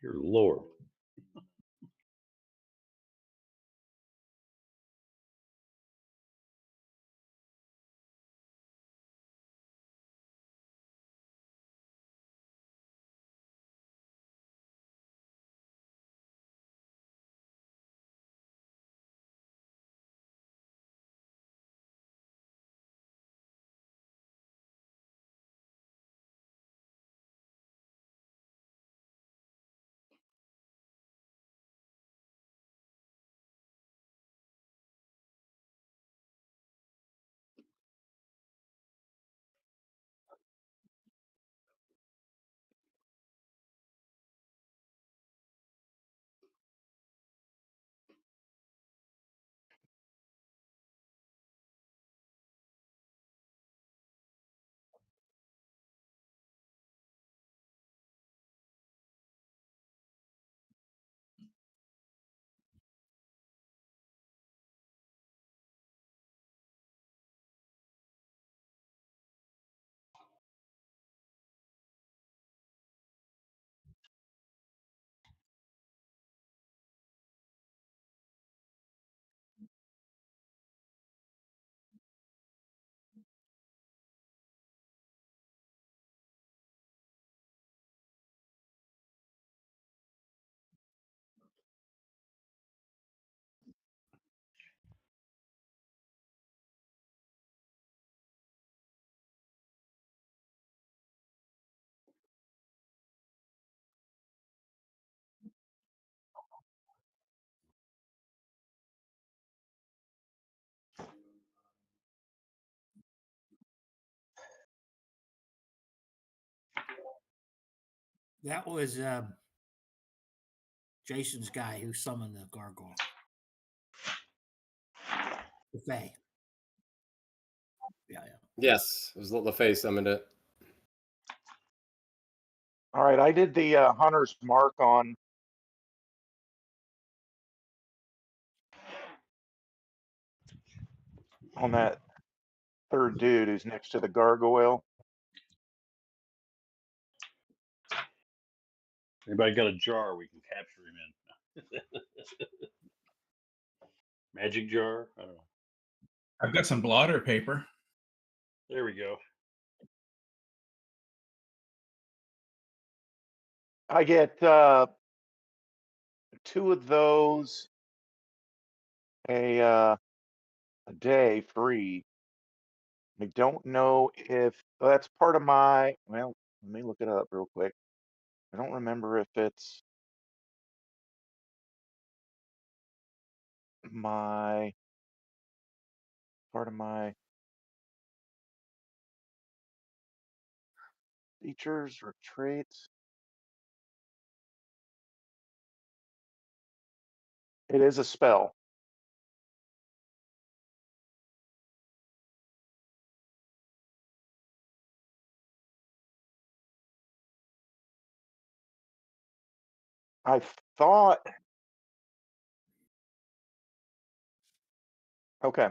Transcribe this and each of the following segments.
Your Lord. That was Jason's guy who summoned the gargoyle. The Fae. Yeah. Yes, it was LaFay summoned it. All right, I did the hunter's mark on that third dude who's next to the gargoyle. Anybody got a jar we can capture him in? Magic jar? I don't know. I've got some blotter paper. There we go. I get 2 of those a day free. I don't know if that's part of my, well, let me look it up real quick. I don't remember if it's my part of my features or traits. It is a spell. I thought, okay.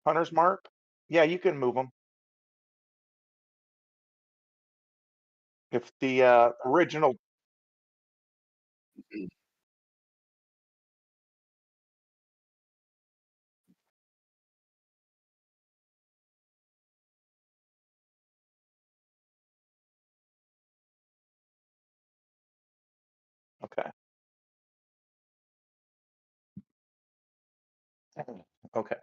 Hunter's mark? Yeah, you can move them. If the original, okay. Okay.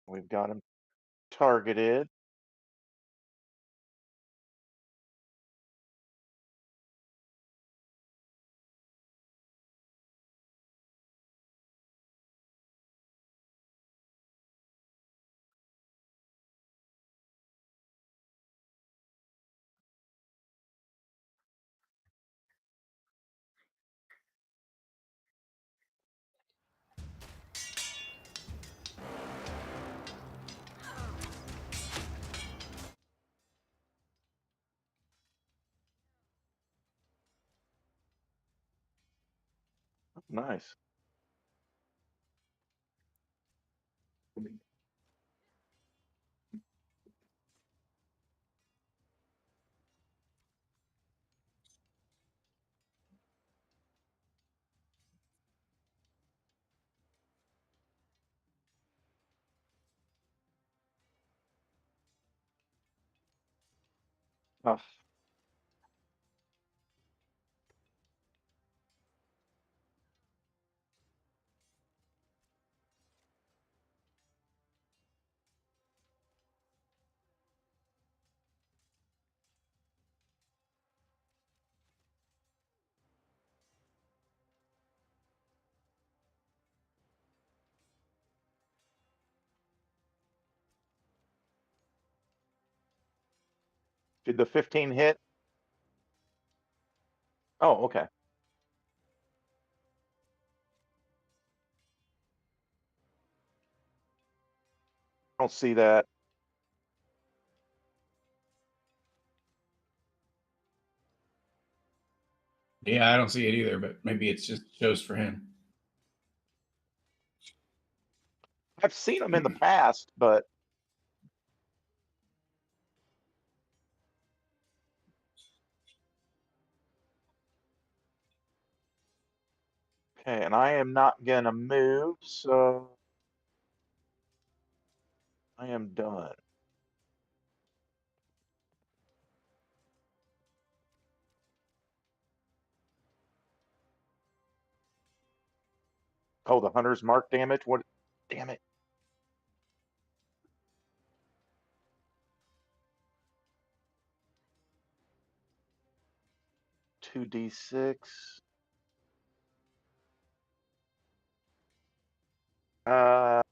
We've got him targeted. Nice. Oh, did the 15 hit? Oh, okay. Don't see that. Yeah, I don't see it either, but maybe it's just shows for him. I've seen them in the past, but okay, and I am not gonna move, so I am done. Oh, the hunter's mark damage? What? Damn it. 2d6.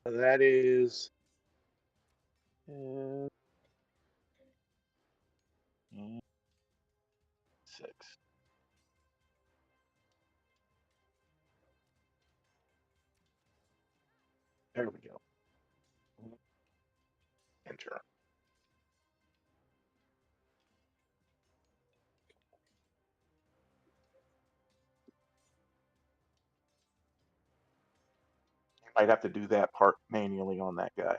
That is 6. There we go. Enter. You might have to do that part manually on that guy.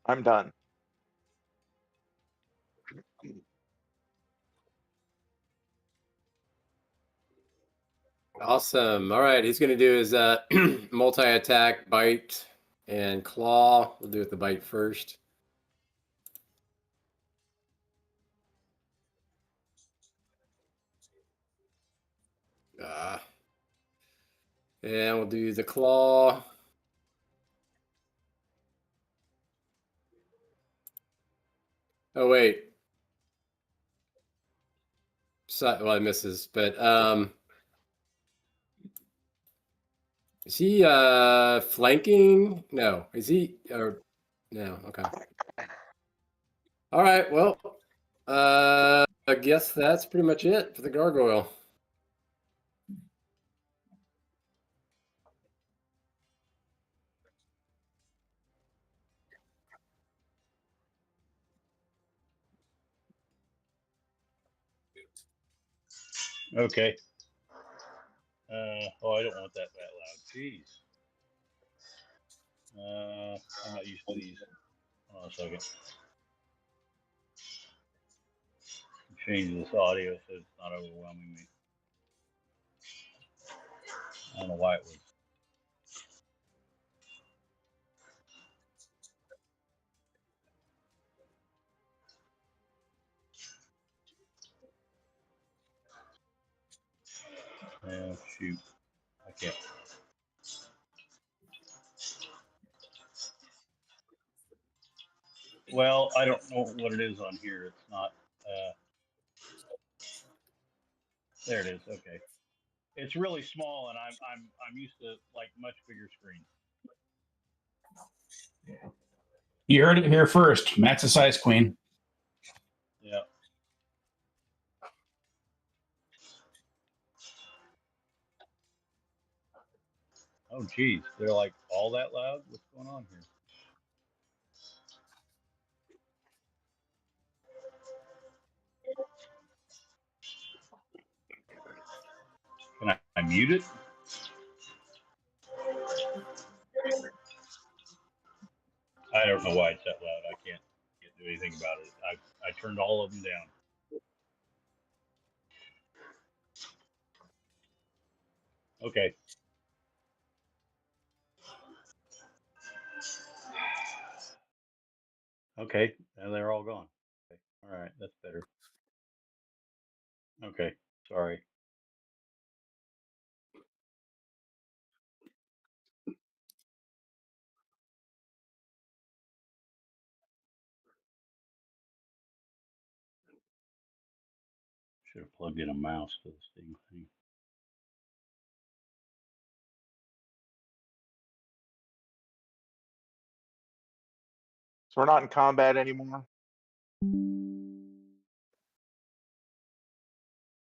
I'm done. Awesome. All right, he's going to do his multi-attack, bite, and claw. We'll do it the bite first. And we'll do the claw. Oh, wait. So, well, it misses, but is he flanking? No. Is he or no, okay. All right, well, I guess that's pretty much it for the gargoyle. Okay. Oh, I don't want that loud. Jeez. I'm not used to these. Hold on a second. Change this audio so it's not overwhelming me. I don't know why it was. Oh, shoot. I can't. Well, I don't know what it is on here. It's not. There it is. Okay. It's really small, and I'm used to like much bigger screens. You heard it here first. Matt's a size queen. Yeah. Oh, geez, they're like all that loud. What's going on here? Can I mute it? I don't know why it's that loud. I can't do anything about it. I turned all of them down. Okay. Okay, and they're all gone. Okay. All right, that's better. Okay, sorry. Should have plugged in a mouse to this thing. So we're not in combat anymore?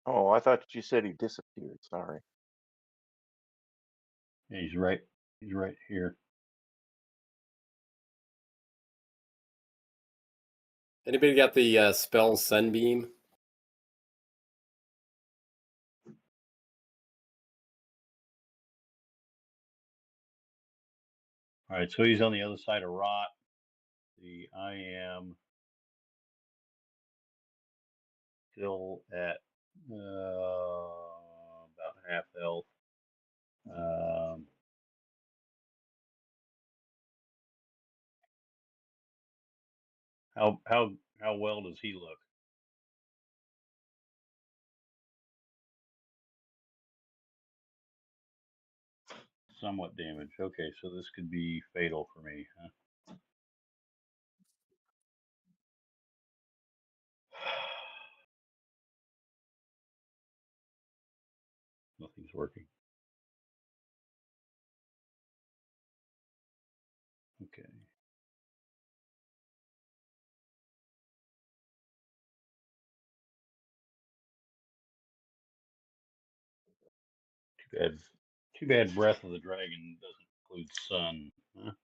Oh, I thought you said he disappeared. Sorry. Yeah, he's right. He's right here. Anybody got the spell Sunbeam? All right, so he's on the other side of rot. I am still at about half health. How well does he look? Somewhat damaged. Okay, so this could be fatal for me, huh? Nothing's working. Okay. Too bad. Too bad. Breath of the Dragon doesn't include sun. Huh?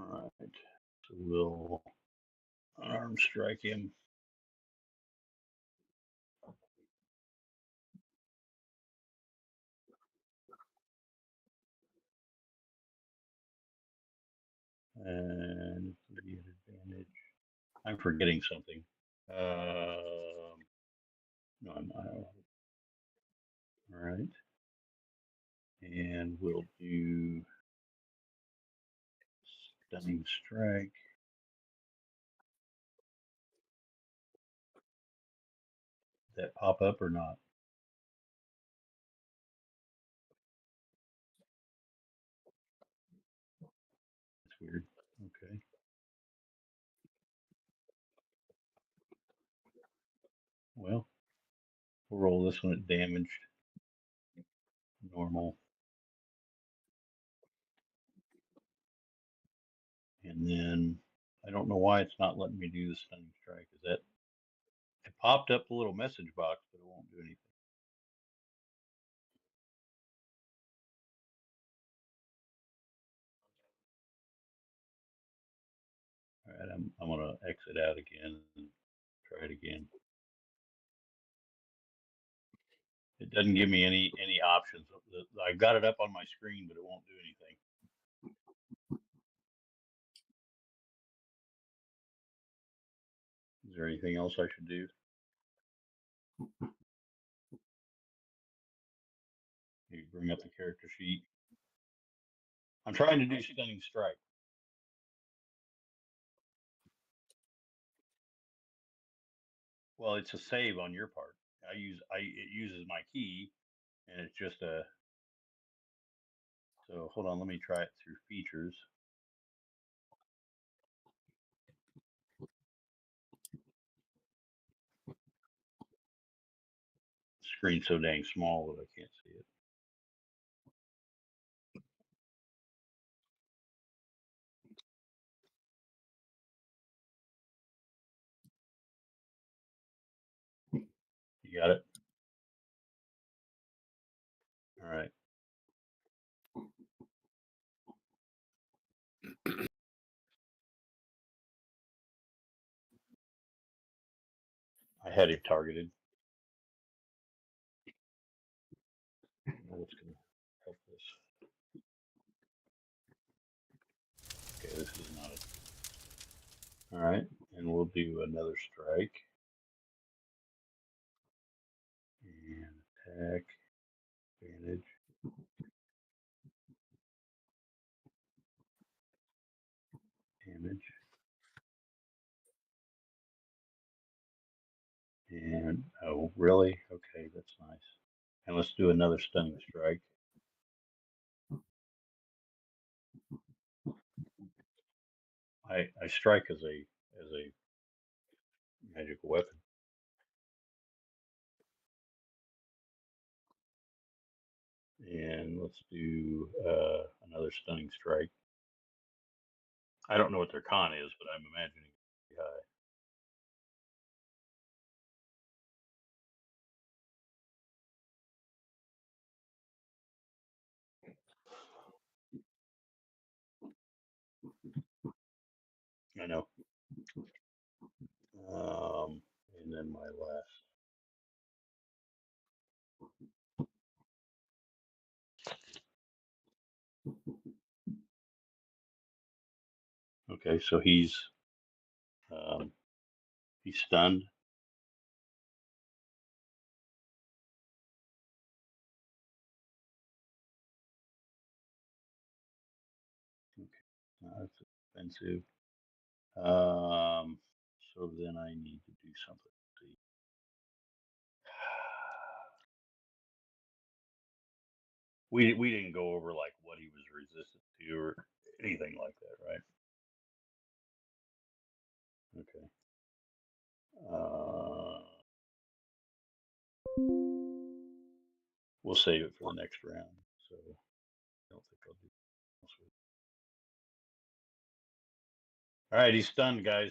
All right. So we'll arm strike him. And we get advantage. I'm forgetting something. No, I'm not. All right. And we'll do stunning strike. Did that pop up or not? That's weird. Okay. Well, we'll roll this one at damaged. Normal. And then I don't know why it's not letting me do the stunning strike. Is that it popped up a little message box, but it won't do anything. All right, I'm gonna exit out again and try it again. It doesn't give me any options. I got it up on my screen, but it won't do anything. Is there anything else I should do? You bring up the character sheet. I'm trying to do stunning strike. Well, it's a save on your part. It uses my key, and it's just a. So hold on, let me try it through features. screen's so dang small that I can't see it. You got it? All right. I had it targeted. I don't know what's going to help this. Okay, this is not it. All right, and we'll do another strike. And attack, advantage. Damage. And, oh, really? Okay, that's nice. And let's do another stunning strike. I strike as a magical weapon. And let's do another stunning strike. I don't know what their con is, but I'm imagining it's pretty high. I know. And then my last. Okay, so he's stunned. Okay, that's expensive. So then I need to do something. Let's see. We didn't go over like what he was resistant to or anything like that, right? Okay. We'll save it for the next round. So I don't think I'll do else with it. All right, he's stunned, guys.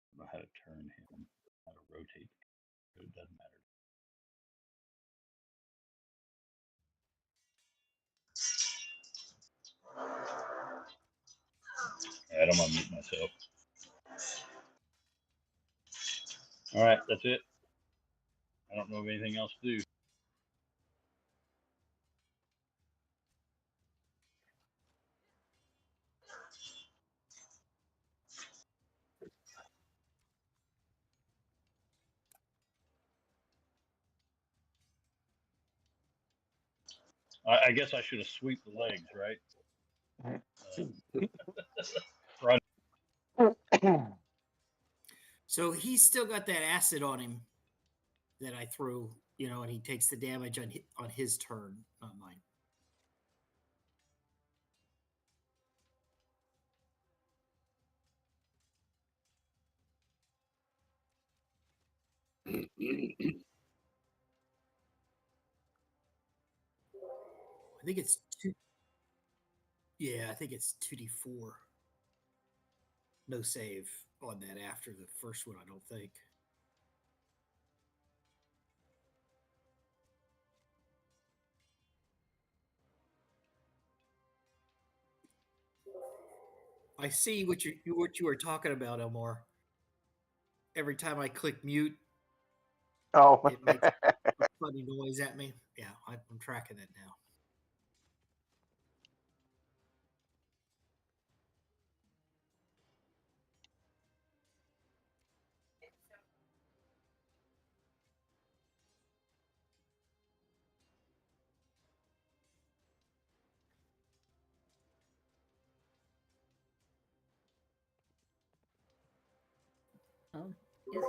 I don't know how to turn him, how to rotate, but it doesn't matter. All right, I'm gonna mute myself. All right, that's it. I don't know of anything else to do. I guess I should have swept the legs, right? Run. So he's still got that acid on him that I threw, and he takes the damage on his turn, not mine. I think it's two. Yeah, I think it's 2d4. No save on that after the first one, I don't think. I see what you were talking about, Elmore. Every time I click mute, Oh, it makes a funny noise at me. Yeah, I'm tracking it now. Um, is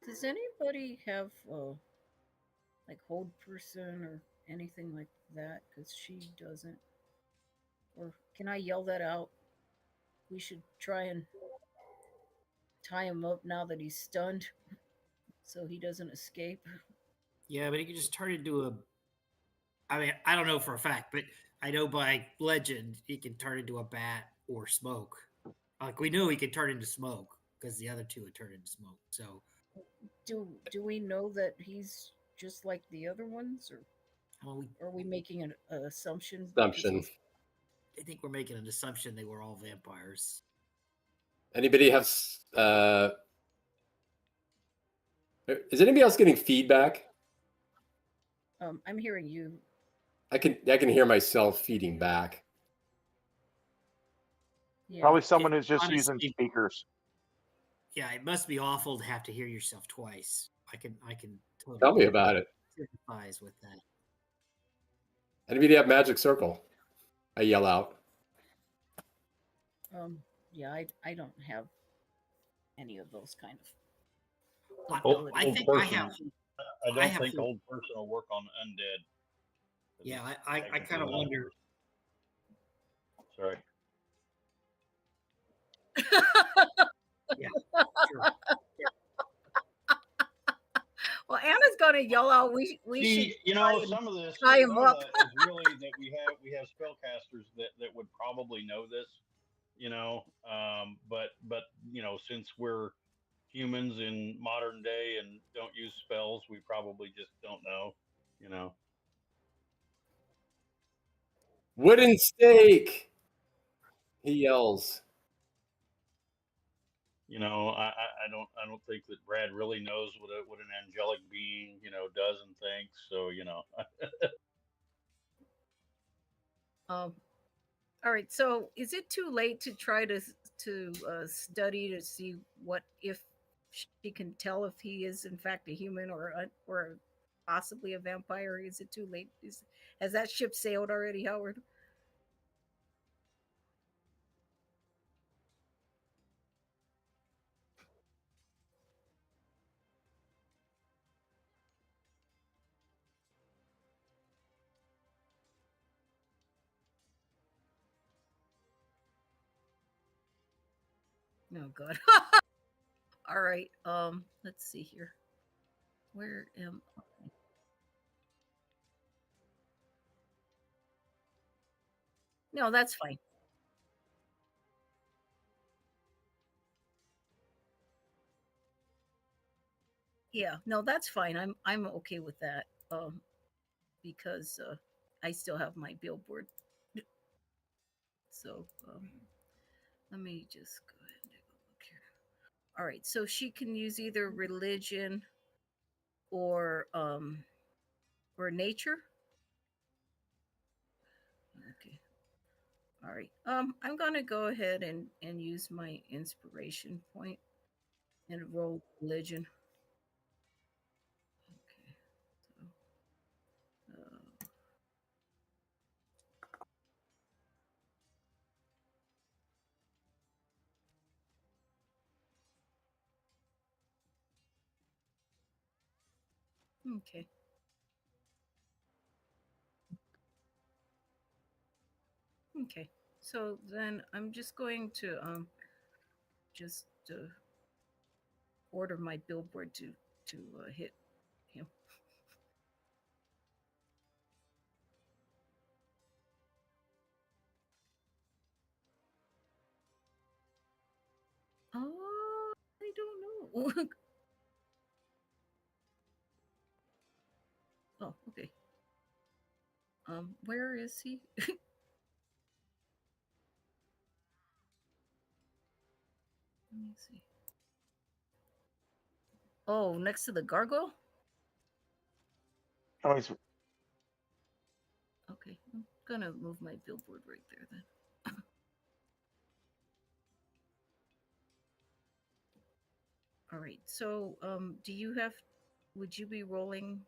does anybody have like hold person or anything like that? Because she doesn't. Or can I yell that out? We should try and tie him up now that he's stunned. so he doesn't escape. Yeah, but he could just turn into a. I mean, I don't know for a fact, but I know by legend he can turn into a bat or smoke. Like we knew he could turn into smoke because the other two would turn into smoke. So Do we know that he's just like the other ones, or well, are we making an assumption? Because Assumption. he's I think we're making an assumption they were all vampires. Anybody have? Is anybody else getting feedback? I'm hearing you. I can hear myself feeding back. Yeah. Probably someone It- who's just using honestly- speakers. Yeah, it must be awful to have to hear yourself twice. I can totally Tell me about it. sympathize with that. Anybody have magic circle? I yell out. Yeah, I don't have any of those kind of I abilities. think Old I have. person. I I don't have think full- old person will work on undead. Yeah, I kind of wonder. Sorry. Sure. Well, Anna's gonna yell out. We See, should you try know, and some of this, tie him some of up. that is really that we have spellcasters that would probably know this, you know. But you know, since we're humans in modern day and don't use spells, we probably just don't know, you know. Wooden stake. He yells. You know, I don't think that Brad really knows what an angelic being, you know, does and thinks. So, you know, Um, all right. So, is it too late to try to study to see what if she can tell if he is in fact a human or possibly a vampire? Is it too late? Has that ship sailed already, Howard? Oh God. All right. Let's see here. Where am I? No, that's fine. Yeah, no, that's fine. I'm okay with that. Because I still have my billboard. So let me just go ahead and take a look here. All right, so she can use either religion or nature. Okay. All right. I'm gonna go ahead and use my inspiration point and roll religion. Okay. So, okay. Okay. So then I'm just going to just order my billboard to hit him. Oh, I don't know. Oh, okay. Where is he? Let me see. Oh, next to the gargoyle? Oh, he's Okay, I'm gonna move my billboard right there then. All right. So, do you have? Would you be rolling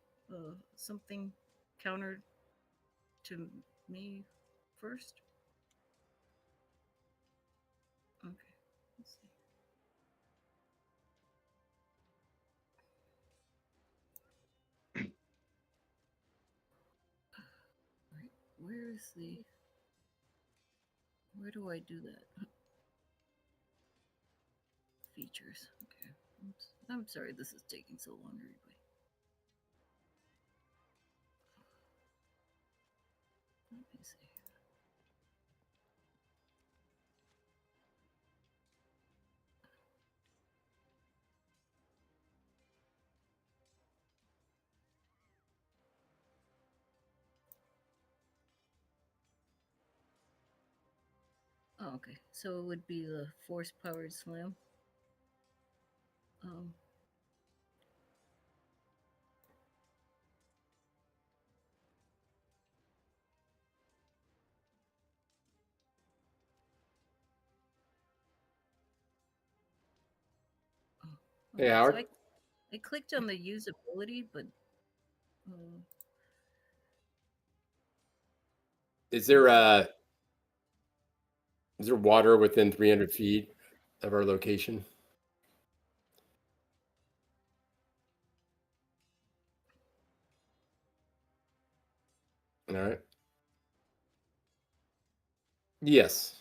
something counter to me first? Okay. Let's see. All right. Where is the? Where do I do that? Features. Okay. Oops. I'm sorry this is taking so long, everybody. Let me see. Oh, okay. So it would be the force powered slam. Um, oh, Hey, okay. Howard. So I clicked on the usability, but uh, Is there water within 300 feet of our location? All right. Yes.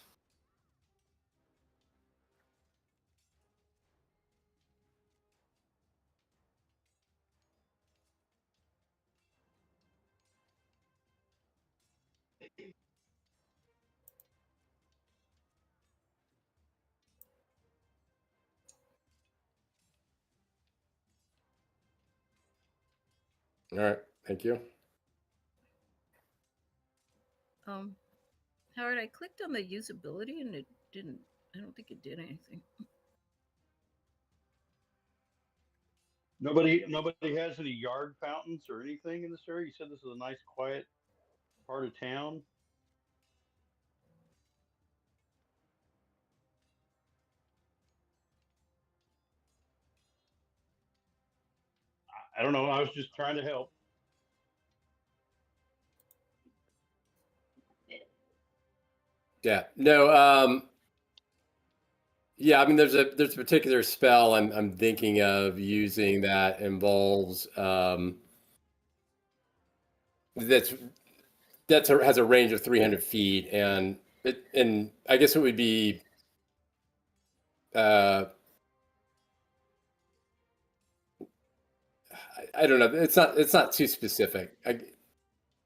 All right. Thank you. Howard, I clicked on the usability and it didn't. I don't think it did anything. Nobody has any yard fountains or anything in this area. You said this is a nice, quiet part of town. I don't know. I was just trying to help. Yeah. No. Yeah. I mean, there's a particular spell I'm thinking of using that involves that's has a range of 300 feet, and I guess it would be I don't know. It's not too specific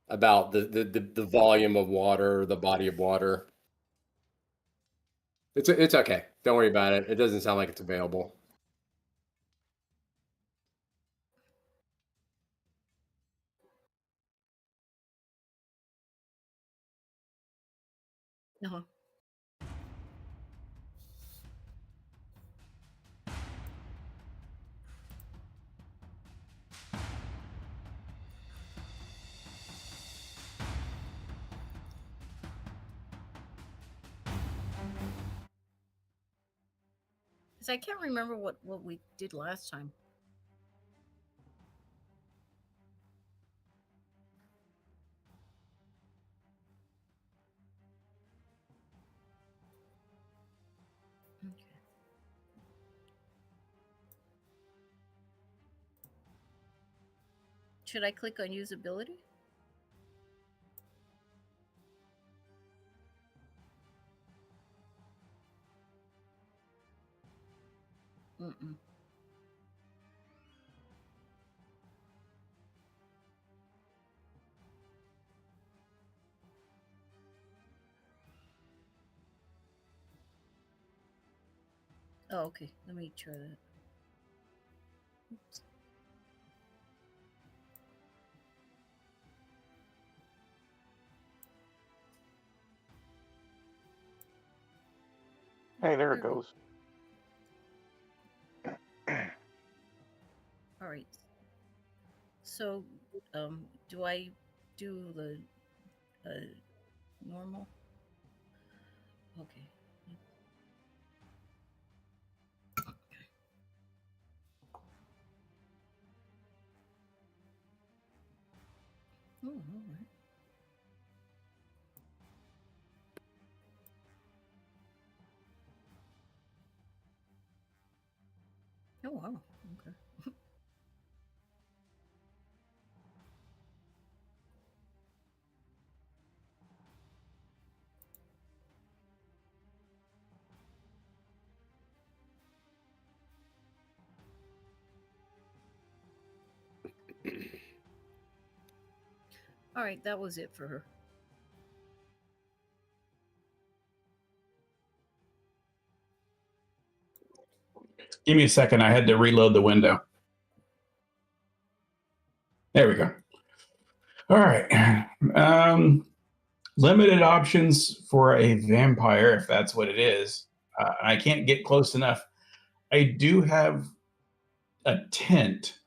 about the volume of water, the body of water. It's okay. Don't worry about it. It doesn't sound like it's available. Uh-huh. Because I can't remember what we did last time. Okay. Should I click on usability? Mm-mm. Oh, okay. Let me try that. Oops. Hey, there There it we go. goes. All right. So, do I do the normal? Okay. Oh, all right. Oh, wow. Okay. All right, that was it for her. Give me a second. I had to reload the window. There we go. All right. Limited options for a vampire, if that's what it is. I can't get close enough. I do have a tent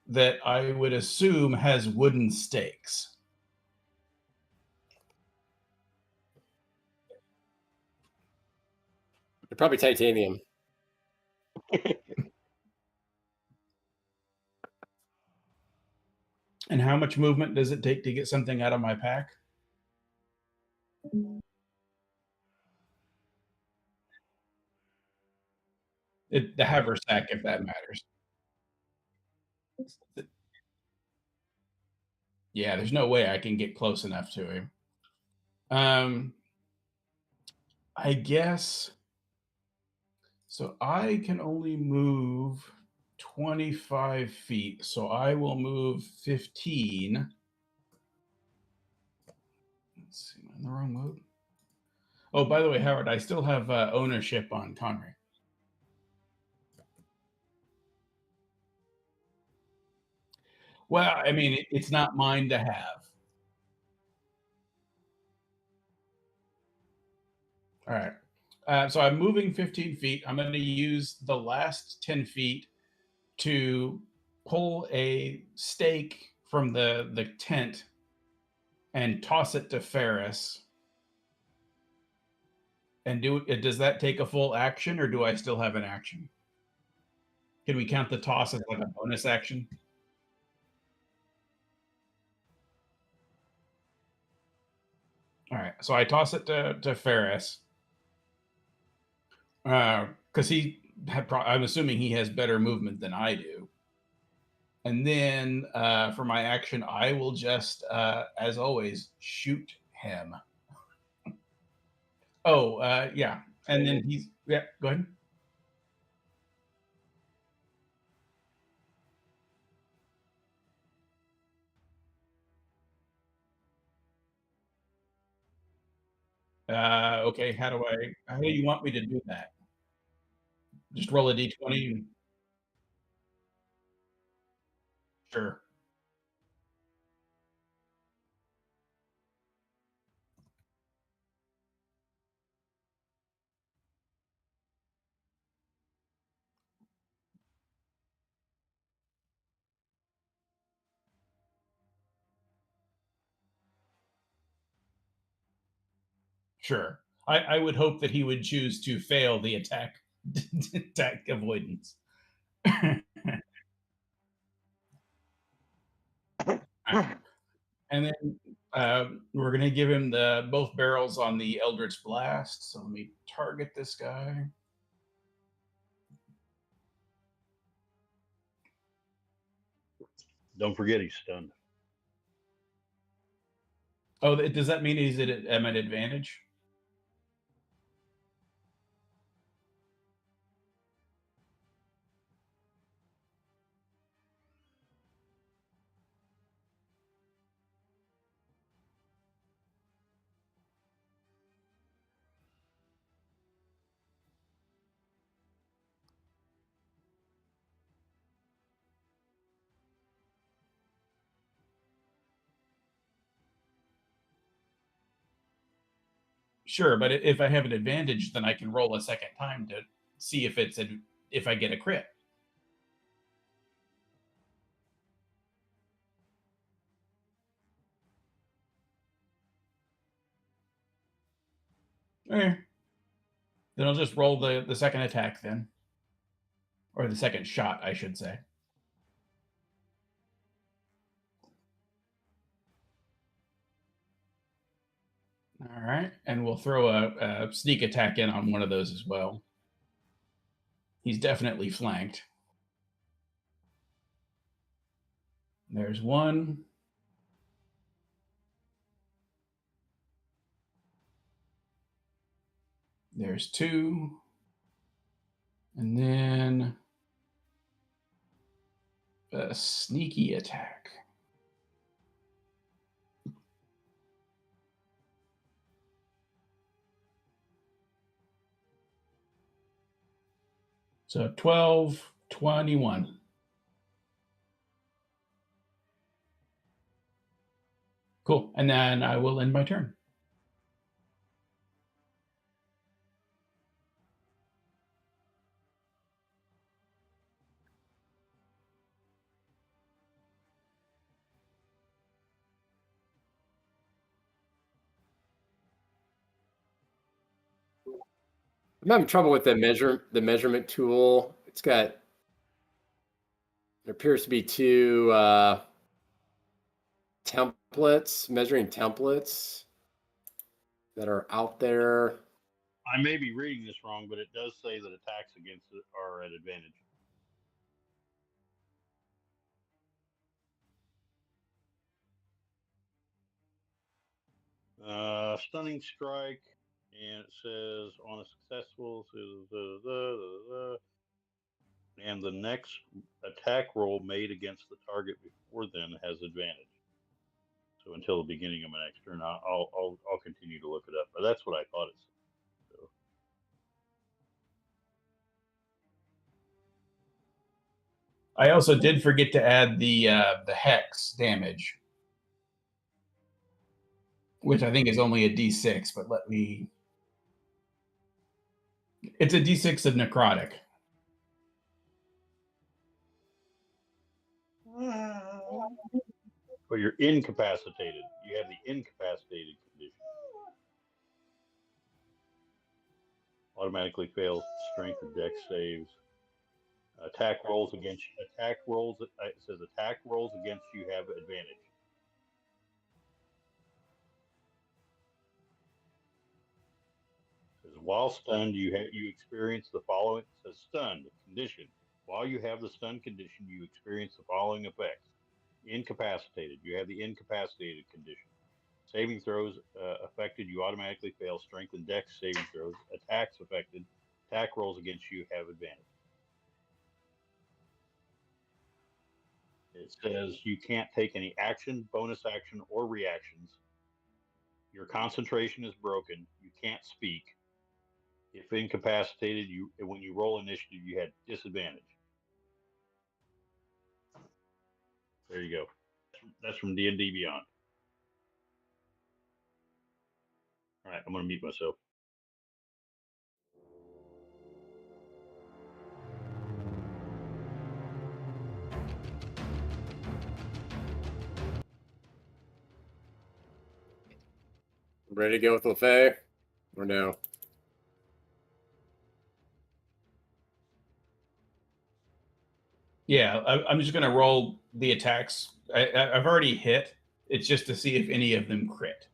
that I would assume has wooden stakes. They're probably titanium. And how much movement does it take to get something out of my pack? The haversack, if that matters. Yeah, there's no way I can get close enough to him. I guess so. I can only move 25 feet, so I will move 15. Let's see, am I in the wrong mode? Oh, by the way, Howard, I still have ownership on Connery. Well, I mean, it's not mine to have. All right. So I'm moving 15 feet. I'm going to use the last 10 feet to pull a stake from the tent and toss it to Ferris. And does that take a full action, or do I still have an action? Can we count the toss as like a bonus action? All right. So I toss it to Ferris. Because I'm assuming he has better movement than I do. And then for my action, I will just, as always, shoot him. Oh, yeah. And then yeah, go ahead. Okay, how do you want me to do that? Just roll a d20? Sure. Sure. I would hope that he would choose to fail the attack attack avoidance. And then we're going to give him the both barrels on the Eldritch Blast. So let me target this guy. Don't forget he's stunned. Oh, does that mean he's at an advantage? Sure, but if I have an advantage, then I can roll a second time to see if I get a crit. Okay. Then I'll just roll the second attack then. Or the second shot, I should say. All right. And we'll throw a sneak attack in on one of those as well. He's definitely flanked. There's one. There's two. And then a sneaky attack. So 12, 21. Cool. And then I will end my turn. I'm having trouble with the measurement tool. It's got, there appears to be two templates, measuring templates that are out there. I may be reading this wrong, but it does say that attacks against it are at advantage. Stunning strike, and it says on a successful, and the next attack roll made against the target before then has advantage. So until the beginning of my next turn, I'll continue to look it up, but that's what I thought it said. So. I also did forget to add the hex damage, which I think is only a D6, but let me. It's a D6 of necrotic. But you're incapacitated. You have the incapacitated condition. Automatically fails strength or dex saves. Attack rolls against attack rolls. It says attack rolls against you have advantage. It says while stunned, you experience the following. It says stunned condition. While you have the stunned condition, you experience the following effects. Incapacitated. You have the incapacitated condition. Saving throws affected, you automatically fail strength and dex saving throws. Attacks affected, attack rolls against you have advantage. It says you can't take any action, bonus action, or reactions. Your concentration is broken. You can't speak. If incapacitated, when you roll initiative, you had disadvantage. There you go. That's from D&D Beyond. All right, I'm going to mute myself. Ready to go with LaFay? Or no? Yeah, I'm just going to roll the attacks. I've already hit. It's just to see if any of them crit.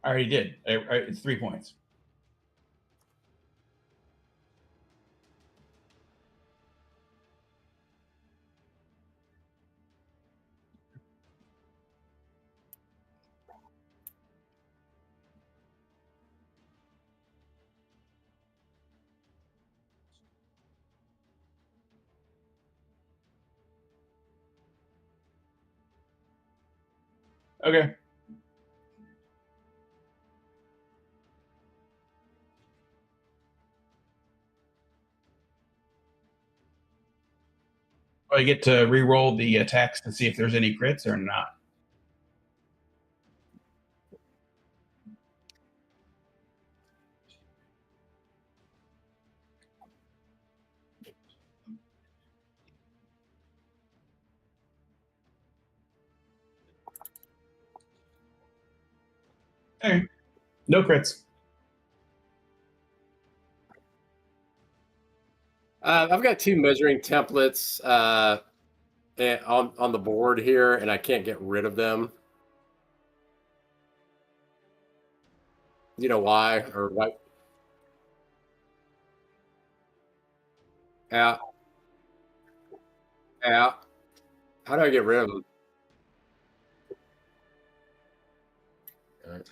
I already did. It's 3 points. Okay. I get to re-roll the attacks to see if there's any crits or not. Okay. No crits. I've got two measuring templates on the board here, and I can't get rid of them. You know why? Or why? Yeah. Yeah. How do I get rid of them? All right.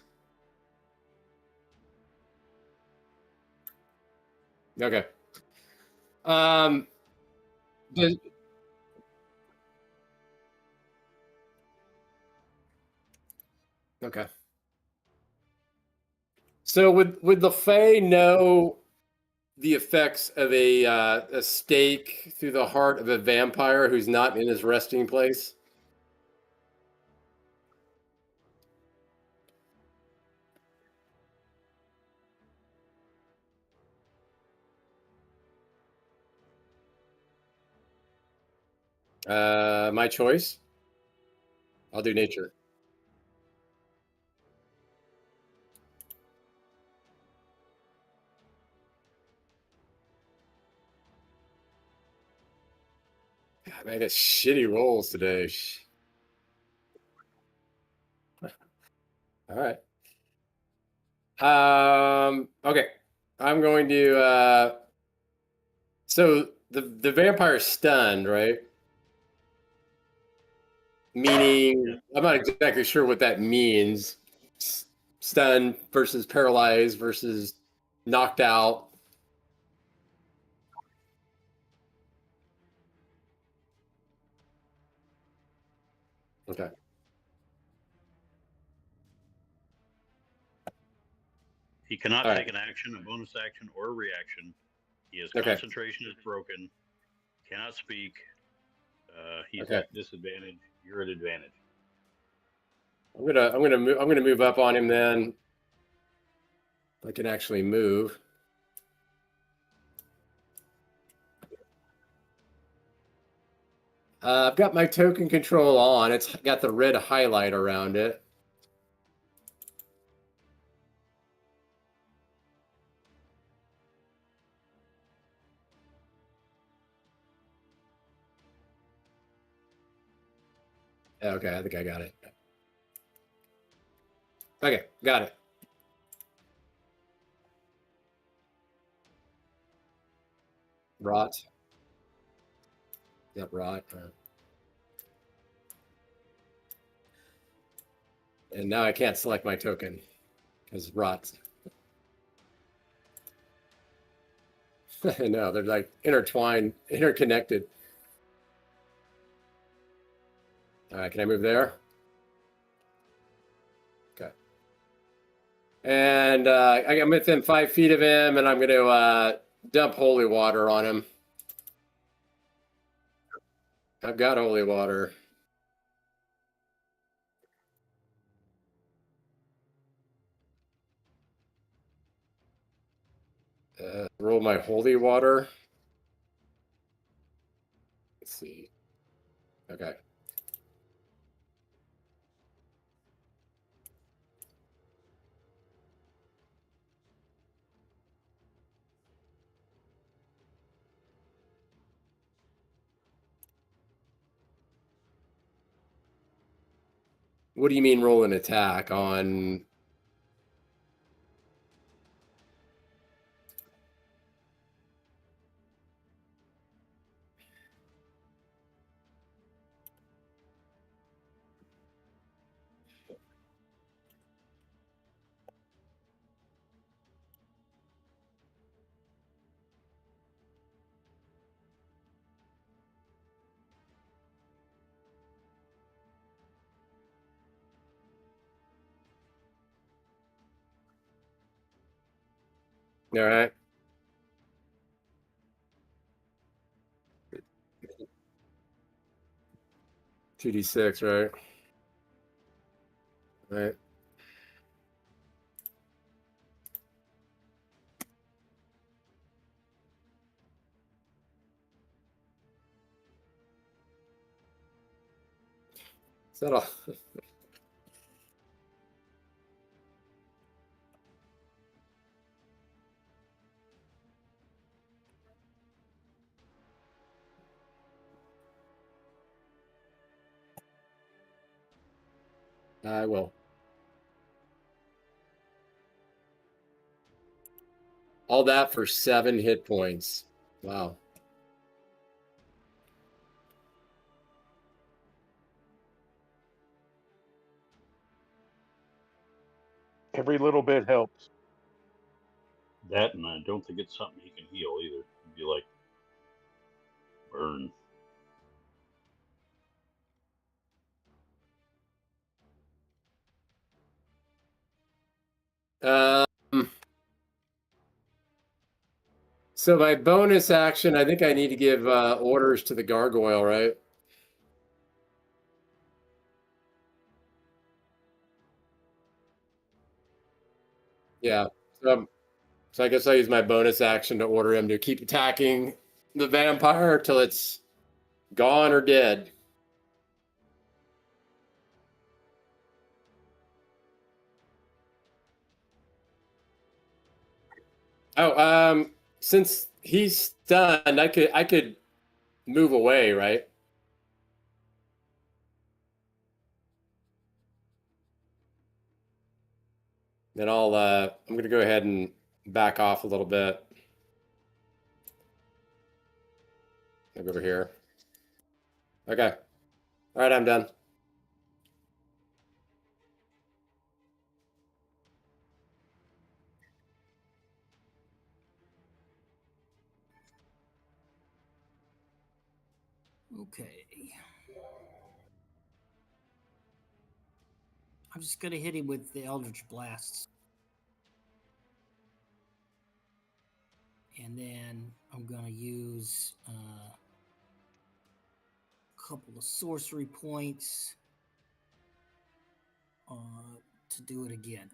Okay. Does, okay. So would the Fae know the effects of a stake through the heart of a vampire who's not in his resting place? My choice. I'll do nature. God, man, I got shitty rolls today. All right. Okay. I'm going to so the vampire's stunned, right? Meaning, I'm not exactly sure what that means. Stunned versus paralyzed versus knocked out. Okay. He cannot All take right. an action, a bonus action, or a reaction. His Okay. concentration is broken. Cannot speak. He's Okay. at disadvantage. You're at advantage. I'm gonna move up on him then. I can actually move. I've got my token control on. It's got the red highlight around it. Okay, I think I got it. Okay, got it. Rot. Yep, rot. And now I can't select my token because rot. No, they're like intertwined, interconnected. All right, can I move there? Okay. And I'm within 5 feet of him, and I'm going to dump holy water on him. I've got holy water. Roll my holy water. Let's see. Okay. What do you mean roll an attack on? All right. Two D6, right? Right. Is that all? I will. All that for 7 hit points. Wow. Every little bit helps. That, and I don't think it's something he can heal either. It'd be like burn. Um, So my bonus action, I think I need to give orders to the gargoyle, right? Yeah. So I guess I use my bonus action to order him to keep attacking the vampire till it's gone or dead. Oh, since he's stunned, I could move away, right? Then I'm gonna go ahead and back off a little bit. I'll go over here. Okay. All right, I'm done. Okay. I'm just gonna hit him with the Eldritch Blasts. And then I'm gonna use a couple of sorcery points to do it again.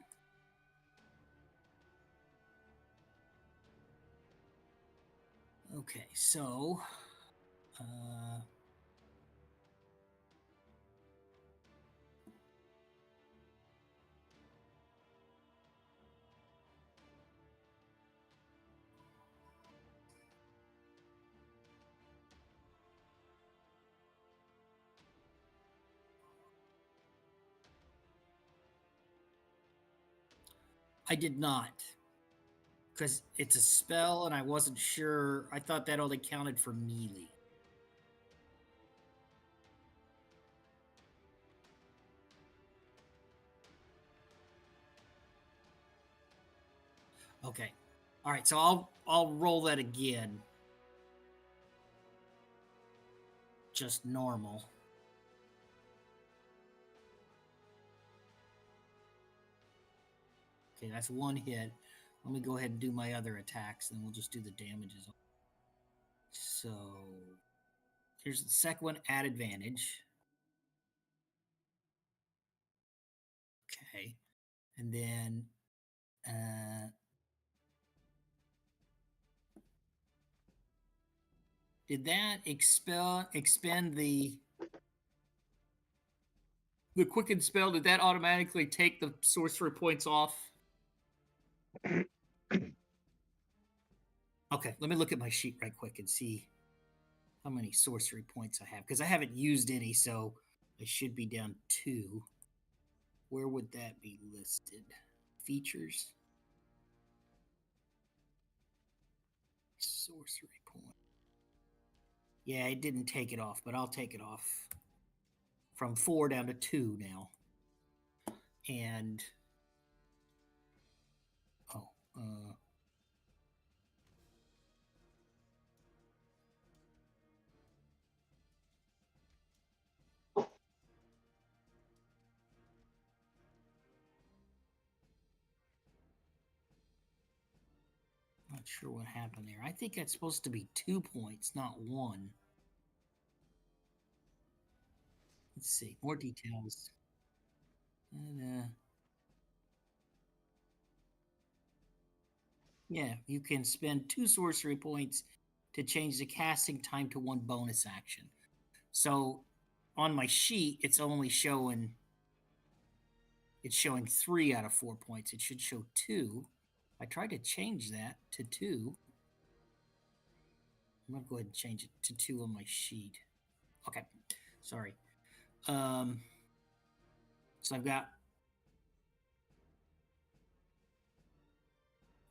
Okay, so I did not, because it's a spell and I wasn't sure. I thought that only counted for melee. Okay. All right, so I'll roll that again. Just normal. Okay, that's one hit. Let me go ahead and do my other attacks, and then we'll just do the damages. So here's the second one at advantage. Okay. And then did that expend the quicken spell? Did that automatically take the sorcery points off? Okay, let me look at my sheet right quick and see how many sorcery points I have, because I haven't used any, so I should be down 2. Where would that be listed? Features? Sorcery point. Yeah, it didn't take it off, but I'll take it off. From 4 down to 2 now. And not sure what happened there. I think that's supposed to be 2 points, not 1. Let's see. More details. And, yeah, you can spend 2 sorcery points to change the casting time to 1 bonus action. So on my sheet, it's showing 3 out of 4 points. It should show 2. I tried to change that to 2. I'm gonna go ahead and change it to 2 on my sheet. Okay, sorry. So I've got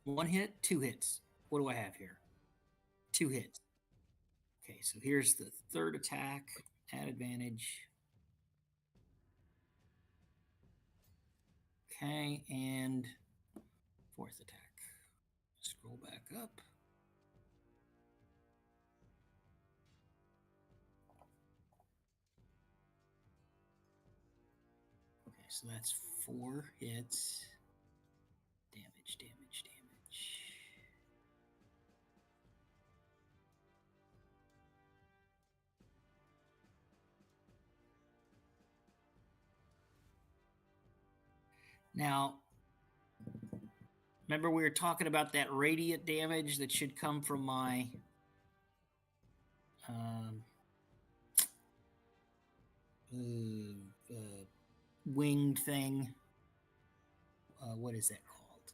1 hit, 2 hits. What do I have here? 2 hits. Okay, so here's the third attack at advantage. Okay, and fourth attack. Scroll back up. Okay, so that's 4 hits. Damage. Now, remember we were talking about that radiant damage that should come from my winged thing. What is that called?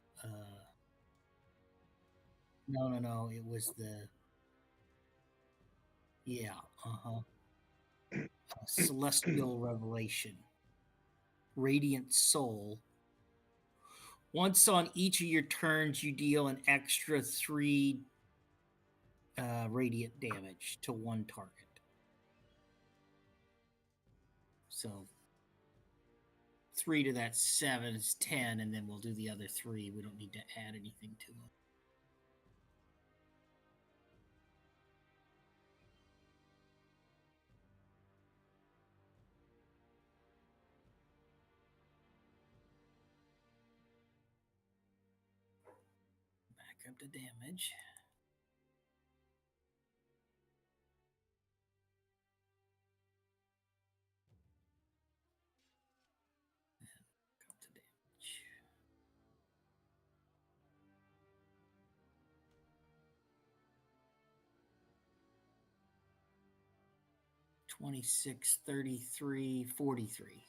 No. It was the celestial revelation, radiant soul. Once on each of your turns, you deal an extra 3 radiant damage to one target. So 3 to that 7 is 10, and then we'll do the other 3. We don't need to add anything to them. Back up to damage. Up to damage. 26, 33, 43.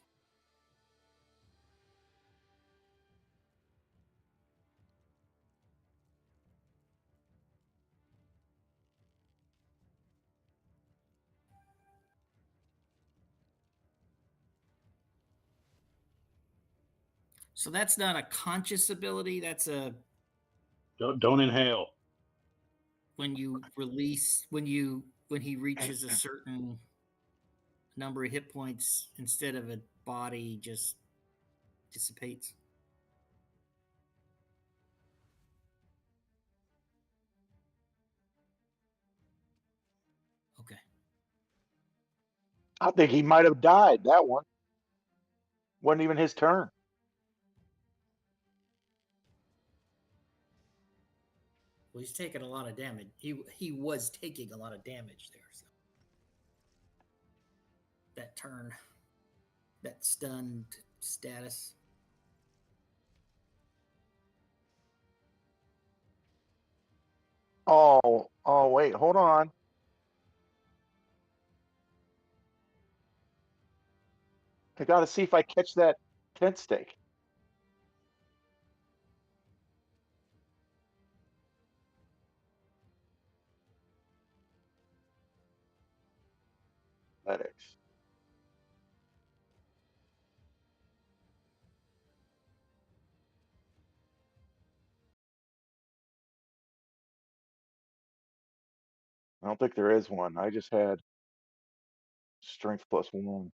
So that's not a conscious ability. That's a Don't inhale. when you release when he reaches a certain number of hit points, instead of a body just dissipates. Okay. I think he might have died that one. Wasn't even his turn. Well, he's taking a lot of damage. He was taking a lot of damage there. So that turn, that stunned status. Oh, wait, hold on. I gotta see if I catch that tent stake. Athletics. I don't think there is one. I just had strength +1.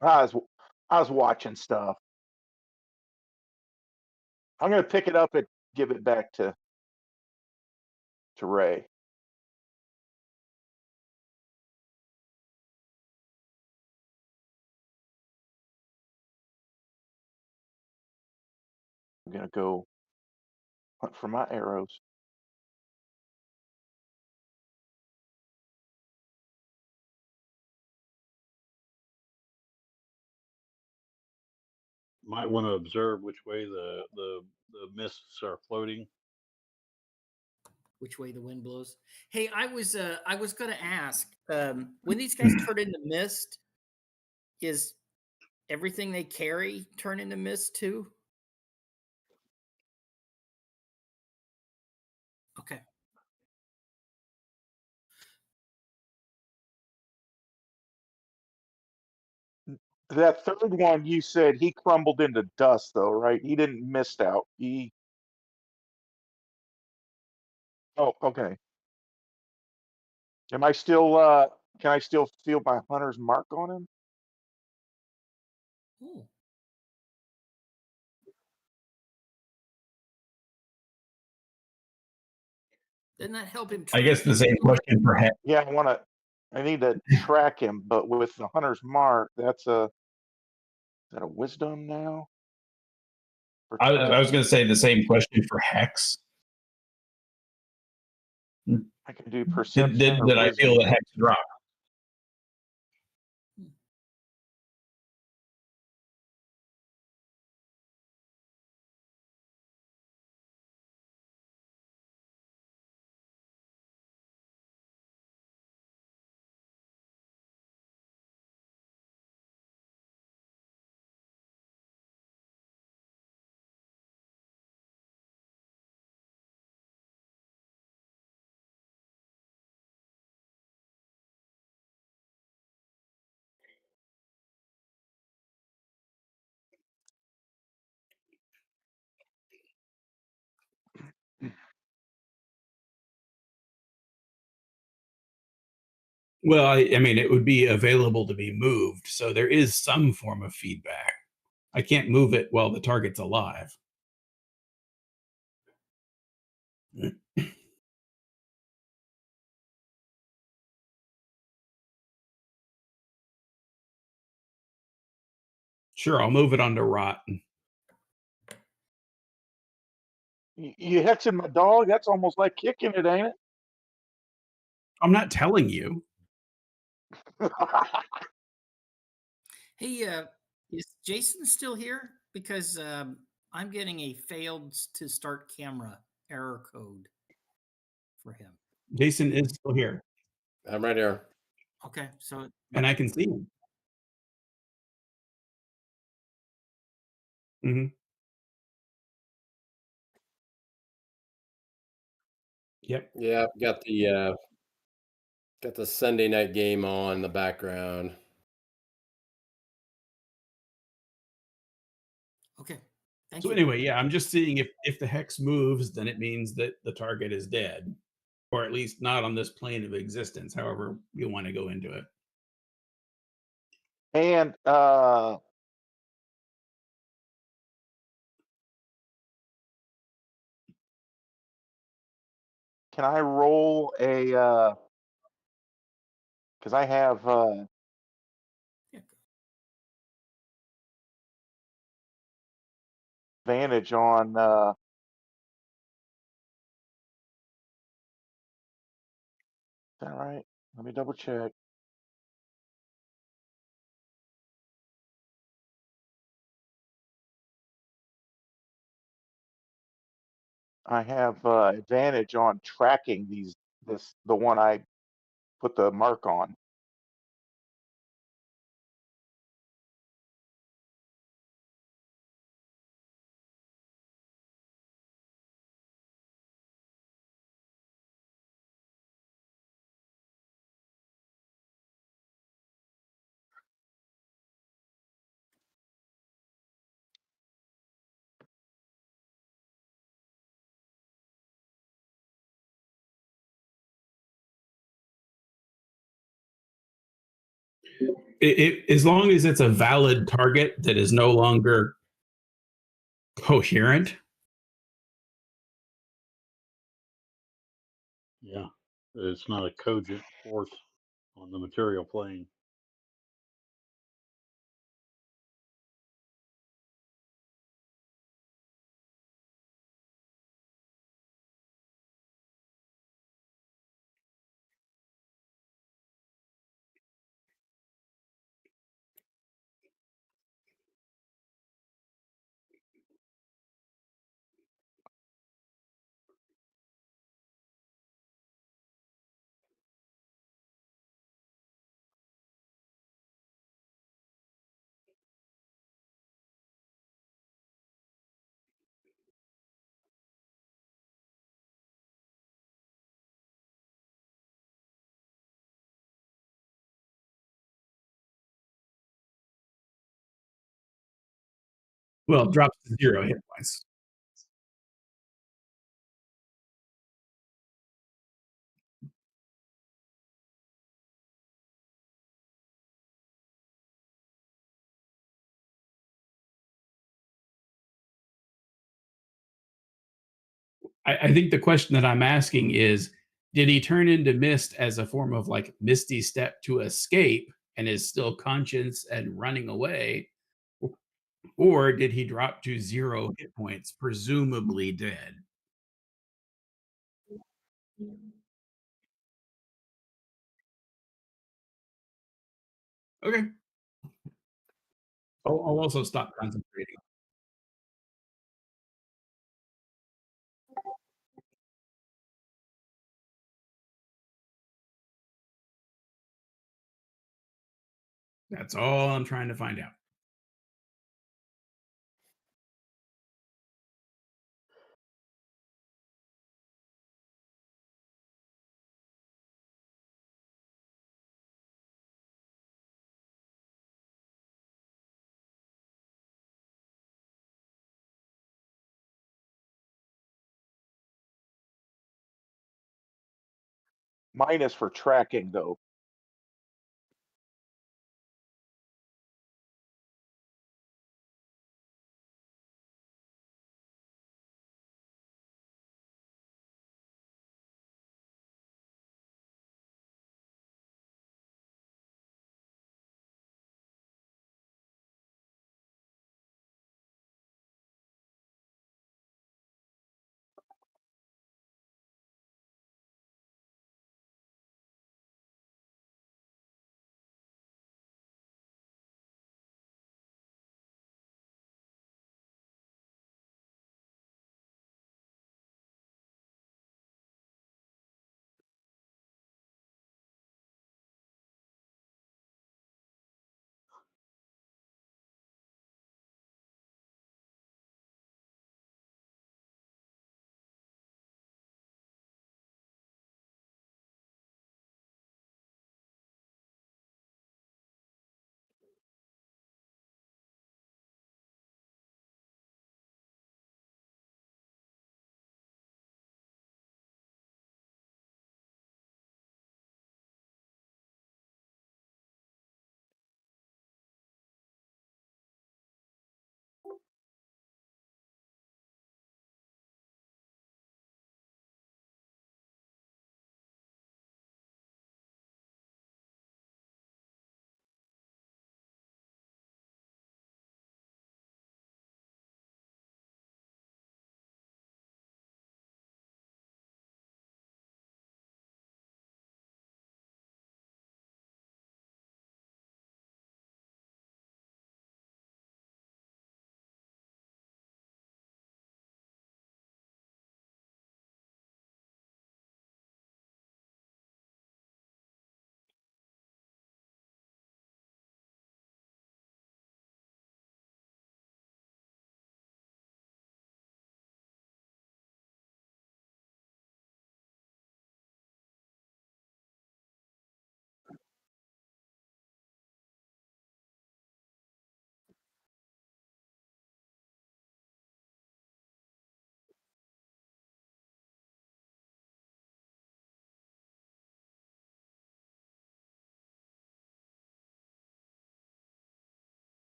I was watching stuff. I'm gonna pick it up and give it back to Ray. I'm gonna go hunt for my arrows. Might want to observe which way the mists are floating. Which way the wind blows. Hey, I was going to ask, when these guys turn into mist, is everything they carry turn into mist too? Okay. That third one you said he crumbled into dust though, right? He didn't mist out. Oh, okay. Am I still can I still feel my hunter's mark on him? Ooh. Doesn't that help him? I guess the same question for Hank. Yeah, I need to track him, but with the hunter's mark, is that a wisdom now? I was going to say the same question for Hex. I can do perception or Did I feel wisdom. the hex drop? Well, I mean, it would be available to be moved, so there is some form of feedback. I can't move it while the target's alive. Sure, I'll move it onto rot. You hexing my dog? That's almost like kicking it, ain't I'm not telling you. it? Hey, is Jason still here? Because I'm getting a failed to start camera error code for him. Jason is still here, I'm right here. Okay, so and I can see him. Hmm. Yep. Yeah, got the Sunday night game on in the background. okay, thank So you. anyway, yeah, I'm just seeing if the hex moves, then it means that the target is dead, or at least not on this plane of existence. However you want to go into it. And can I roll a because I have Yeah. advantage on is that right? Let me double check. I have advantage on tracking the one I put the mark on. As long as it's a valid target that is no longer coherent. Yeah, it's not a cogent force on the material plane. Well, it drops to 0 hit points. I think the question that I'm asking is, did he turn into mist as a form of like misty step to escape and is still conscious and running away? Or did he drop to 0 hit points, presumably dead? Okay. I'll also stop concentrating. That's all I'm trying to find out. Minus for tracking, though.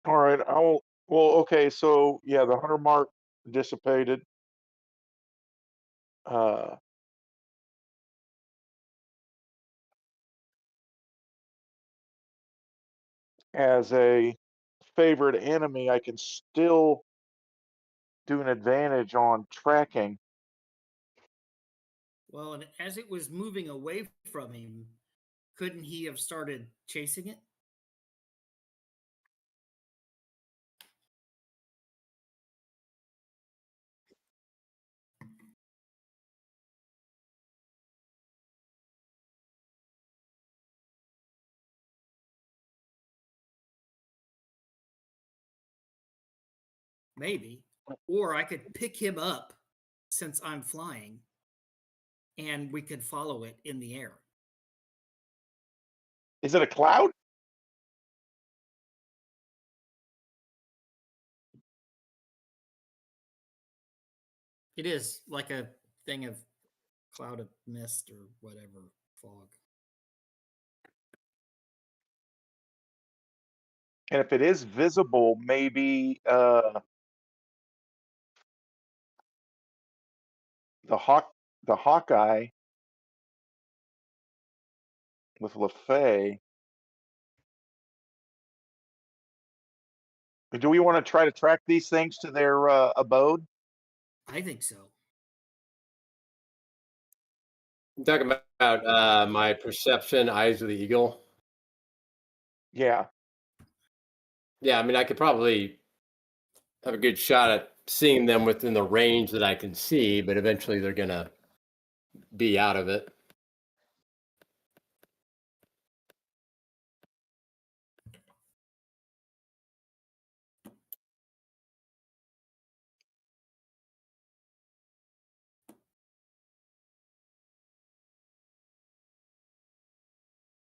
All right, I'll. Well, okay, so yeah, the 100 mark dissipated. Uh, as a favorite enemy, I can still do an advantage on tracking. Well, and as it was moving away from him, couldn't he have started chasing it? Maybe. Or I could pick him up since I'm flying and we could follow it in the air. Is it a cloud? It is like a thing of cloud of mist or whatever, fog. And if it is visible, maybe the Hawkeye with LaFay. Do we want to try to track these things to their abode? I think so. I'm talking about my perception, eyes of the eagle. Yeah. Yeah, I mean, I could probably have a good shot at seeing them within the range that I can see, but eventually they're gonna be out of it.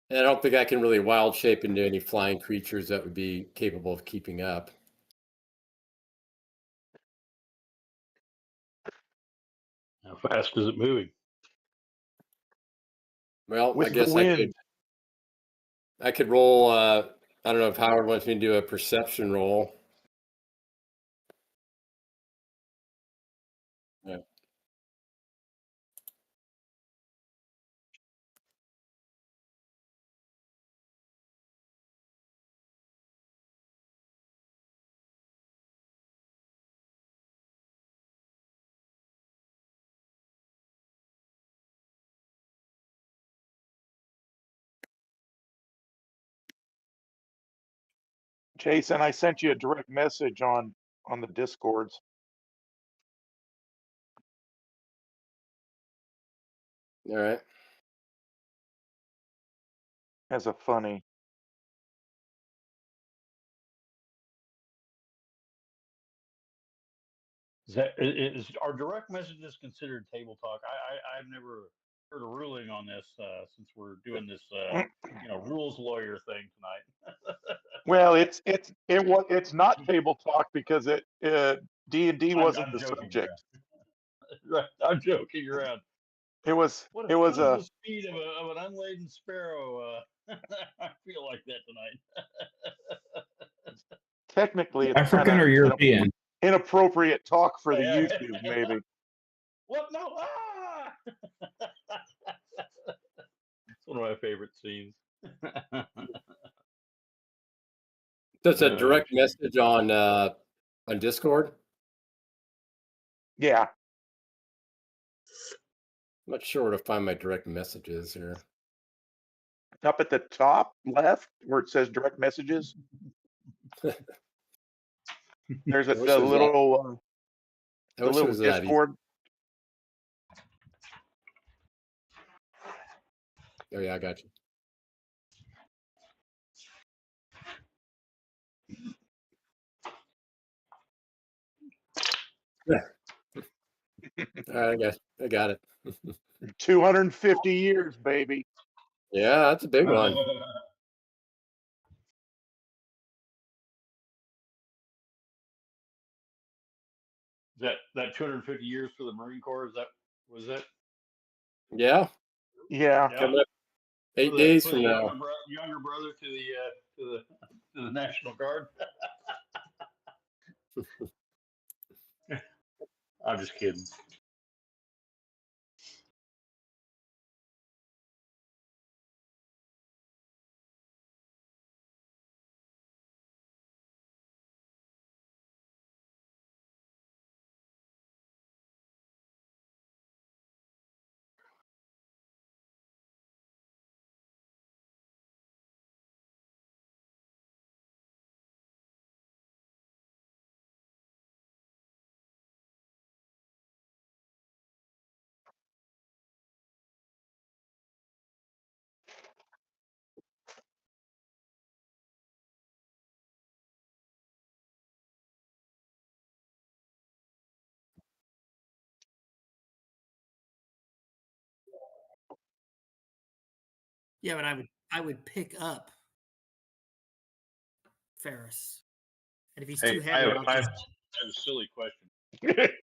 And I don't think I can really wild shape into any flying creatures that would be capable of keeping up. How fast is it moving? Well, I With the guess wind. I could roll. I don't know if Howard wants me to do a perception roll. Yeah. Jason, I sent you a direct message on the Discords All right. as a funny. Is are direct messages considered table talk? I've never heard a ruling on this since we're doing this rules lawyer thing tonight. Well, it's not table talk because D&D wasn't I'm the joking subject. around. Right, I'm joking around. It was What it was is a the speed of an unladen sparrow? I feel like that tonight. technically it's kind African of or European? inappropriate talk for the Yeah. YouTube maybe. What? No! Ah! It's one of my favorite scenes. That's a direct message on Discord. Yeah. I'm not sure where to find my direct messages here. Up at the top left where it says direct messages, there's I wish the it was that. little I the wish it little was that easy. Discord. Oh yeah, I got you. Yeah. All right, I got it. 250 years, baby. Yeah, that's a big one. That 250 years for the Marine Corps, was that? Yeah, Yeah. Yeah. coming up For 8 the days for from the now. younger brother to the National Guard. I'm just kidding. Yeah, but I would pick up Ferris, and if he's Hey, too heavy, I'll I have just a silly question.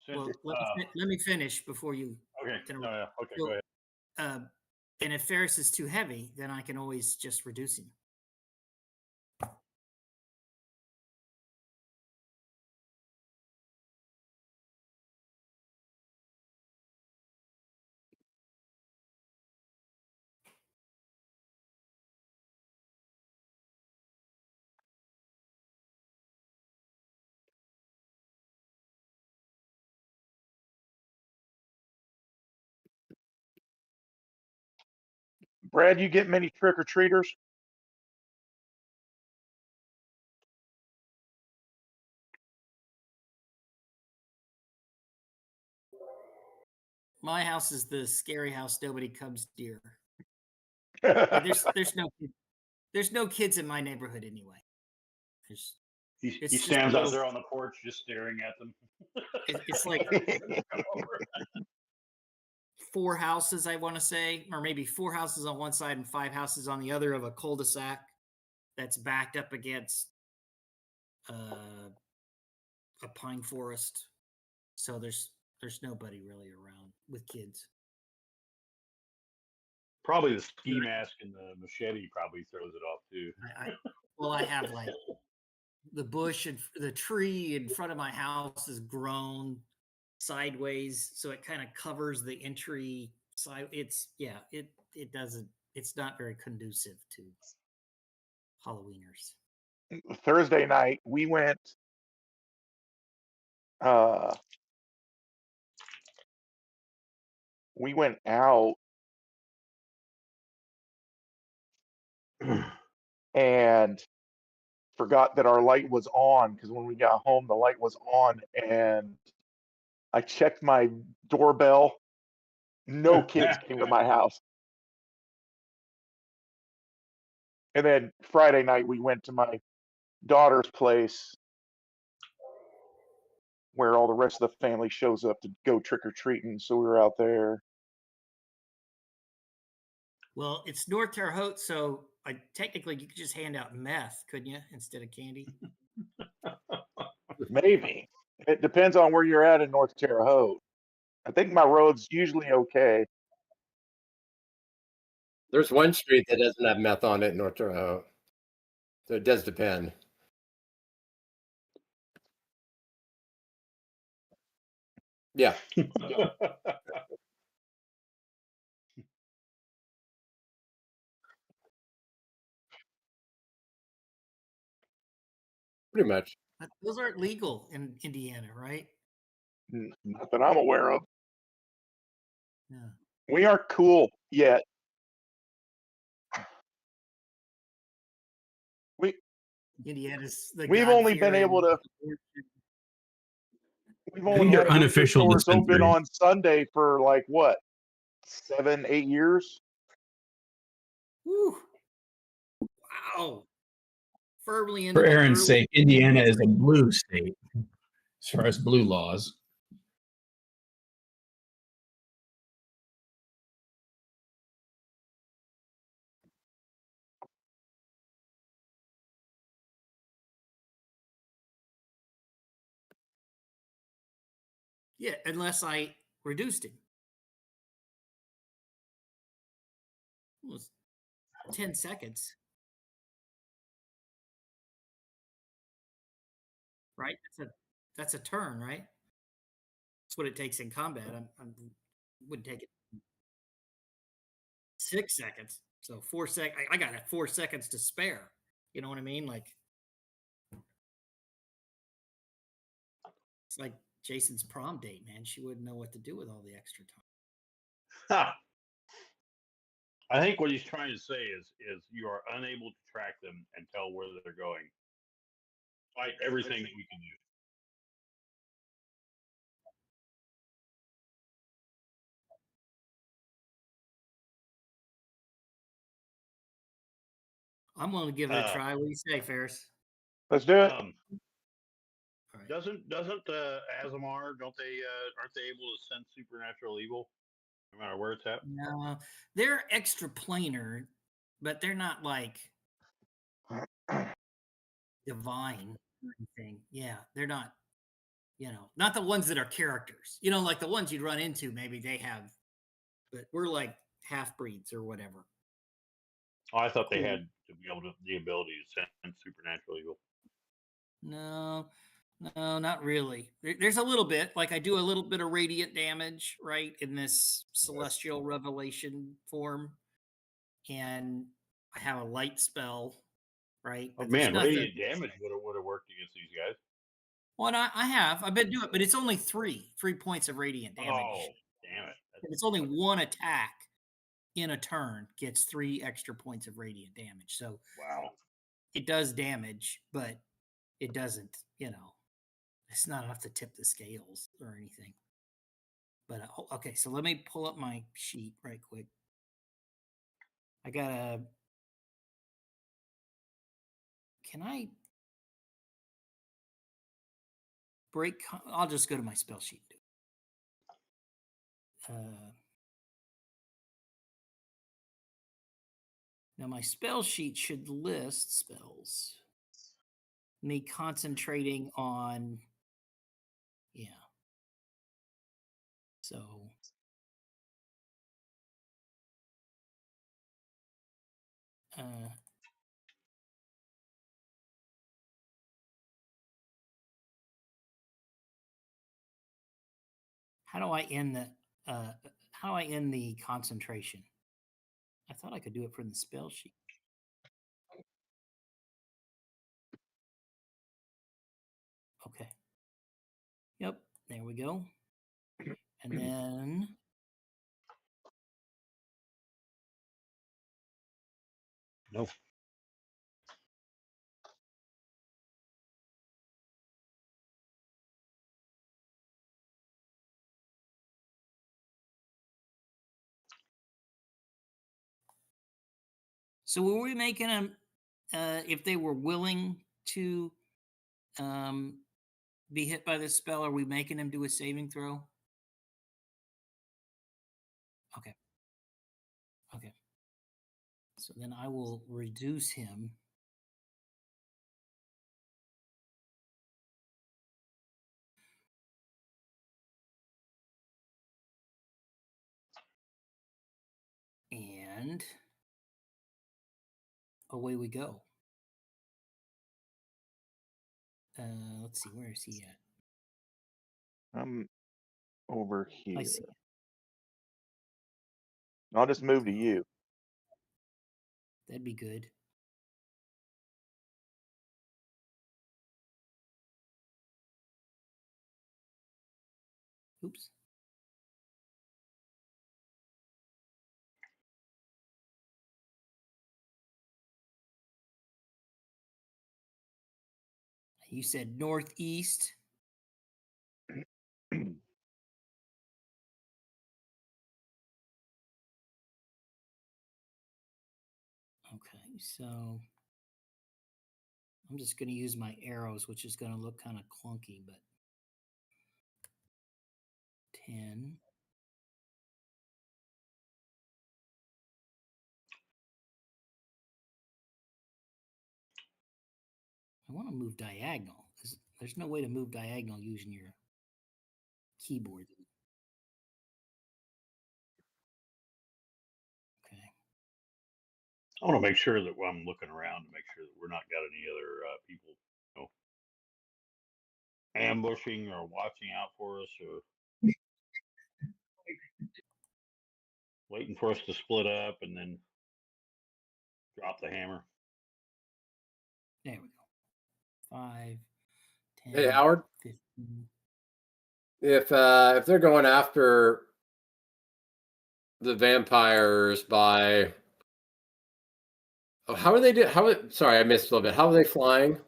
Since, well let me finish before you. okay, interrupt. okay, So, go ahead. And if Ferris is too heavy, then I can always just reduce him. Brad, you get many trick or treaters? My house is the scary house. Nobody comes near. And there's no kids in my neighborhood anyway. There's He It's just a stands out little- there on the porch just staring at them. it's like 4 houses, I want to say, or maybe 4 houses on one side and 5 houses on the other of a cul-de-sac that's backed up against a pine forest. So there's nobody really around with kids. Probably the ski mask and the machete probably throws it off too. I have like the bush and the tree in front of my house is grown sideways, so it kind of covers the entry side. It doesn't. It's not very conducive to Halloweeners. Thursday night, we went out and forgot that our light was on, because when we got home the light was on, and I checked my doorbell. No kids came to my house. And then Friday night we went to my daughter's place where all the rest of the family shows up to go trick or treating. So we were out there. Well, it's North Terre Haute, so technically you could just hand out meth, couldn't you, instead of candy? Maybe. It depends on where you're at in North Terre Haute. I think my road's usually okay. There's one street that doesn't have meth on it in North Terre Haute. So it does depend. Yeah. Pretty much. But those aren't legal in Indiana, right? Not that I'm aware of. Yeah. We aren't cool yet. Indiana's the We've only been able to. We've only Your had liquor unofficial stores open dispensary. on Sunday for like what, 7, 8 years? Whew. Wow. Firmly into For the Aaron's early- sake, Indiana is a blue state as far as blue laws. Yeah, unless I reduced him. It was 10 seconds. Right? That's a turn, right? That's what it takes in combat. I wouldn't take it 6 seconds. So 4 seconds. I got 4 seconds to spare. You know what I mean? Like it's like Jason's prom date, man. She wouldn't know what to do with all the extra time. I think what he's trying to say is you are unable to track them and tell where they're going. Like everything that we can do. I'm willing to give it a try. What do you say, Ferris? Let's do it. All right. Doesn't Azamar, don't they aren't they able to sense supernatural evil no matter where it's at? No, they're extra planar, but they're not like divine or anything. Yeah, they're not, not the ones that are characters. Like the ones you'd run into, maybe they have, but we're like half breeds or whatever. Oh, I thought they had to be able to the ability to sense supernatural evil. No, not really. There's a little bit, like I do a little bit of radiant damage, right, in this celestial revelation form, and I have a light spell, right? Oh But there's man, nothing. radiant damage would have worked against these guys. Well, I've been doing it, but it's only 3 points of radiant damage. Oh, damn it. And it's only one attack. in a turn gets 3 extra points of radiant damage. So Wow. it does damage, but it doesn't, it's not enough to tip the scales or anything. But okay, so let me pull up my sheet right quick. I gotta. Can I break? I'll just go to my spell sheet. Now my spell sheet should list spells. Me concentrating on, yeah. So. How do I end the concentration? I thought I could do it from the spell sheet. Okay. Yep, there we go. And then Nope. so were we making them if they were willing to be hit by this spell, are we making them do a saving throw? Okay. Okay. So then I will reduce him. And away we go. Let's see, where is he at? I'm over here. I see. I'll just move to you. That'd be good. Oops. You said northeast. Okay, so I'm just going to use my arrows, which is going to look kind of clunky, but 10. I want to move diagonal. There's no way to move diagonal using your keyboard. Okay. I want to make sure that I'm looking around to make sure that we're not got any other people, ambushing or watching out for us or waiting for us to split up and then drop the hammer. There we go. 5, 10, Hey, Howard. 15. If they're going after the vampires by, how are they sorry, I missed a little bit. How are they flying?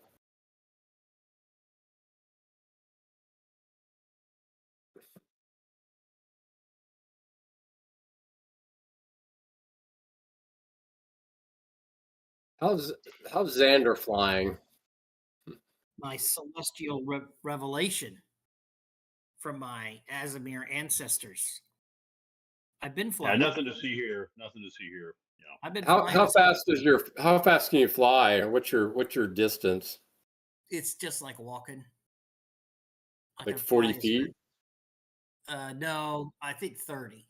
How's Xander flying? My celestial revelation from my Azamir ancestors. I've been Yeah, flying. nothing to see here. Nothing to see here. I've been How fast can you fly? What's your distance? It's just like walking. I Like can 40 fly feet? No, I think 30.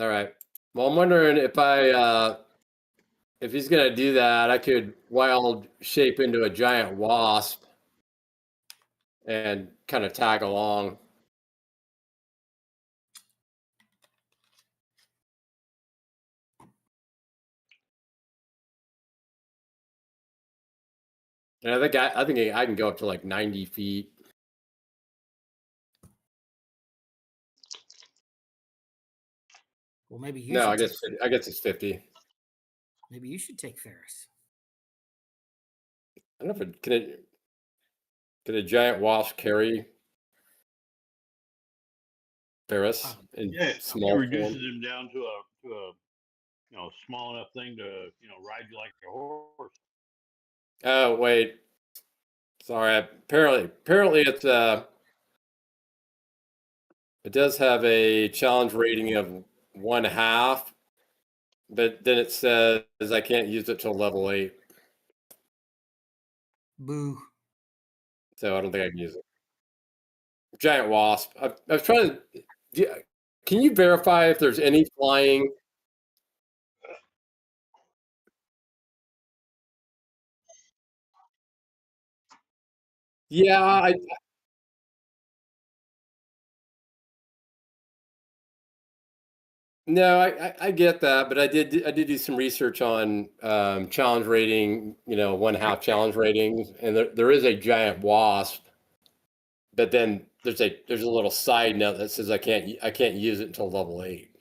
All right. Well, I'm wondering if he's gonna do that, I could wild shape into a giant wasp and kind of tag along. And I think I can go up to like 90 feet. Well, maybe you No, should I guess take, I guess it's 50. maybe you should take Ferris. I don't know if can a giant wasp carry Ferris in Yeah, he small reduces form? him down to a small enough thing to ride you like a horse. Oh wait, sorry. Apparently it's it does have a challenge rating of 1/2, but then it says I can't use it till level 8, Boo. so I don't think I can use it. Giant wasp. I was trying to. Can you verify if there's any flying? Yeah, no, I get that, but I did do some research on challenge rating, 1/2 challenge ratings, and there is a giant wasp, but then there's a little side note that says I can't use it until level 8.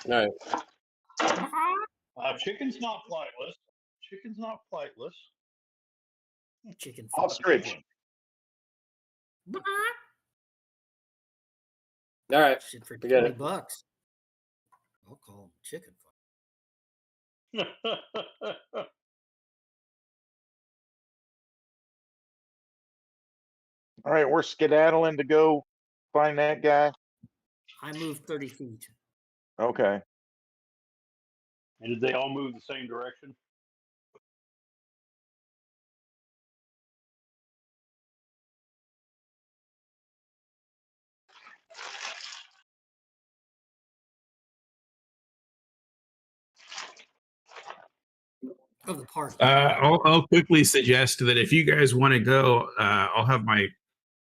All right. Chicken's not flightless. Chicken's not flightless. Chicken. Ostrich. All right. Shit for We got 20 it. bucks. I'll call him chicken. All right, we're skedaddling to go find that guy. I moved 30 feet. Okay. And did they all move the same direction? Of the park. I'll quickly suggest that if you guys want to go, I'll have my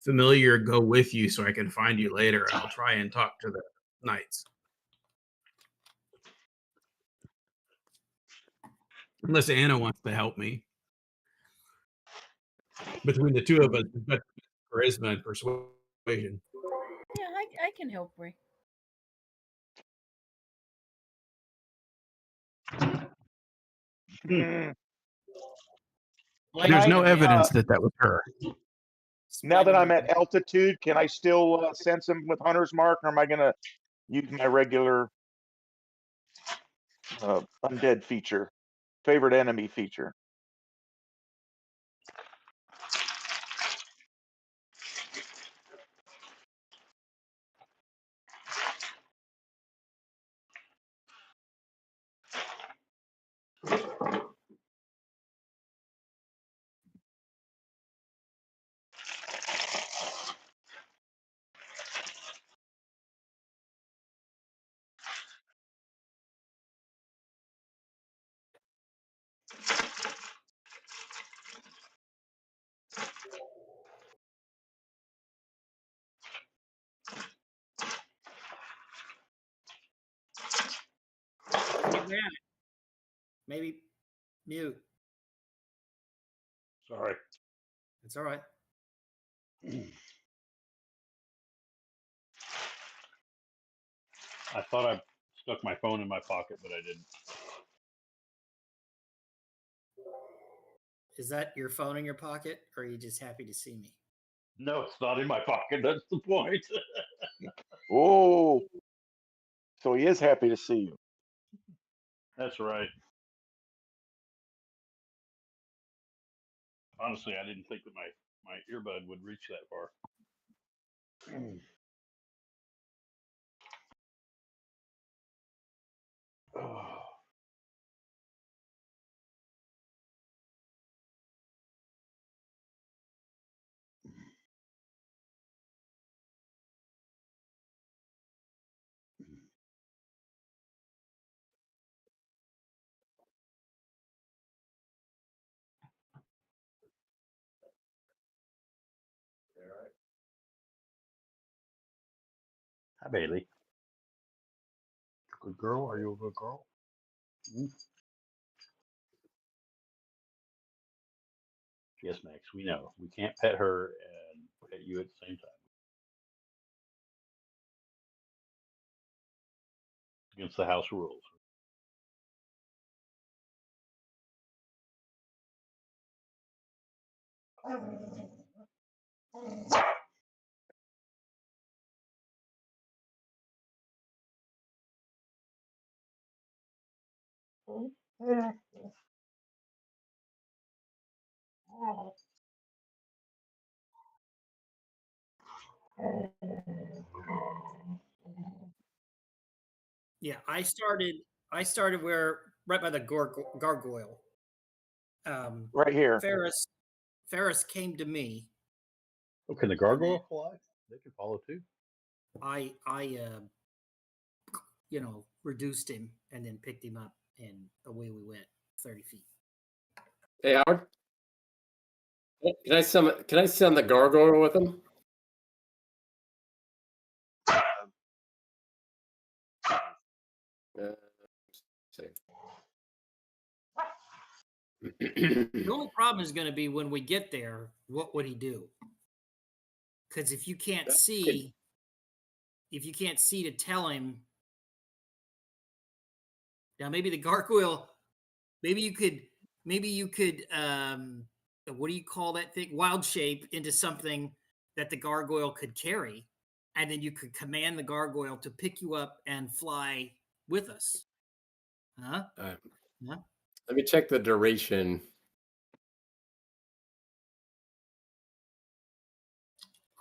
familiar go with you so I can find you later, and I'll try and talk to the knights. Unless Anna wants to help me. Between the two of us, we've got charisma and persuasion. Yeah, I can help Ray. Hmm. There's no I, evidence that was her. Now that I'm at altitude, can I still sense him with Hunter's Mark, or am I going to use my regular undead feature, favorite enemy feature? Maybe mute. Sorry. It's all right. I thought I stuck my phone in my pocket, but I didn't. Is that your phone in your pocket, or are you just happy to see me? No, it's not in my pocket. That's the point. Oh, so he is happy to see you. That's right. Honestly, I didn't think that my earbud would reach that far. Oh. Hi, Bailey. Good girl. Are you a good girl? Yes, Max, we know. We can't pet her and pet you at the same time. It's against the house rules. Yeah, I started where right by the gargoyle. Right here. Ferris came to me. Oh, can the gargoyle fly? They can follow too. I reduced him and then picked him up, and away we went 30 feet. Hey, Howard. Can I send the gargoyle with him? See. The only problem is going to be when we get there, what would he do? Because if you can't see to tell him, now maybe the gargoyle, maybe you could, what do you call that thing? Wild shape into something that the gargoyle could carry, and then you could command the gargoyle to pick you up and fly with us. Huh? Huh? Let me check the duration.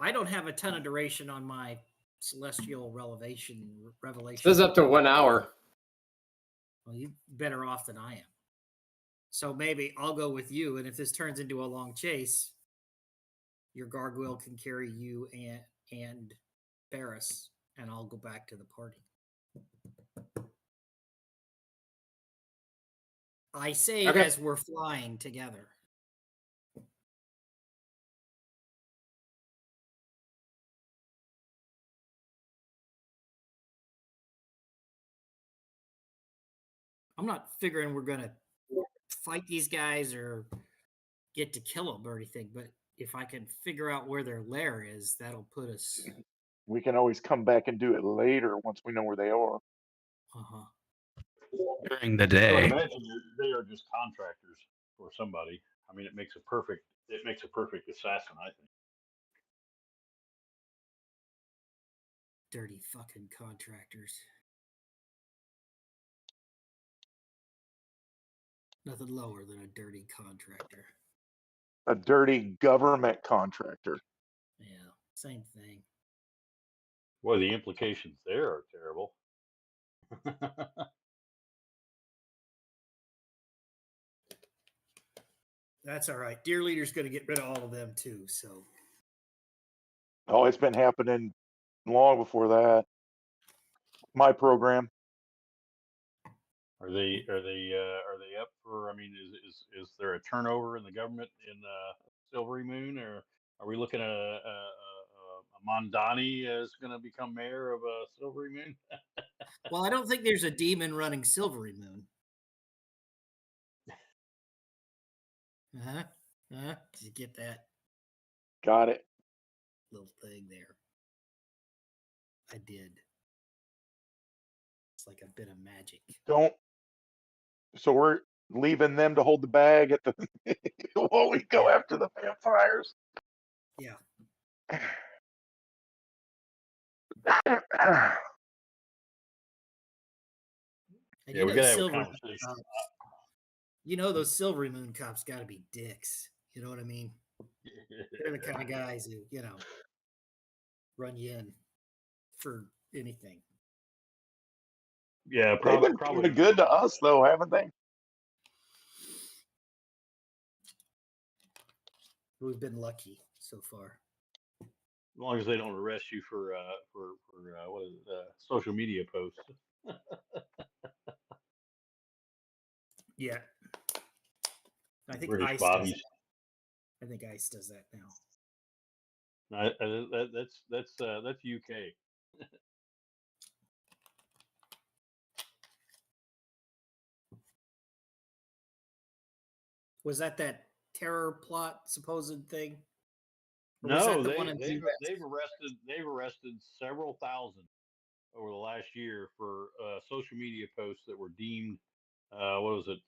I don't have a ton of duration on my celestial revelation. It says up to 1 hour. Well, you're better off than I am. So maybe I'll go with you, and if this turns into a long chase, your gargoyle can carry you and Barris, and I'll go back to the party. I say Okay. as we're flying together. I'm not figuring we're gonna fight these guys or get to kill them or anything, but if I can figure out where their lair is, that'll put us. We can always come back and do it later once we know where they are. Uh-huh. During the I would day. imagine they are just contractors for somebody. I mean, it makes a perfect assassin, I think. Dirty fucking contractors. Nothing lower than a dirty contractor. A dirty government contractor. Yeah, same thing. Boy, the implications there are terrible. That's all right. Dear Leader's going to get rid of all of them too. So Oh, it's been happening long before that. My program. Are they up for? I mean, is there a turnover in the government in Silvery Moon, or are we looking at a Mondani is going to become mayor of Silvery Moon? well, I don't think there's a demon running Silvery Moon. Did you get that Got it. little thing there? I did. It's like a bit of magic. Don't. So we're leaving them to hold the bag at the while we go after the vampires. Yeah. And Yeah, we got to have a Silvery conversation. Moon, you know those Silvery Moon cops got to be dicks. You know what I mean? They're the kind of guys who, run you in for anything. Yeah, They've been probably pretty good to us, though, haven't they? We've been lucky so far. As long as they don't arrest you for what is it, social media posts. Yeah. I think British ICE bobbies. I think ICE does that now. That's UK. Was that terror plot supposed thing? Or was No, that the one in the US? they've arrested several thousand over the last year for social media posts that were deemed what was it?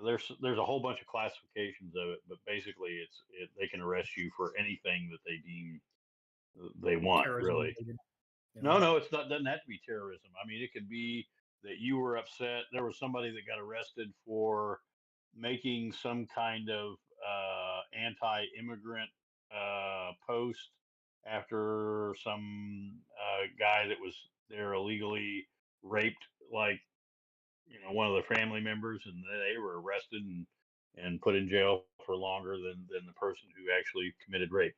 There's a whole bunch of classifications of it, but basically they can arrest you for anything that they deem they want. Terrorism Really, related. no, it's not. Doesn't have to be terrorism. I mean, it could be that you were upset. There was somebody that got arrested for making some kind of anti-immigrant post after some guy that was there illegally raped, like one of their family members, and they were arrested and put in jail for longer than the person who actually committed rape.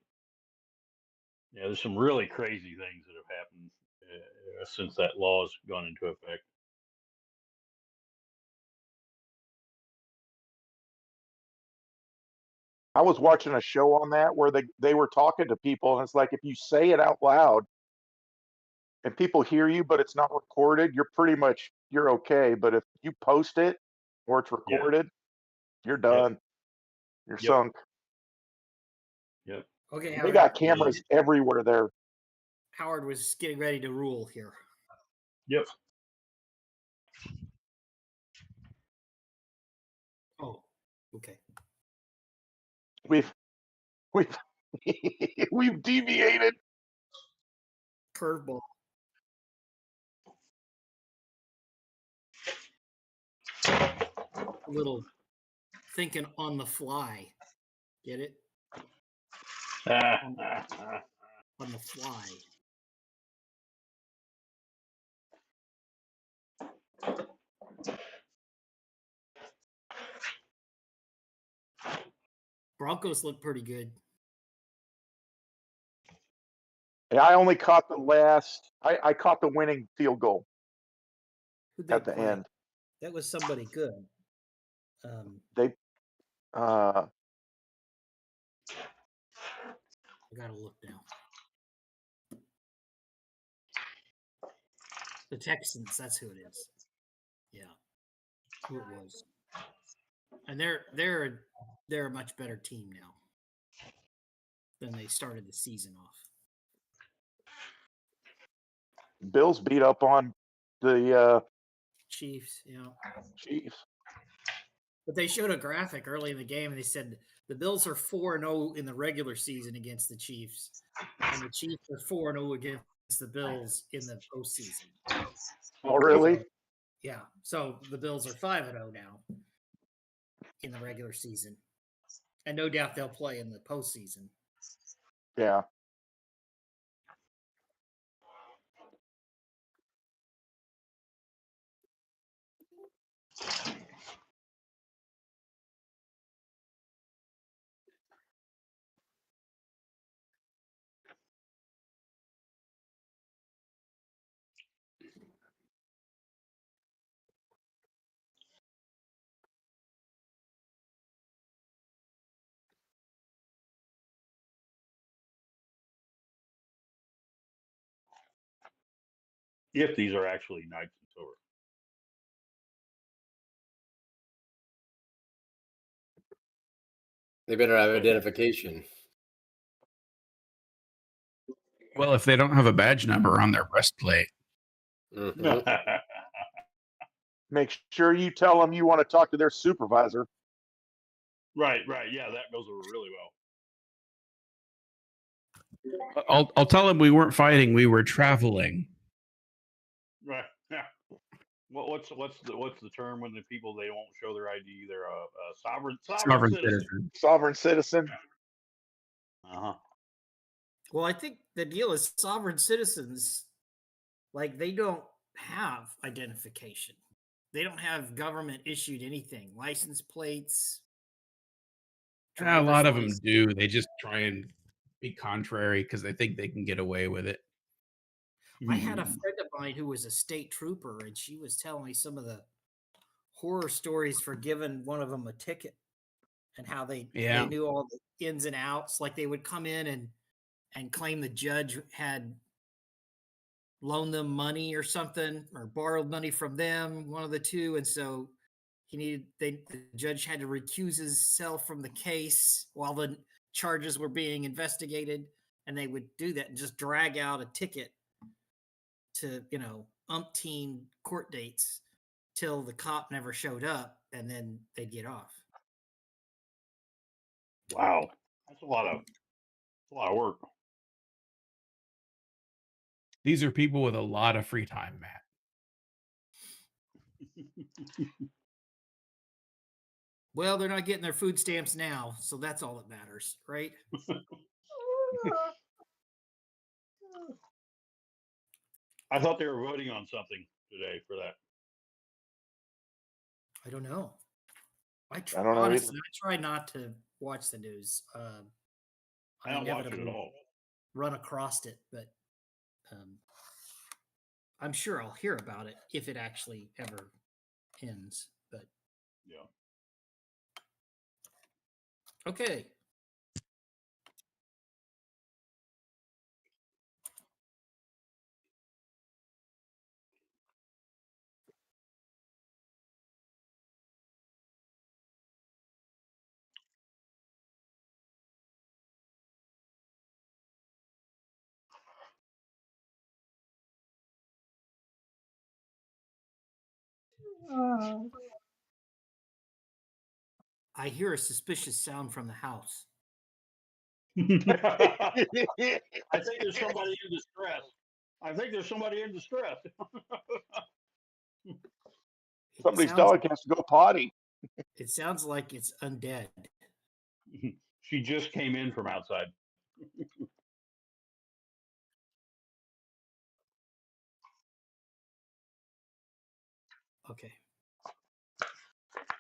Yeah, there's some really crazy things that have happened since that law has gone into effect. I was watching a show on that where they were talking to people, and it's like if you say it out loud and people hear you, but it's not recorded, you're okay. But if you post it or it's Yeah. recorded, you're Yep. done. You're Yep. sunk. Yep. Okay, They Howard, got cameras everywhere there. Howard was getting ready to rule here. Yep. Oh, okay. We've we've we've deviated. Curveball. A little thinking on the fly. Get it? On the fly. Broncos look pretty good. Yeah, I only caught the last. I caught the winning field goal Who'd they at the play? end. That was somebody good. They I gotta look now. The Texans, that's who it is. Yeah. Who it was. And they're a much better team now than they started the season off. Bills beat up on the Chiefs, Chiefs. But they showed a graphic early in the game and they said the Bills are 4-0 in the regular season against the Chiefs, and the Chiefs are 4-0 against the Bills in the postseason. Oh, really? So, yeah. So the Bills are 5-0 now in the regular season. And no doubt they'll play in the postseason. Yeah. If these are actually nights and sober. They better have identification. Well, if they don't have a badge number on their breastplate. Mhm. Make sure you tell them you want to talk to their supervisor. Right. Yeah, that goes over really well. I'll tell them we weren't fighting, we were traveling. Right. Yeah. What's the term when the people they won't show their ID? They're a sovereign citizen. Sovereign citizen. Uh-huh. Well, I think the deal is sovereign citizens, like they don't have identification. They don't have government issued anything, license plates. A lot of them driver's do. They just try and be contrary because they think they can get away with it. I had a friend of mine who was a state trooper, and she was telling me some of the horror stories for giving one of them a ticket and how they knew all the ins and outs. Like they would come in and claim the judge had loaned them money or something or borrowed money from them, one of the two. And so The judge had to recuse himself from the case while the charges were being investigated, and they would do that and just drag out a ticket to, umpteen court dates till the cop never showed up, and then they'd get off. Wow, that's a lot of work. These are people with a lot of free time, Matt. Well, they're not getting their food stamps now, so that's all that matters, right? I thought they were voting on something today for that. I don't know. I don't know honestly, I try not to watch the news. I don't watch it at all. Run across it, but I'm sure I'll hear about it if it actually ever ends. But yeah. Okay. I hear a suspicious sound from the house. I think there's somebody in distress. Somebody's dog has to go potty. It sounds like it's undead. She just came in from outside. Okay.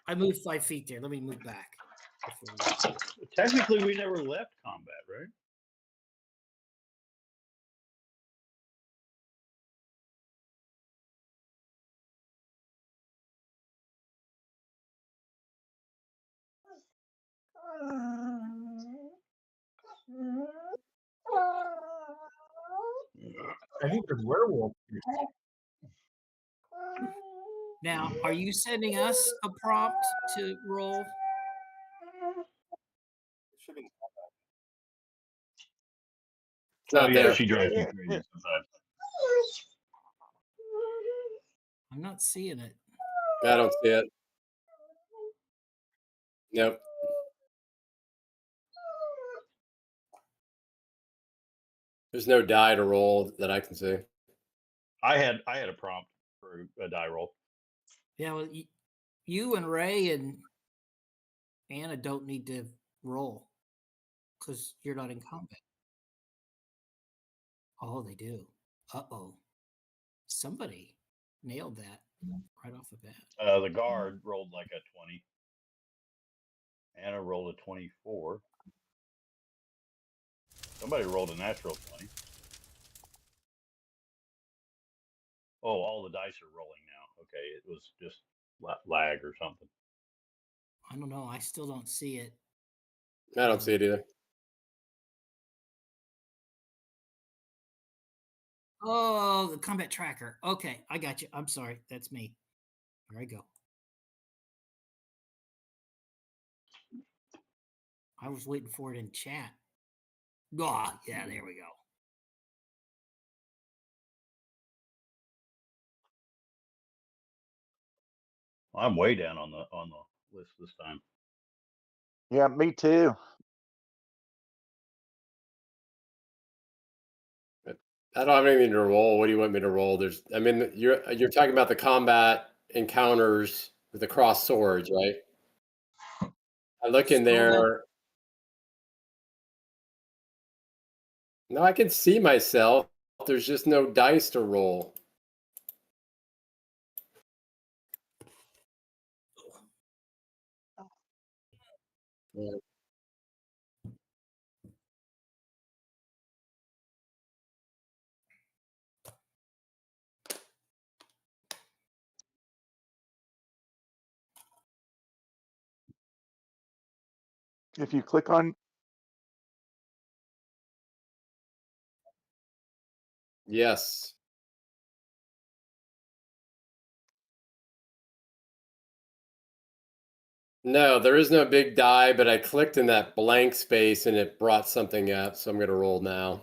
I moved 5 feet there. Let me move back. Technically, we never left combat, right? I think there's werewolves. Now, are you sending us a prompt to roll? It's not there. She drives me crazy sometimes. I'm not seeing it. I don't see it. Nope. There's no die to roll that I can see. I had a prompt for a die roll. Yeah, well, you and Ray and Anna don't need to roll because you're not in combat. Oh, they do. Uh-oh. Somebody nailed that right off the bat. The guard rolled like a 20. Anna rolled a 24. Somebody rolled a natural 20. Oh, all the dice are rolling now. Okay, it was just lag or something. I don't know. I still don't see it. I don't see it either. Oh, the combat tracker. Okay, I got you. I'm sorry. That's me. There I go. I was waiting for it in chat. Oh, yeah, there we go. I'm way down on the list this time. Yeah, me too. I don't have anything to roll. What do you want me to roll? You're talking about the combat encounters with the cross swords, right? I look in there. No, I can see myself. There's just no dice to roll. Yeah. If you click on, Yes. No, there is no big die, but I clicked in that blank space and it brought something up, so I'm going to roll now.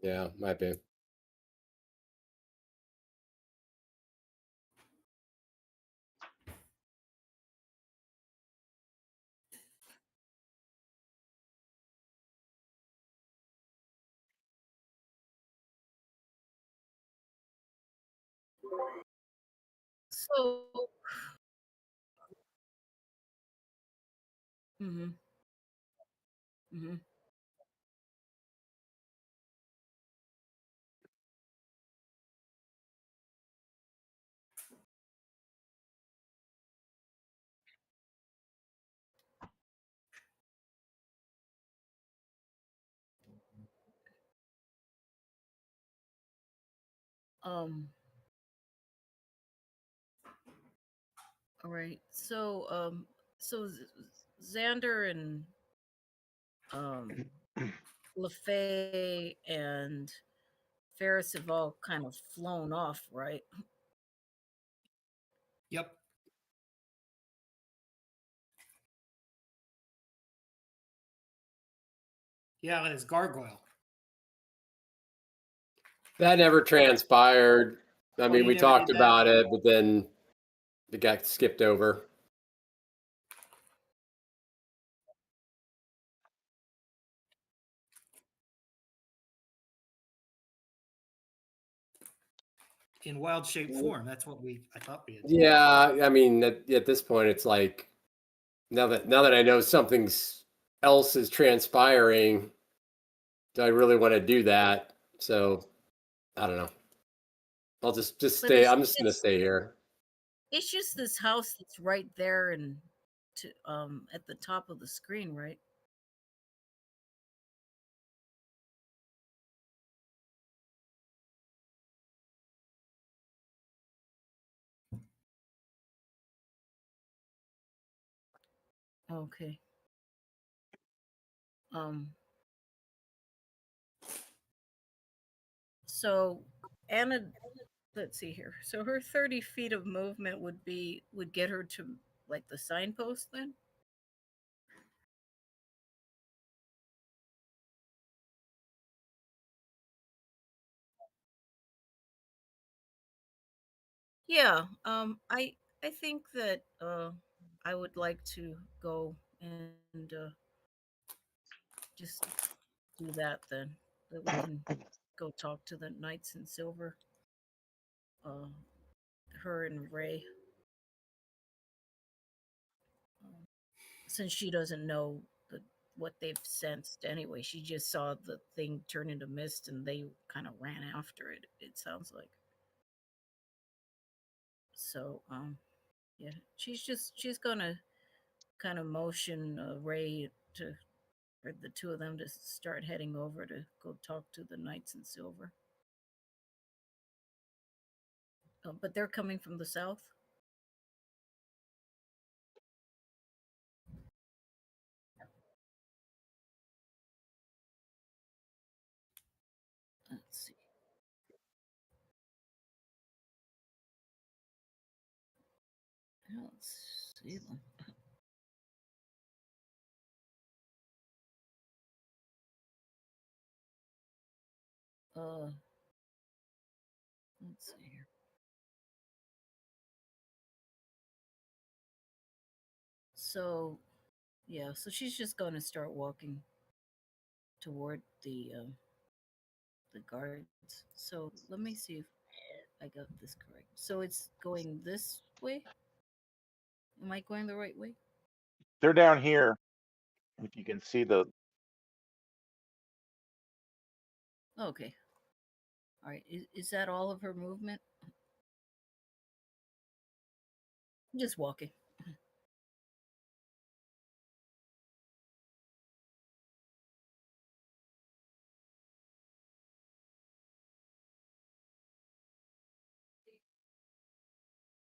Yeah, might be. So. Mm-hmm. Mm-hmm. Um. All right. So Xander and um LaFay and Ferris have all kind of flown off, right? Yep. Yeah, it's gargoyle. That never transpired. I mean, you we never talked did that? about it, but then it got skipped over. In wild shape form. That's what I thought we had. Yeah, I mean, at this point, it's like now that I know something's else is transpiring, do I really want to do that? So I don't know. I'll just But stay. I'm just gonna stay here. it's just this house that's right there and to at the top of the screen, right? Okay. Um. So Anna, let's see here. So her 30 feet of movement would get her to like the signpost then. Yeah. I think that I would like to go and just do that then. That we can go talk to the knights in silver. Uh, her and Ray. Um, since she doesn't know what they've sensed anyway, she just saw the thing turn into mist and they kind of ran after it. It sounds like. So yeah, she's gonna kind of motion Ray to or the two of them to start heading over to go talk to the knights in silver. But they're coming from the south. Let's see. Let's see them. Uh, let's see here. So, yeah, so she's just going to start walking toward the guards. So let me see if I got this correct. So it's going this way. Am I going the right way? They're down here. If you can see the, Okay. All right. Is that all of her movement? I'm just walking.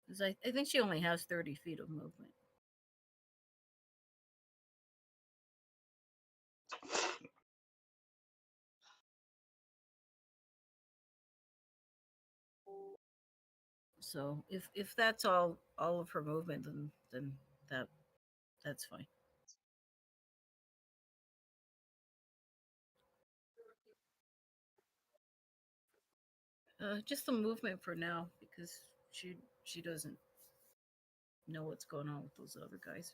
'Cause I think she only has 30 feet of movement. So if that's all of her movement, then that's fine. Just the movement for now because she doesn't know what's going on with those other guys.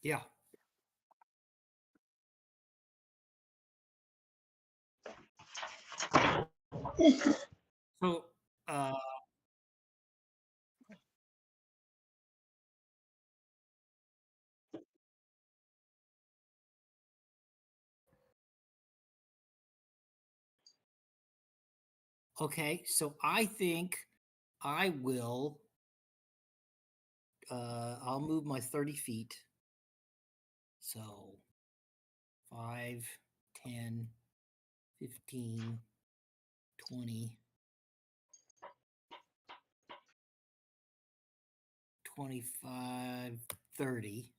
Yeah. So, okay, so I think I will. I'll move my 30 feet. So 5, 10, 15, 20, 25, 30.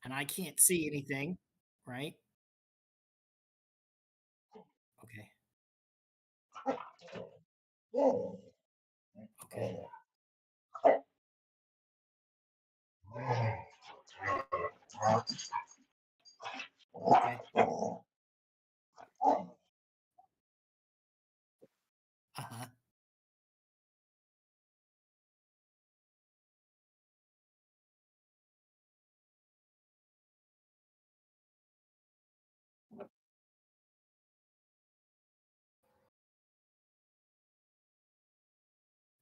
And I can't see anything, right? Okay. Okay. Okay. Uh-huh.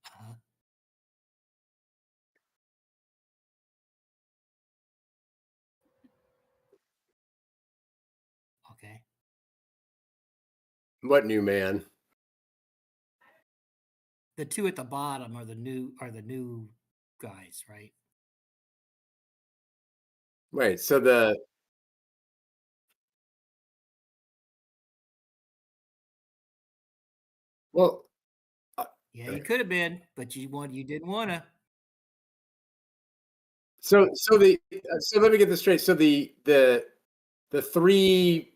Uh-huh. Okay. What new man? The two at the bottom are the new guys, right? Wait, so the well, Yeah, you could have been, but you didn't want to. so let me get this straight. So the three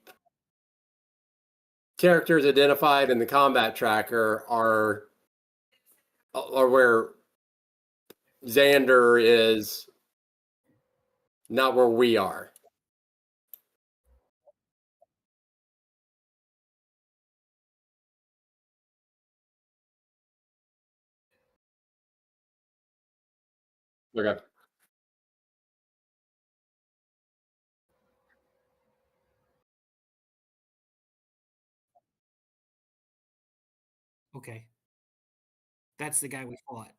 characters identified in the combat tracker are where Xander is, not where we are. Okay. Okay. That's the guy we fought.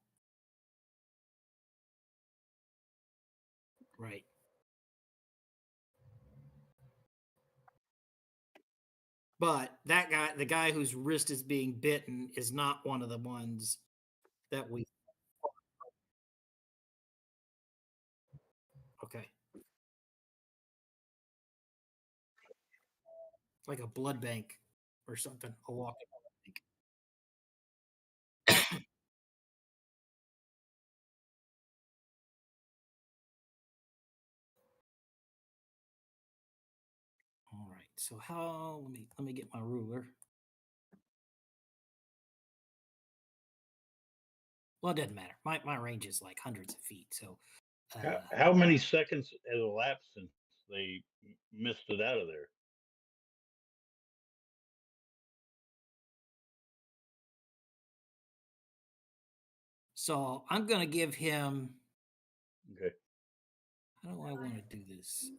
Right. But that guy, the guy whose wrist is being bitten, is not one of the ones that we. Okay. Like a blood bank or something. A walking blood bank. All right. So how? Let me get my ruler. Well, it doesn't matter. My range is like hundreds of feet. So. How many seconds has elapsed since they missed it out of there? So I'm gonna give him. Okay. How do I want to do this?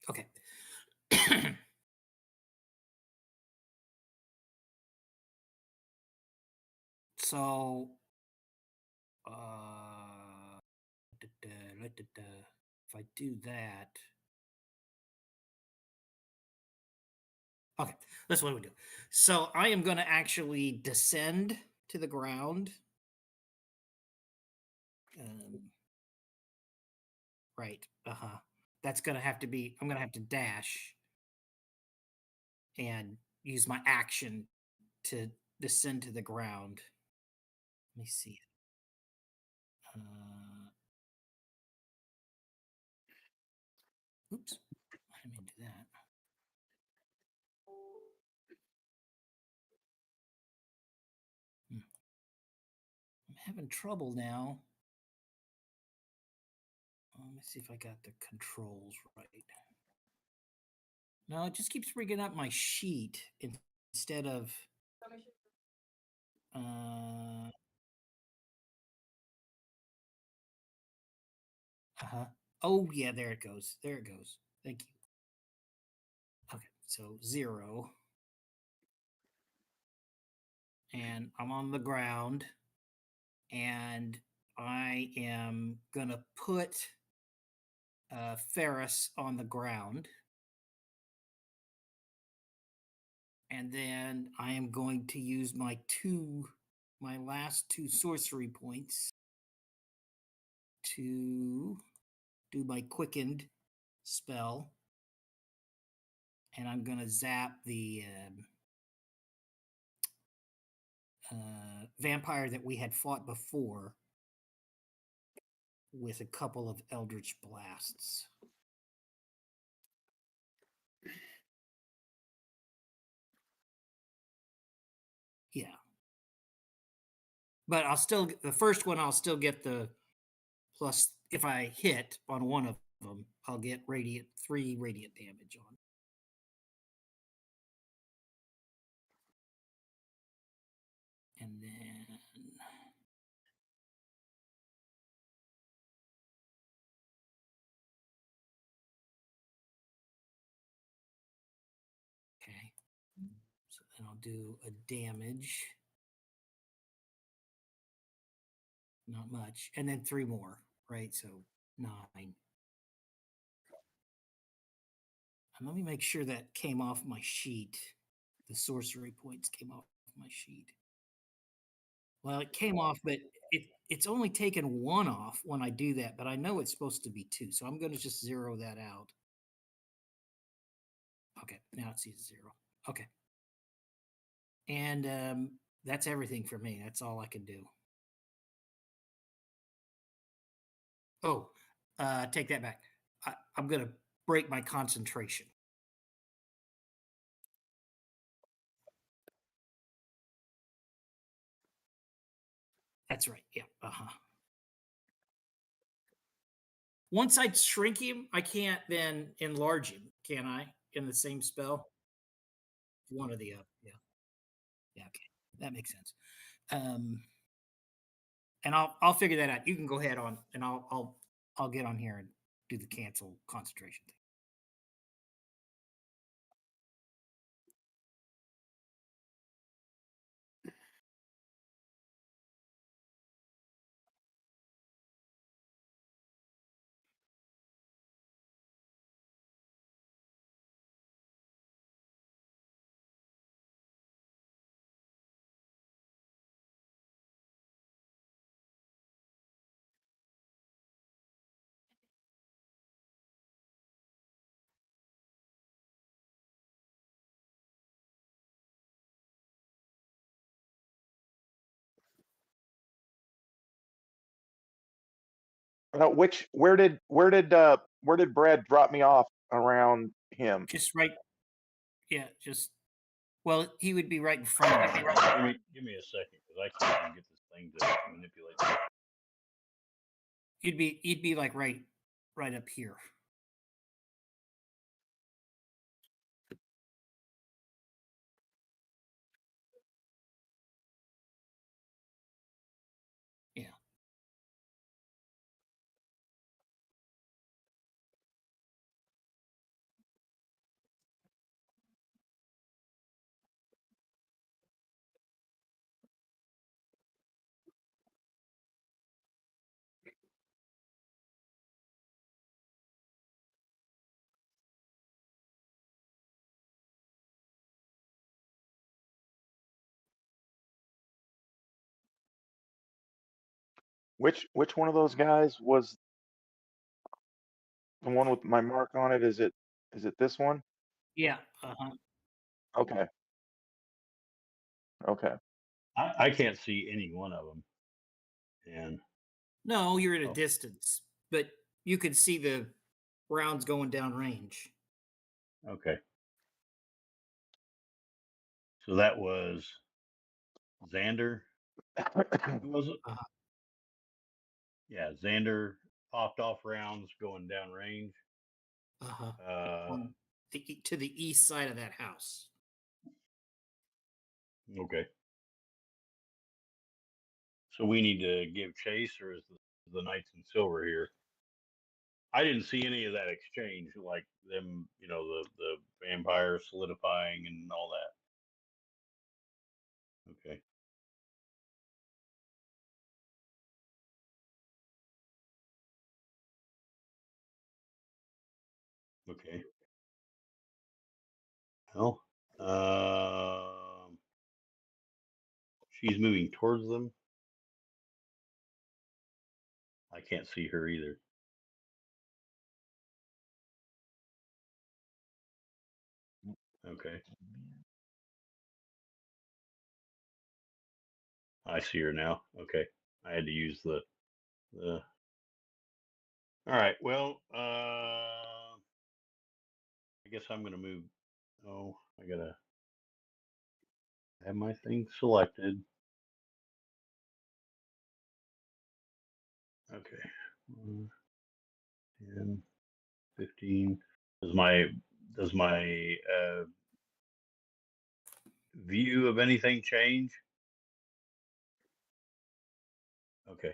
Okay. So, if I do that, okay, that's what we do. So I am going to actually descend to the ground Right. That's gonna have to be. I'm gonna have to dash and use my action to descend to the ground. Let me see. Oops. I didn't mean to do that. I'm having trouble now. Let me see if I got the controls right. No, it just keeps bringing up my sheet instead of. Oh yeah, there it goes. There it goes. Thank you. Okay, so 0. And I'm on the ground. And I am gonna put Ferris on the ground. And then I am going to use my last 2 sorcery points to do my quickened spell. And I'm going to zap the vampire that we had fought before with a couple of Eldritch Blasts. Yeah. But the first one, I'll still get the plus, if I hit on one of them, I'll get 3 radiant damage on. And then okay. So then I'll do a damage. Not much. And then 3 more, right? So 9. And let me make sure that came off my sheet. The sorcery points came off my sheet. Well, it came off, but it's only taken 1 off when I do that, but I know it's supposed to be 2. So I'm going to just 0 that out. Okay, now it sees 0. Okay. And that's everything for me. That's all I can do. Oh, take that back. I'm going to break my concentration. That's right. Yeah. Once I shrink him, I can't then enlarge him, can I? In the same spell? One or the other. Yeah. Yeah. Okay. That makes sense. And I'll figure that out. You can go ahead on, and I'll get on here and do the cancel concentration thing. Where did Brad drop me off around him? Just right. Yeah. Well, he would be right in front of me. Give me a second because I can't even get this thing to manipulate. You'd be like right up here. Yeah. Which one of those guys was the one with my mark on it? Is it this one? Yeah. Uh-huh. Okay. Okay. I can't see any one of them. And No, you're at a Oh. distance, but you could see the rounds going down range. okay. So that was Xander. Who was it? Uh-huh. Yeah, Xander popped off rounds going down range. Uh-huh. Uh, To the east side of that house. okay. So we need to give chase, or is the Knights in Silver here? I didn't see any of that exchange, like them, the vampire solidifying and all that. Okay. Okay. Well, she's moving towards them. I can't see her either. Okay. I see her now. Okay. I had to use the. All right. Well, I guess I'm gonna move. Oh, I gotta have my thing selected. Okay. 10, 15. Does my view of anything change? Okay.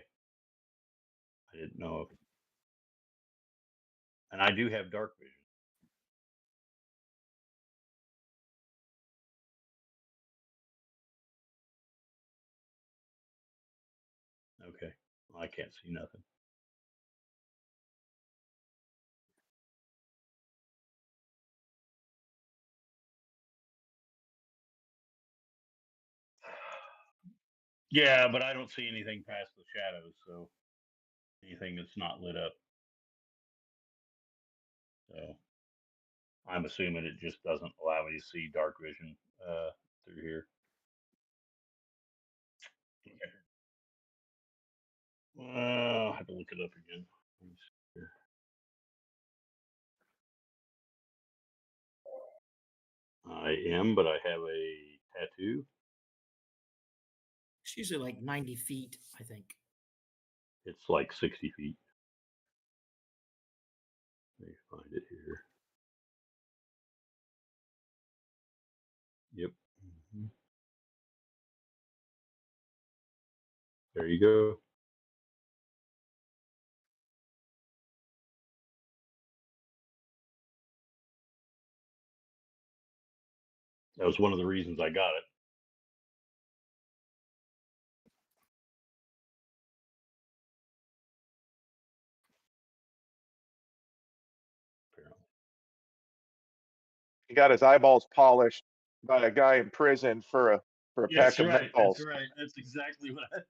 I didn't know if, and I do have dark vision. Okay. Well, I can't see nothing. Yeah, but I don't see anything past the shadows, so anything that's not lit up. So I'm assuming it just doesn't allow me to see dark vision through here. Okay. I'll have to look it up again. Let me see here. I am, but I have a tattoo. It's usually like 90 feet, I think. It's like 60 feet. Let me find it here. Yep. Mhm. There you go. That was one of the reasons I got it. Apparently. He got his eyeballs polished by a guy in prison for a That's pack of right. That's menthols. right. That's exactly what I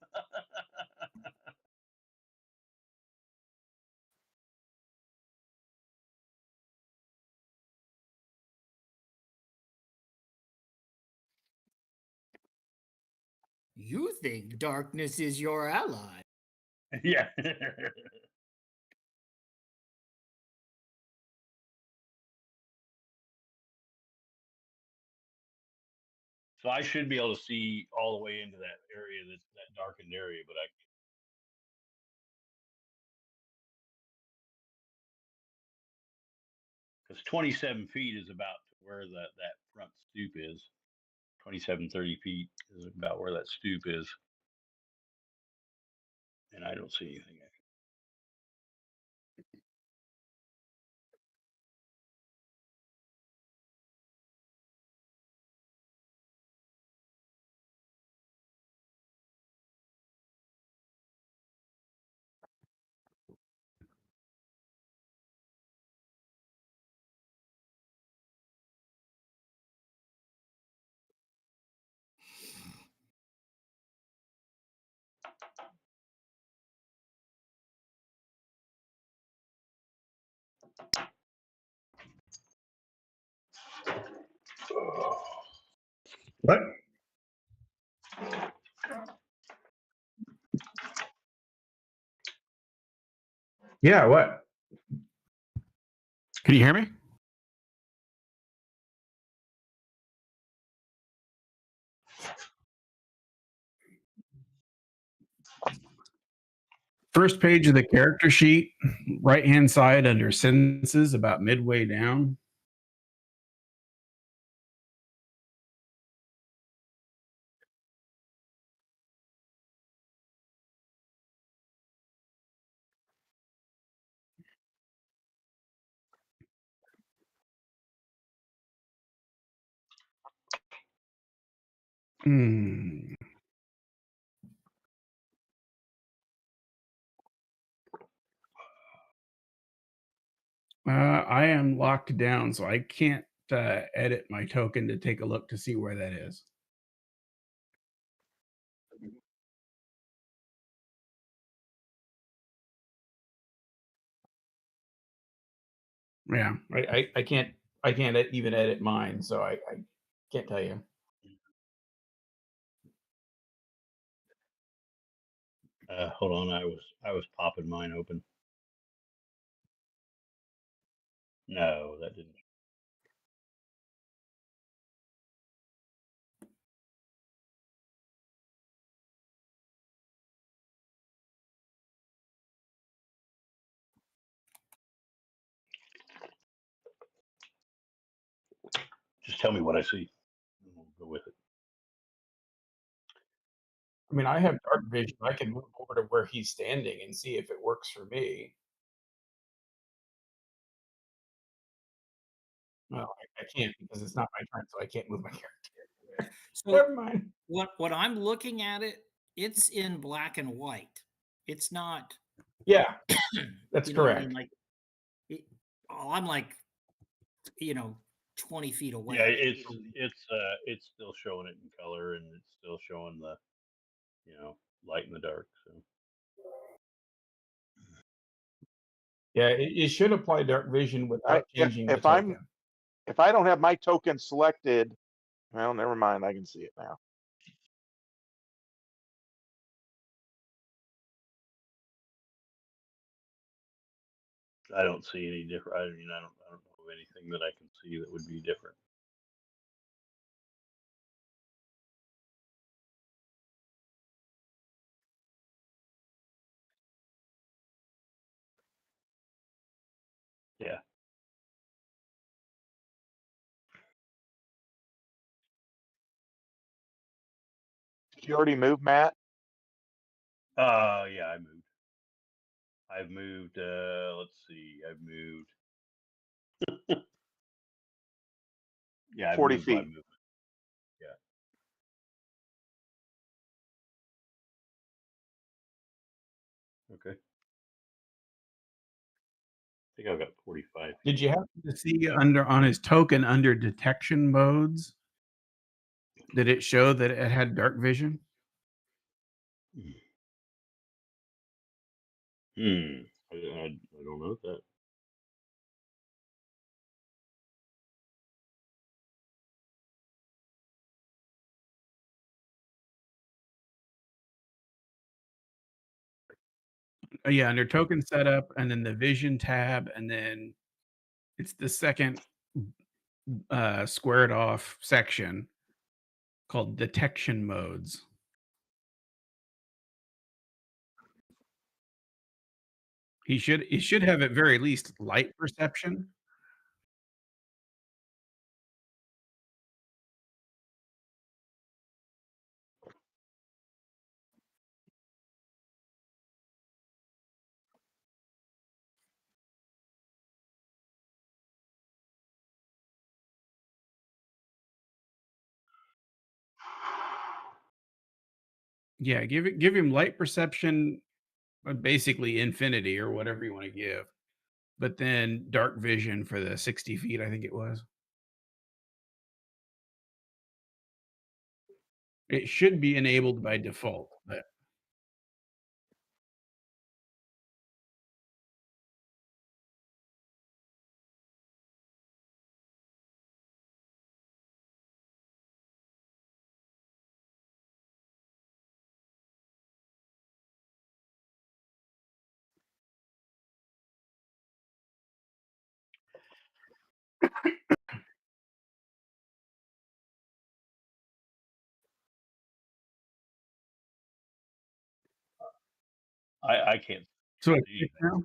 You think darkness is your ally. yeah. So I should be able to see all the way into that area, that darkened area, but I because 27 feet is about where that front stoop is. 27, 30 feet is about where that stoop is, and I don't see anything. What? Yeah, what? Can you hear me? First page of the character sheet, right hand side under sentences, about midway down. Hmm. I am locked down, so I can't edit my token to take a look to see where that is. Yeah, I can't even edit mine, so I can't tell you. Hold on, I was popping mine open. No, that didn't. Just tell me what I see. And we'll go with it. I mean, I have dark vision. I can move over to where he's standing and see if it works for me. No, I can't because it's not my turn, so I can't move my character. So Never mind. what I'm looking at it's in black and white. It's not. Yeah, that's You know what I correct. mean? Like, I'm like, 20 feet away. Yeah, it's still showing it in color, and it's still showing the, light and the dark. So Yeah, it should apply dark vision without changing the token. If I don't have my token selected, well, never mind. I can see it now. I don't see any different. I mean, I don't know of anything that I can see that would be different. Yeah. Did you already move, Matt? Yeah, I moved. I've moved. Let's see. I've moved. Yeah, I've 40 moved my feet. movement. Yeah. Okay. I think I've got 45. Did you happen to see on his token under detection modes? Did it show that it had dark vision? I don't know that. Yeah, under token setup, and then the vision tab, and then it's the second squared off section called detection modes. He should have at very least light perception. Yeah, give him light perception, basically infinity or whatever you want to give, but then dark vision for the 60 feet, I think it was. It should be enabled by default, but I can't So see it's anything. now?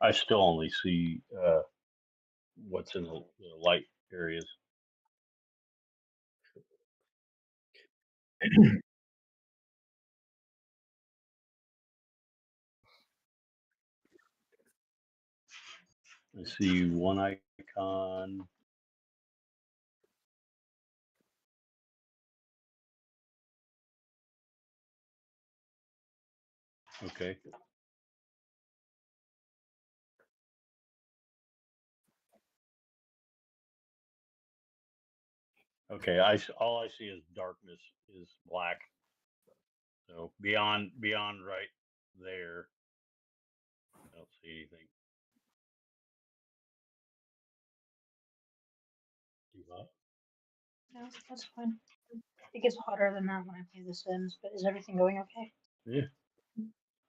I still only see what's in the light areas. I see one icon. Okay. Okay. All I see is darkness, is black. So beyond right there, I don't see anything. Too hot? No, that's fine. It gets hotter than that when I play The Sims, but is everything going okay? Yeah.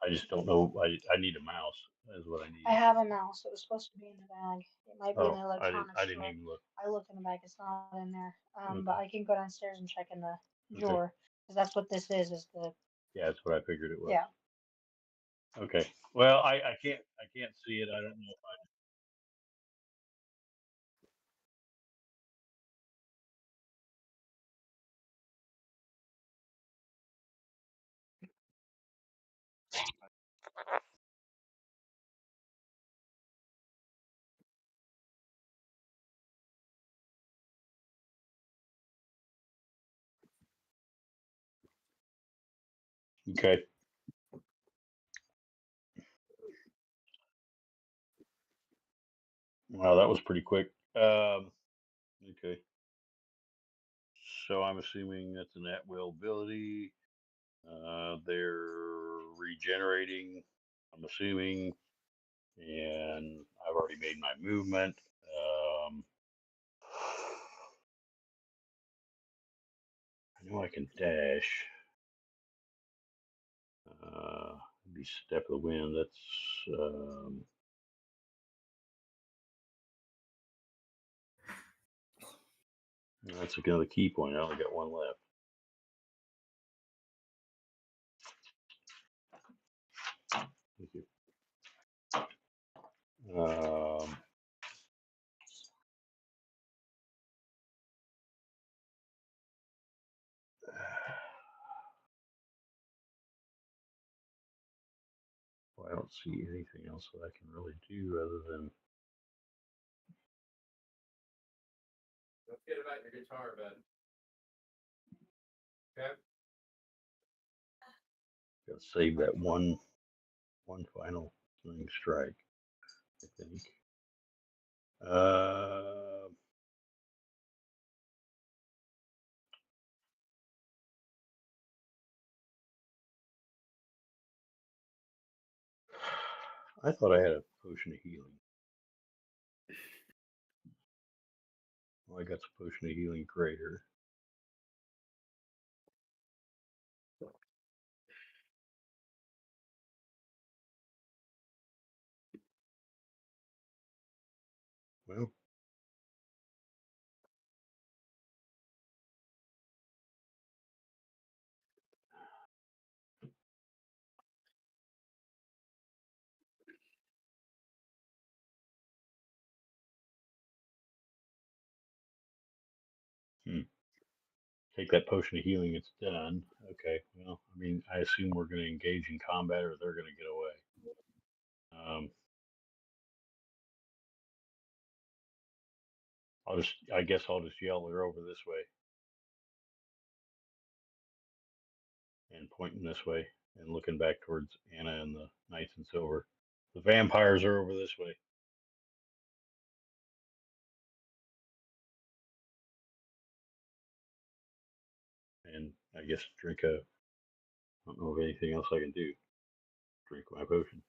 I just don't know. I need a mouse. Is what I need. I have a mouse. It was supposed to be in the bag. It might be in the Oh, I electronics didn't drawer. even look. I looked in the bag. It's not in there. But Okay. I can go downstairs and check in the Okay. drawer because that's what this is. Is the Yeah, that's what I figured it was. yeah. Okay. Well, I can't see it. I don't know if I. Okay. Wow, that was pretty quick. Okay. So I'm assuming that's an at-will ability. They're regenerating, I'm assuming, and I've already made my movement. I know I can dash. Be step of the wind. That's another key point. I only got one left. Thank you. Well, I don't see anything else that I can really do other than. Don't forget about your guitar, bud. Okay. Gotta save that one final swing strike, I think. I thought I had a potion of healing. Well, I got some potion of healing greater. Well, take that potion of healing. It's done. Okay. Well, I mean, I assume we're going to engage in combat, or they're going to get away. I guess I'll just yell they're over this way and pointing this way and looking back towards Anna and the Knights in Silver. The vampires are over this way. I guess drink a. I don't know of anything else I can do. Drink my potion.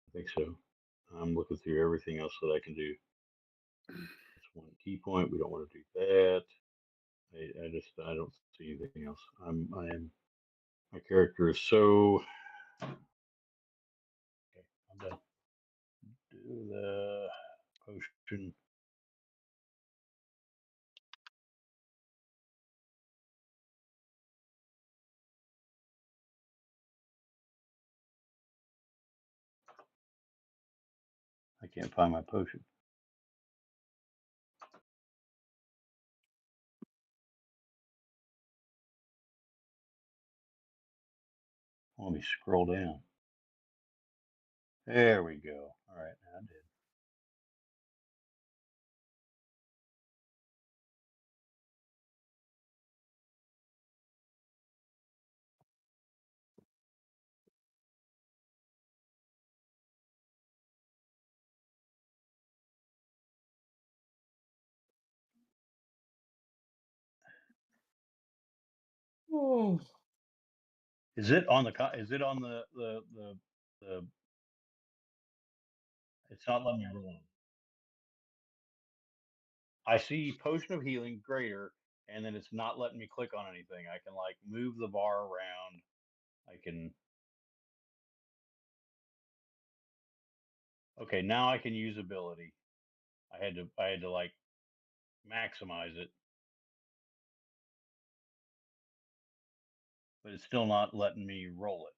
I think so. I'm looking through everything else that I can do. That's one key point. We don't want to do that. I don't see anything else. My character is so. Okay, I'm done. Do the potion. I can't find my potion. Let me scroll down. There we go. All right, now I did. Oh. Is it on the? Is it on the? It's not letting me roll. I see potion of healing greater, and then it's not letting me click on anything. I can like move the bar around. I can. Okay, now I can use ability. I had to like maximize it, but it's still not letting me roll it.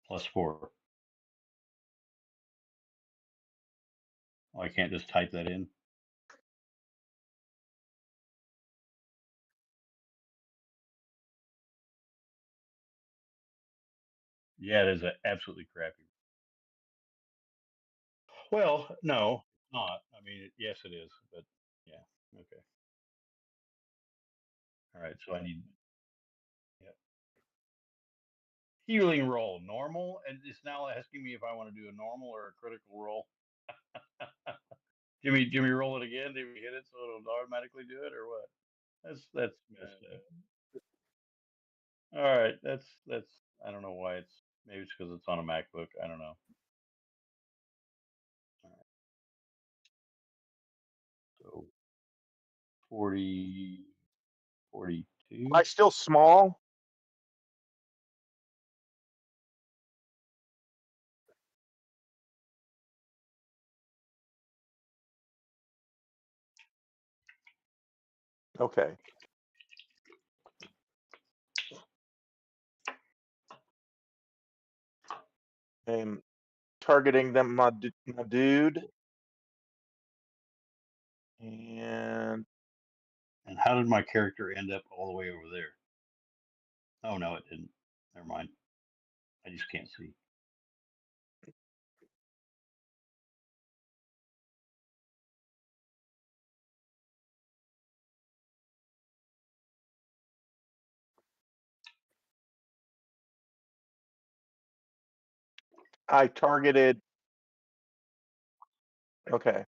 +4. Oh, I can't just type that in. Yeah, it is absolutely crappy. Well, no, it's not. I mean, yes, it is, but yeah, okay. All right, so I need yeah. Healing roll normal, and it's now asking me if I want to do a normal or a critical roll. Jimmy, roll it again. Did we hit it so it'll automatically do it, or what? That's messed up. All right, that's. I don't know why it's. Maybe it's because it's on a MacBook. I don't know. All right, so 40, 42. Am I still small? Okay. I'm targeting them, my dude. And And how did my character end up all the way over there? Oh no, it didn't. Never mind. I just can't see. I targeted. Okay.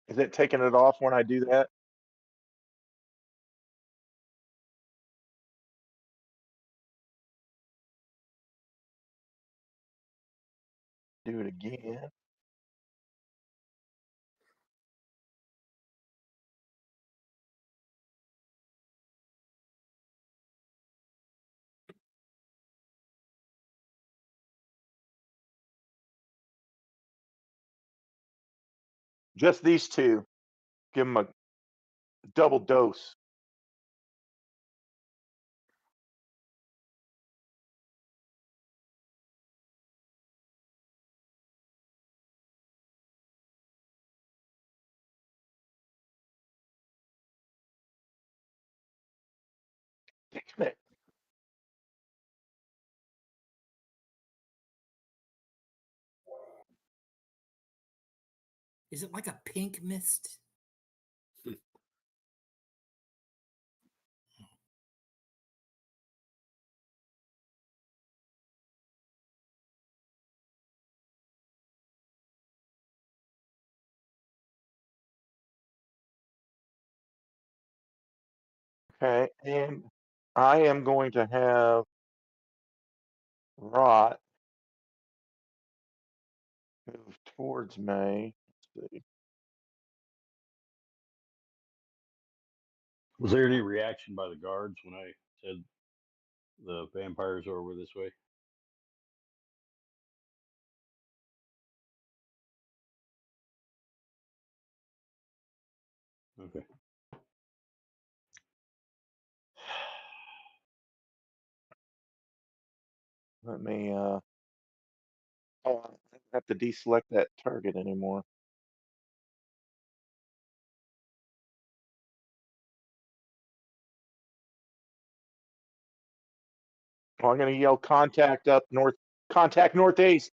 Is it taking it off when I do that? Do it again. Just these two. Give them a double dose. Is it like a pink mist? Okay, and I am going to have Rot move towards me. Let's see. Was there any reaction by the guards when I said the vampires are over this way? Okay. Let me oh, I don't have to deselect that target anymore. Oh, I'm gonna yell contact up north, contact northeast.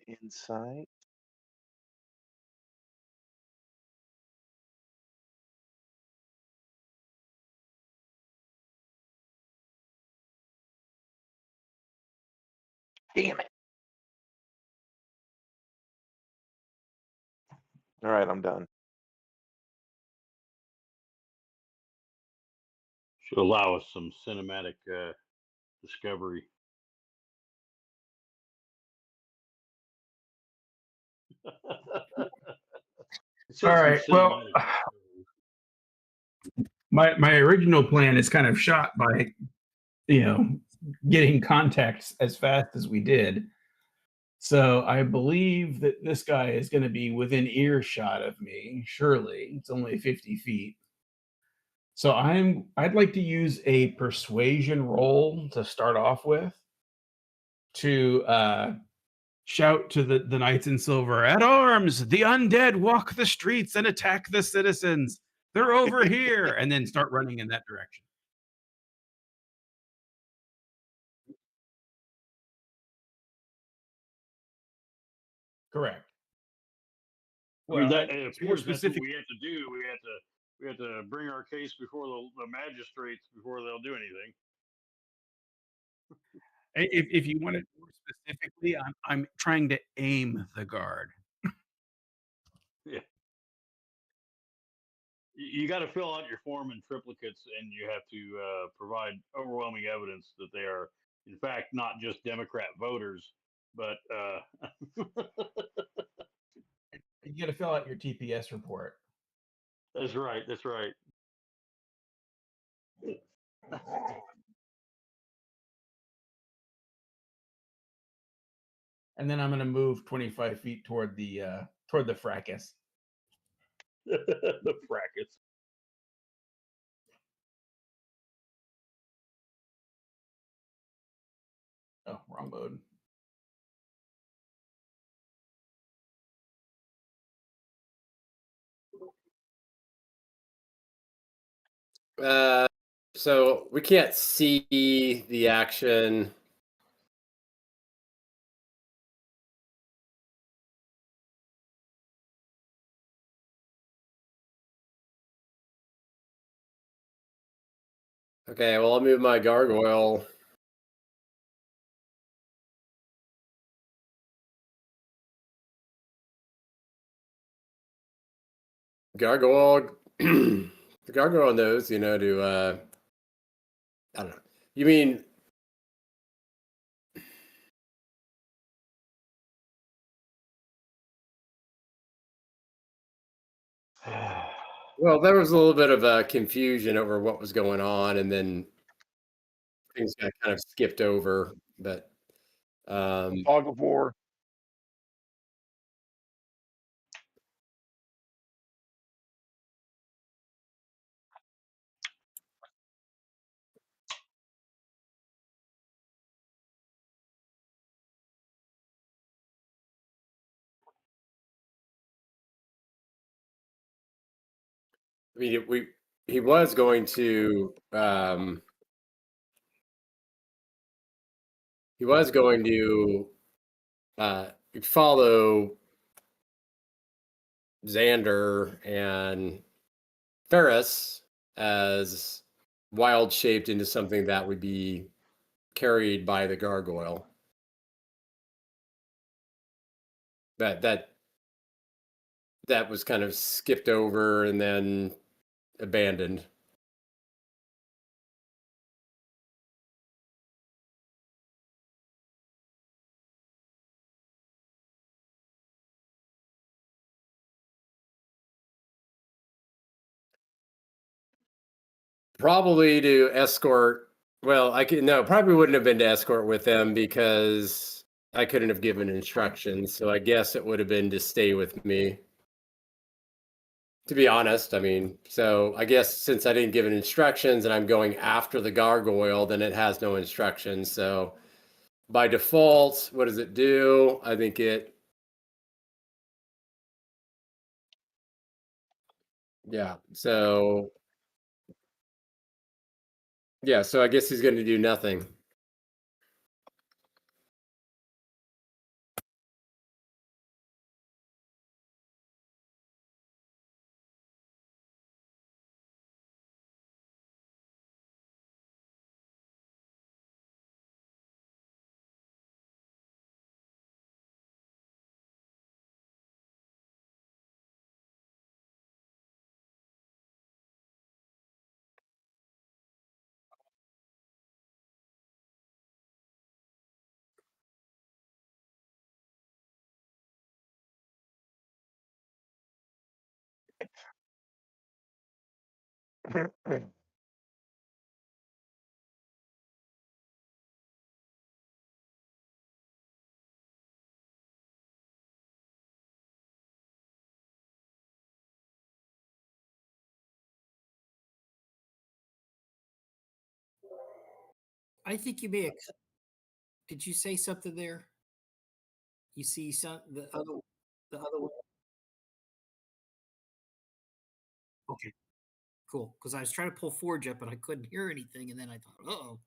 Insight. Damn it. All right, I'm done. Should allow us some cinematic discovery. All right. Well, my original plan is kind of shot by, getting contacts as fast as we did. So I believe that this guy is going to be within earshot of me. Surely it's only 50 feet. So I'd like to use a persuasion roll to start off with to shout to the knights in silver, "At arms! The undead walk the streets and attack the citizens. They're over here," and then start running in that direction. Correct. I mean, Well, that it more appears that's what specific. we have to do. We have to bring our case before the magistrates before they'll do anything. If you want it more specifically, I'm trying to aim the guard. Yeah. You got to fill out your form in triplicates, and you have to provide overwhelming evidence that they are, in fact, not just Democrat voters, but You got to fill out your TPS report. that's right. That's right. And then I'm going to move 25 feet toward the fracas. The brackets. Oh, wrong mode. So we can't see the action. Okay, well, I'll move my gargoyle. Gargoyle, the gargoyle knows, to, I don't know. You mean, well, there was a little bit of confusion over what was going on, and then things got kind of skipped over. But Fog of war. I mean, he was going to follow Xander and Ferris as wild shaped into something that would be carried by the gargoyle. That was kind of skipped over and then abandoned. Probably to escort. Well, probably wouldn't have been to escort with them because I couldn't have given instructions. So I guess it would have been to stay with me. To be honest, I mean, so I guess since I didn't give it instructions and I'm going after the gargoyle, then it has no instructions. So by default, what does it do? I think yeah. So I guess he's going to do nothing. I think you may have. Did you say something there? You see the other one? Okay, cool. Because I was trying to pull Forge up and I couldn't hear anything, and then I thought, oh,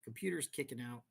computer's kicking out.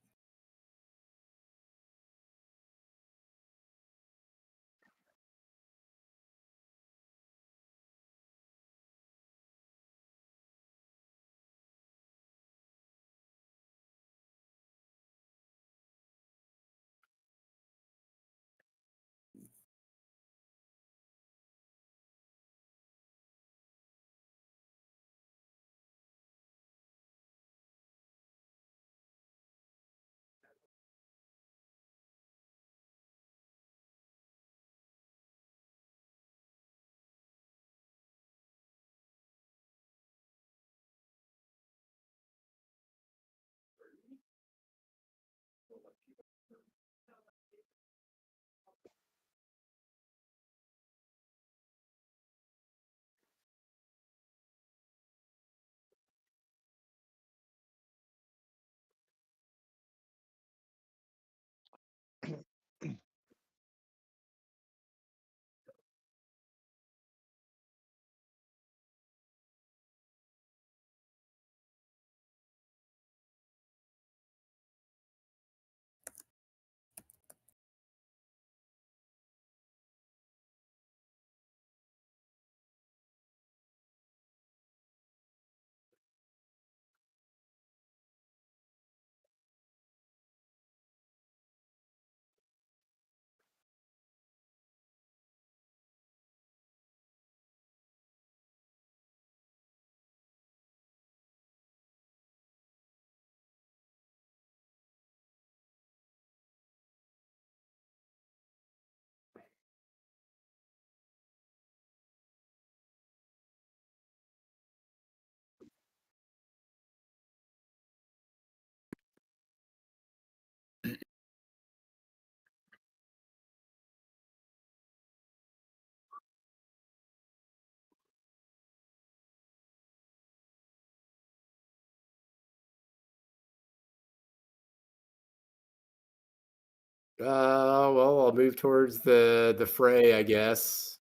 Well, I'll move towards the fray, I guess.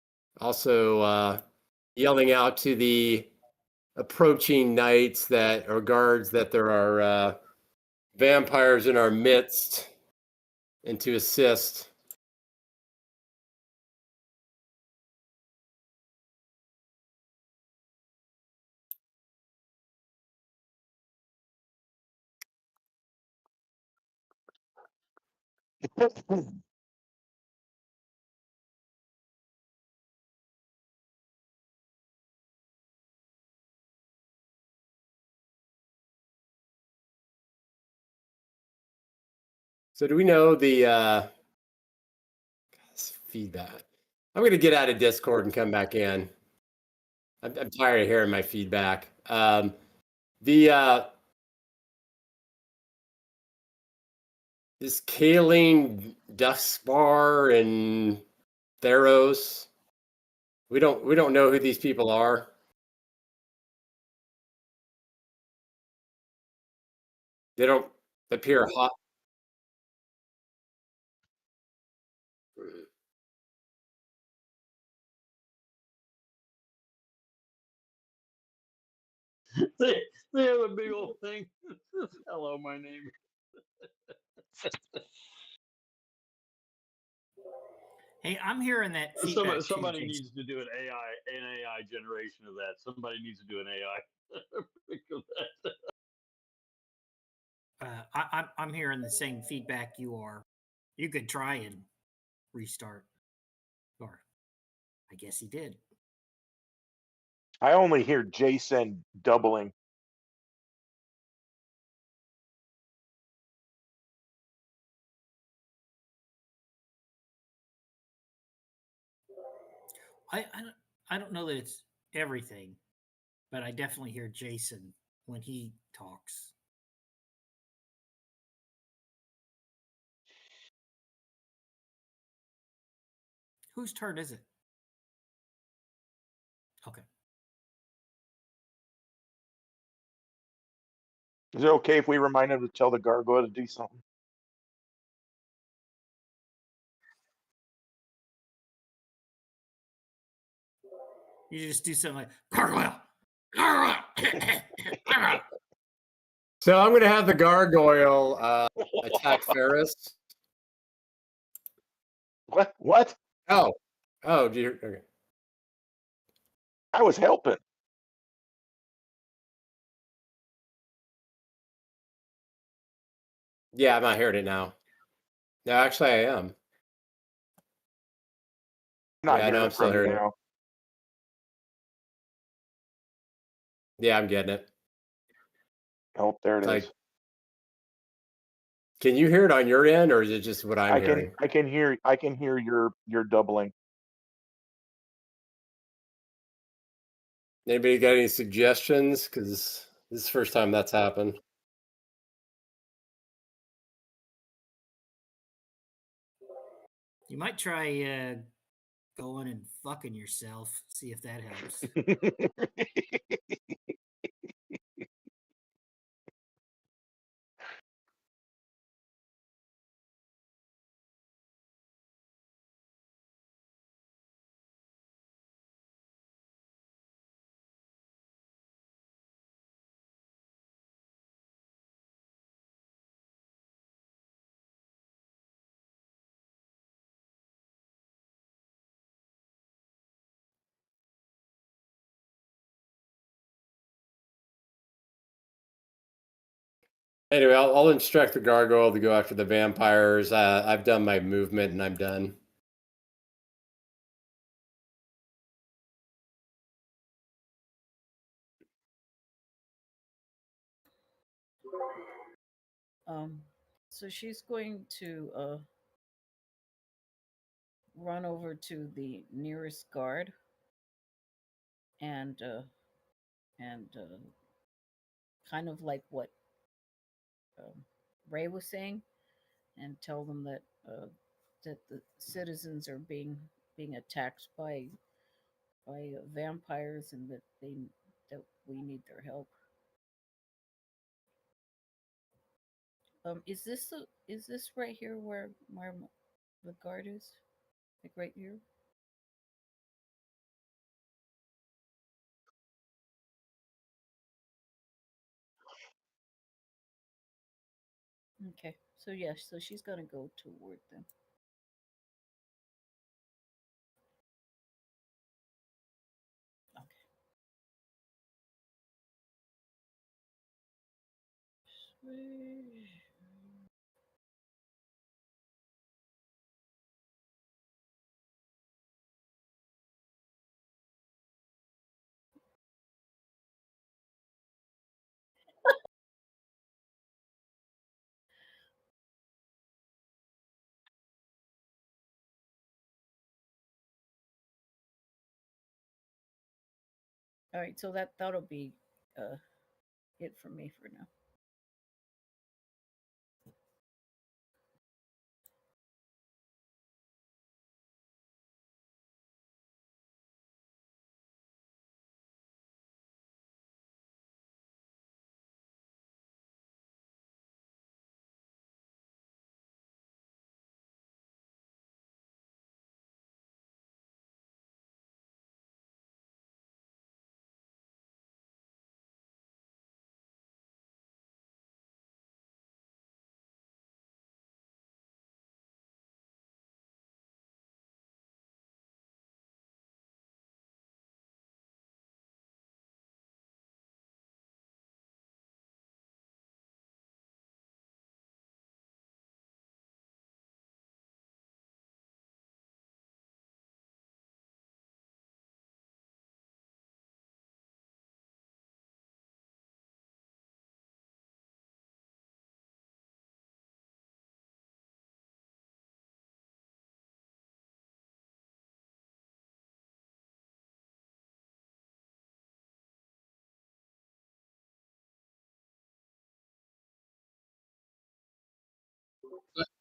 Also, yelling out to the approaching knights that or guards that there are vampires in our midst, and to assist. So do we know the feedback? I'm going to get out of Discord and come back in. I'm tired of hearing my feedback. The this Kaling Duskbar and Theros. We don't know who these people are. They don't appear hot. They have a big old thing. Hello, my name. Hey, I'm hearing that feedback Somebody too, Jason. needs to do an AI generation of that. Somebody needs to do an AI. I'm hearing the same feedback you are. You could try and restart, or I guess he did. I only hear Jason doubling. I don't know that it's everything, but I definitely hear Jason when he talks. Whose turn is it? Okay. Is it okay if we remind him to tell the gargoyle to do something? You just do something like gargoyle, gargoyle, gargoyle. So I'm going to have the gargoyle attack Ferris. What? What? Oh, dear. Okay. I was helping. Yeah, I'm not hearing it now. No, actually, I am. Not Yeah, I know hearing I'm it still from you hearing it. now. Yeah, I'm getting it. Oh, there it is. Like, can you hear it on your end, or is it just what I'm hearing? I can hear your doubling. Anybody got any suggestions? Because this is the first time that's happened. You might try going and fucking yourself. See if that helps. Anyway, I'll instruct the gargoyle to go after the vampires. I've done my movement and I'm done. So she's going to run over to the nearest guard and kind of like what Ray was saying, and tell them that that the citizens are being attacked by vampires and that we need their help. Is this right here where the guard is? Like right here? Okay. So yes, so she's gonna go toward them. Okay. Swish. All right, so that'll be uh it for me for now.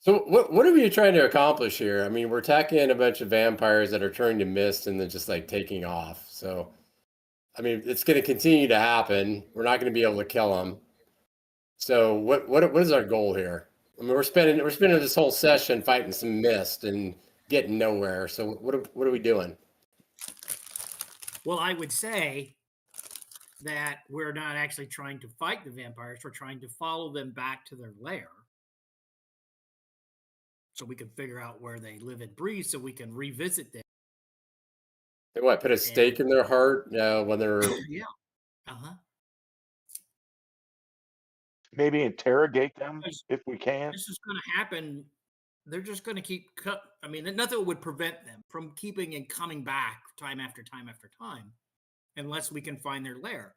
So what are we trying to accomplish here? I mean, we're attacking a bunch of vampires that are turning to mist and then just like taking off. So, I mean, it's going to continue to happen. We're not going to be able to kill them. So what is our goal here? I mean, we're spending this whole session fighting some mist and getting nowhere. So what are we doing? Well, I would say that we're not actually trying to fight the vampires. We're trying to follow them back to their lair, so we can figure out where they live and breathe, so we can revisit them. They what? Put a stake in their heart when they're Yeah. Uh-huh. Maybe interrogate them Because if we can. this is going to happen. They're just going to keep I mean, nothing would prevent them from keeping and coming back time after time after time, unless we can find their lair.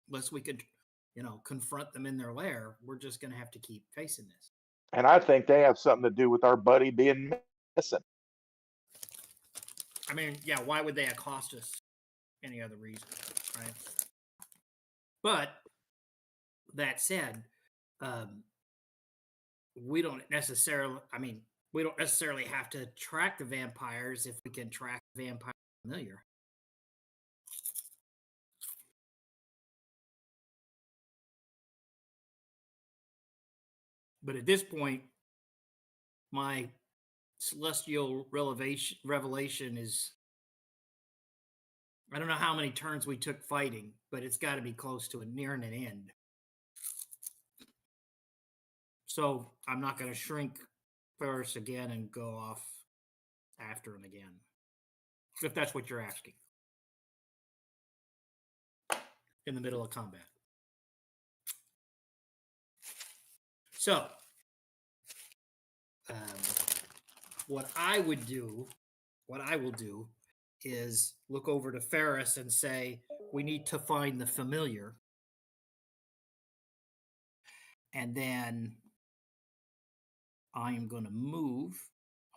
Unless we could, confront them in their lair. We're just going to have to keep facing this. And I think they have something to do with our buddy being missing. I mean, yeah, why would they accost us any other reason, right? But that said, we don't necessarily, we don't necessarily have to track the vampires if we can track the vampire familiar. But at this point, my celestial revelation is, I don't know how many turns we took fighting, but it's got to be close to nearing an end. So I'm not going to shrink Ferris again and go off after him again, if that's what you're asking, in the middle of combat. So, what I will do is look over to Ferris and say, we need to find the familiar. And then I am going to move.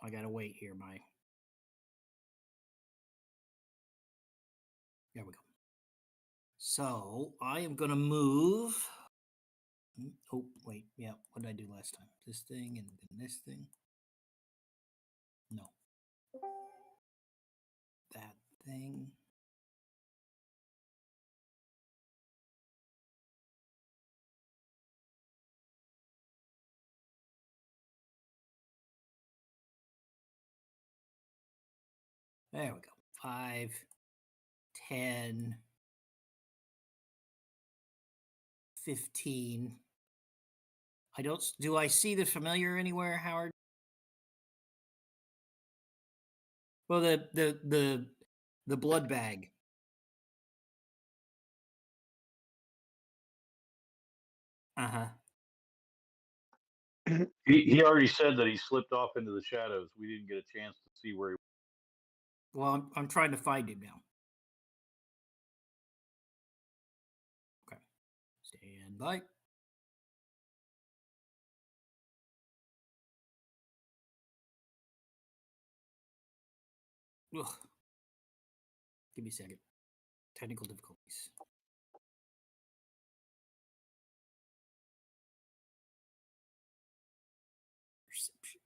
I got to wait here. There we go. So I am going to move. Oh, wait. Yeah. What did I do last time? This thing and then this thing. No. That thing. There we go. 5, 10, 15. I don't. Do I see the familiar anywhere, Howard? Well, the blood bag. Uh-huh. He already said that he slipped off into the shadows. We didn't get a chance to see where he. Well, I'm trying to find him now. Okay. Stand by. Ugh. Give me a second. Technical difficulties. Perception.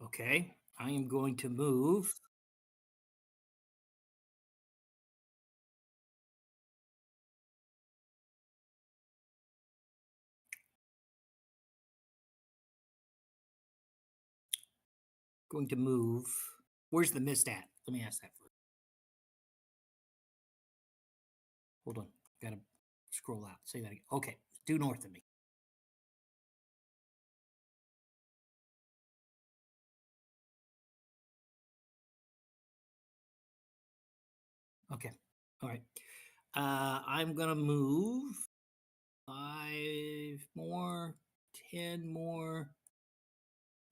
Okay, I am going to move. Going to move. Where's the mist at? Let me ask that first. Hold on. Gotta scroll out. Say that again. Okay, due north of me. Okay. All right. I'm gonna move 5 more, 10 more,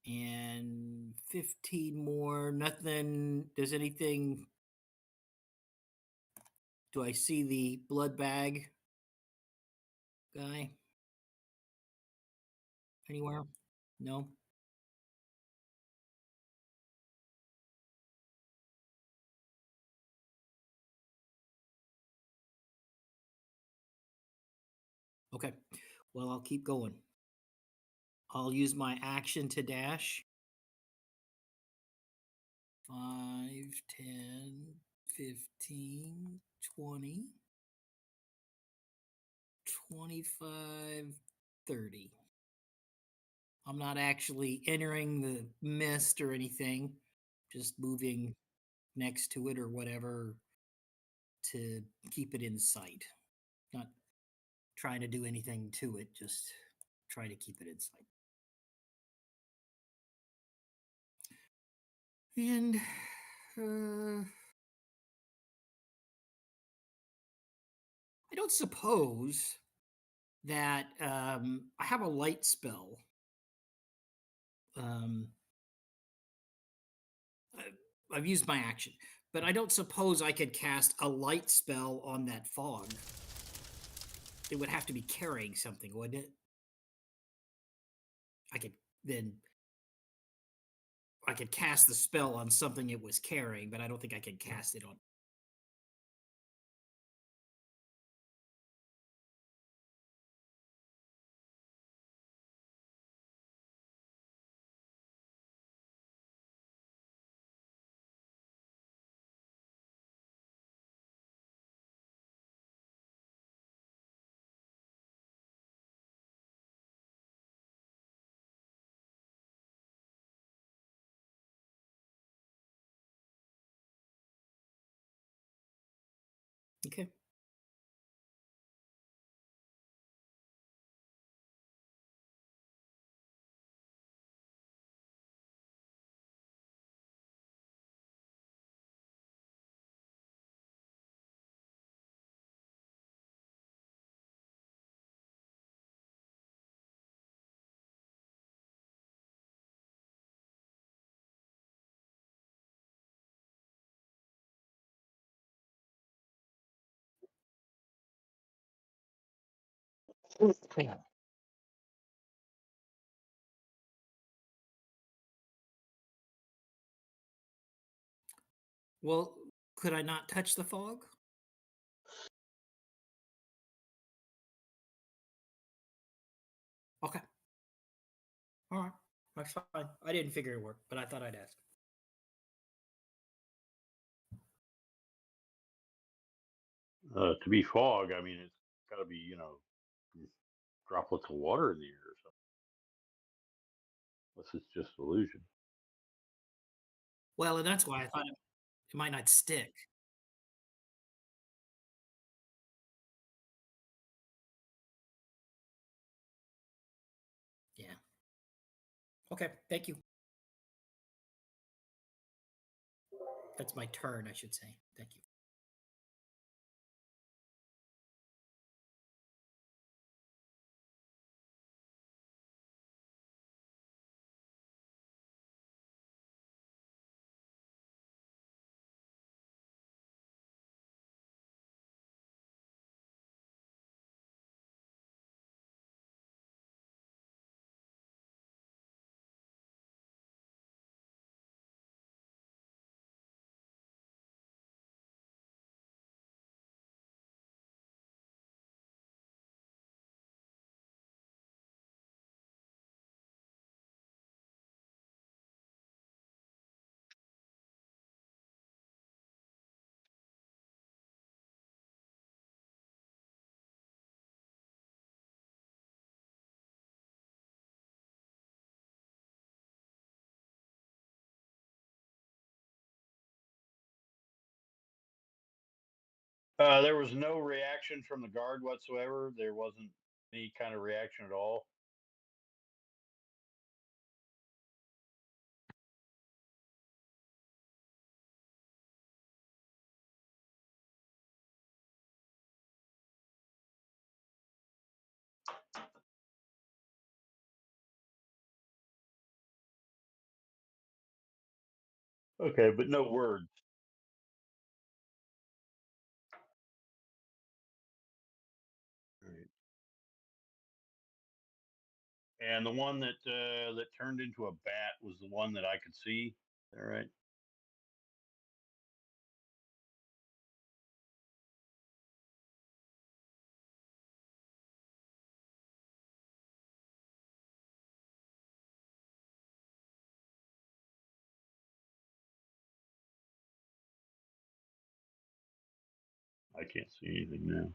and 15 more. Nothing. Does anything? Do I see the blood bag guy anywhere? No. Okay. Well, I'll keep going. I'll use my action to dash. 5, 10, 15, 20, 25, 30. I'm not actually entering the mist or anything, just moving next to it or whatever to keep it in sight. Not trying to do anything to it, just try to keep it in sight. And I don't suppose that I have a light spell. I've used my action, but I don't suppose I could cast a light spell on that fog. It would have to be carrying something, wouldn't it? I could then I could cast the spell on something it was carrying, but I don't think I could cast it on. Okay. Well, could I not touch the fog? Okay. All right. That's fine. I didn't figure it worked, but I thought I'd ask. To be fog, I mean, it's got to be, droplets of water in the air or something. Unless it's just illusion. Well, and that's why I thought it might not stick. Yeah. Okay. Thank you. That's my turn, I should say. Thank you. There was no reaction from the guard whatsoever. There wasn't any kind of reaction at all. Okay, but no words. Right. And the one that turned into a bat was the one that I could see. All right. I can't see anything now.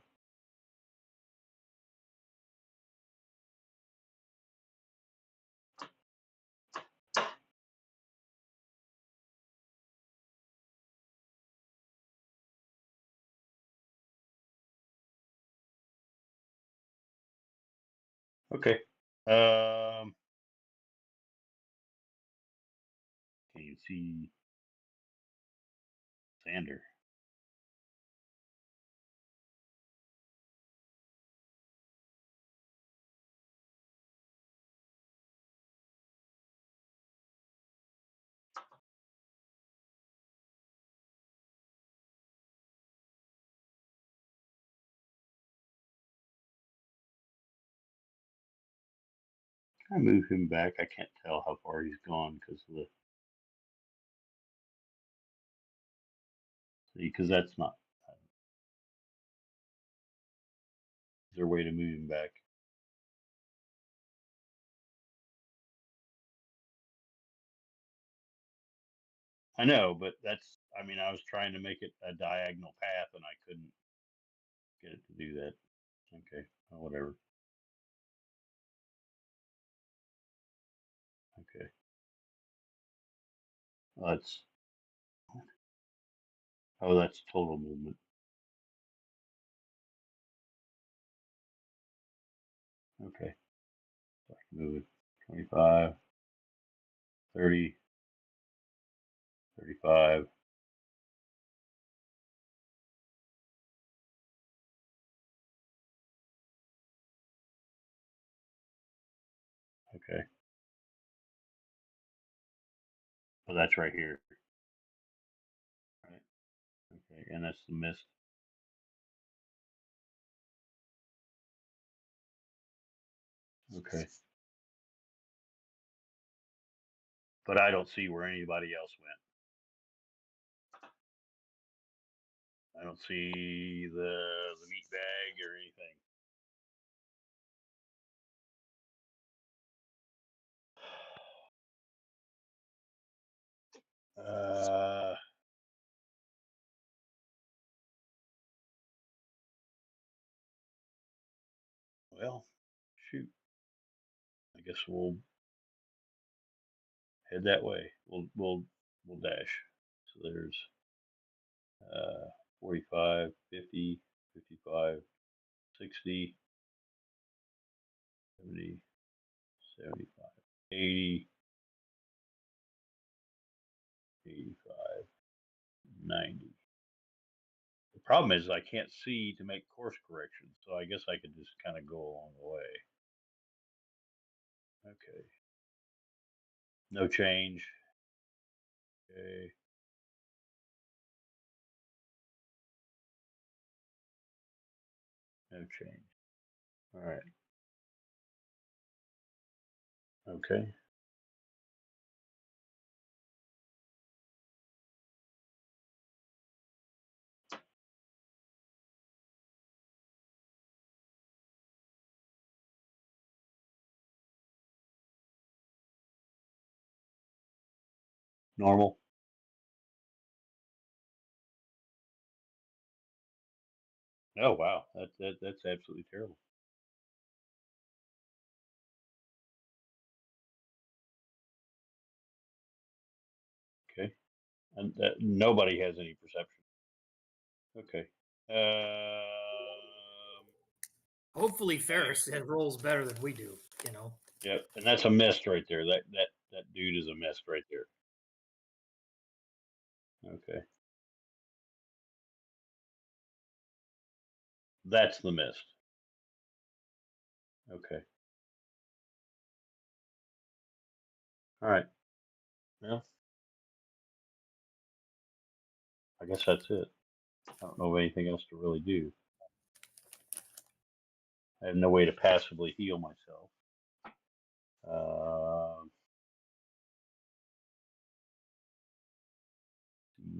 Okay. Can you see Sander? I move him back. I can't tell how far he's gone because of the because that's not. Is there a way to move him back? I know, but that's. I mean, I was trying to make it a diagonal path, and I couldn't get it to do that. Okay, well, whatever. Okay, well, that's. Oh, that's total movement. Okay, so I can move it 25, 30, 35. Okay, so that's right here. Right. Okay, and that's the mist. Okay, but I don't see where anybody else went. I don't see the meat bag or anything. Uh, Well, shoot. I guess we'll head that way. We'll dash. So there's 45, 50, 55, 60, 70, 75, 80, 85, 90. The problem is I can't see to make course corrections, so I guess I could just kind of go along the way. Okay. No change. Okay. No change. All right. Okay. Normal. Oh wow, that's absolutely terrible. Okay, and nobody has any perception. Okay. Hopefully Ferris rolls better than we do. You know. Yep, and that's a mist right there. That dude is a mist right there. Okay. That's the mist. Okay. All right. Well, I guess that's it. I don't know of anything else to really do. I have no way to passively heal myself.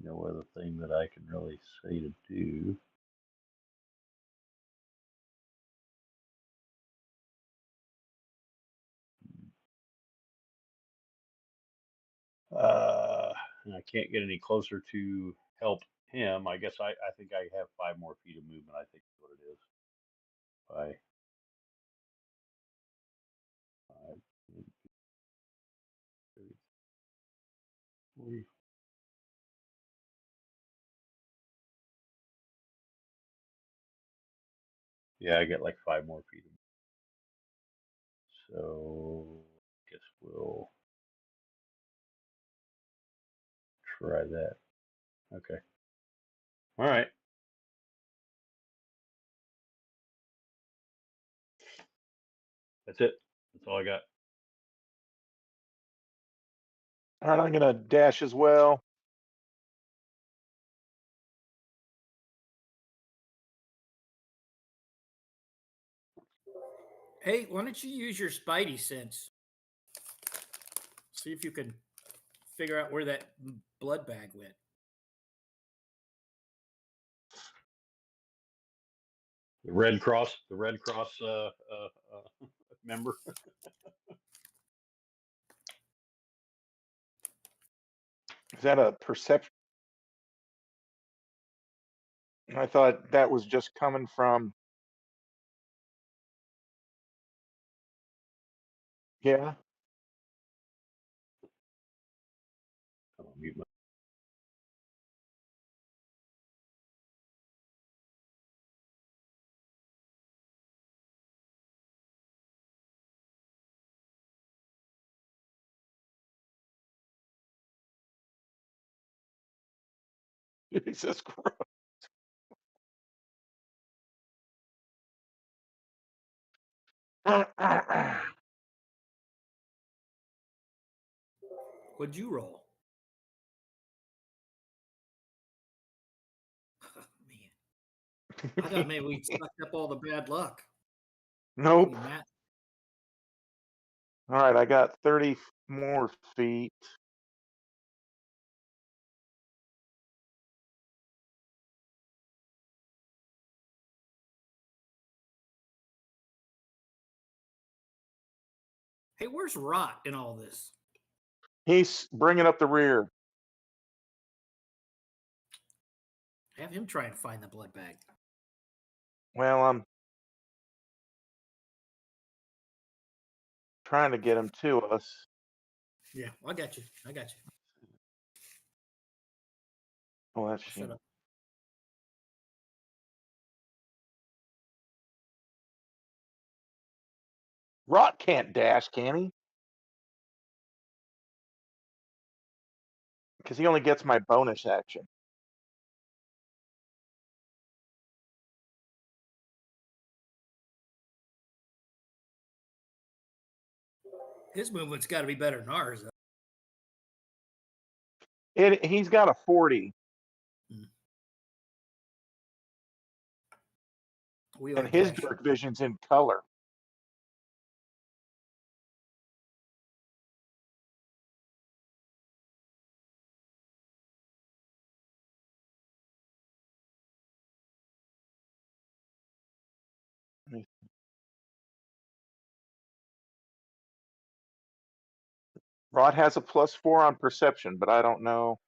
No other thing that I can really say to do. And I can't get any closer to help him. I guess I think I have 5 more feet of movement. I think is what it is. By 5, 10, 30, 40. Yeah, I get like 5 more feet. So I guess we'll try that. Okay. All right. That's it. That's all I got. All right, I'm gonna dash as well. Hey, why don't you use your Spidey sense? See if you can figure out where that blood bag went. The Red Cross member. Is that a perception? I thought that was just coming from. Yeah. I'll mute my- Jesus Christ. What'd you roll? Man, I thought maybe we sucked up all the bad luck. Nope. Between that. All right, I got 30 more feet. Hey, where's Rot in all this? He's bringing up the rear. Have him try and find the blood bag. Well, trying to get him to us. Yeah, I got you. I got you. Oh, that's Shut up. Rot can't dash, can he? Because he only gets my bonus action. His movement's got to be better than ours. Though. He's got a 40. We And are his trash. dark vision's in color. Rod has a +4 on perception, but I don't know.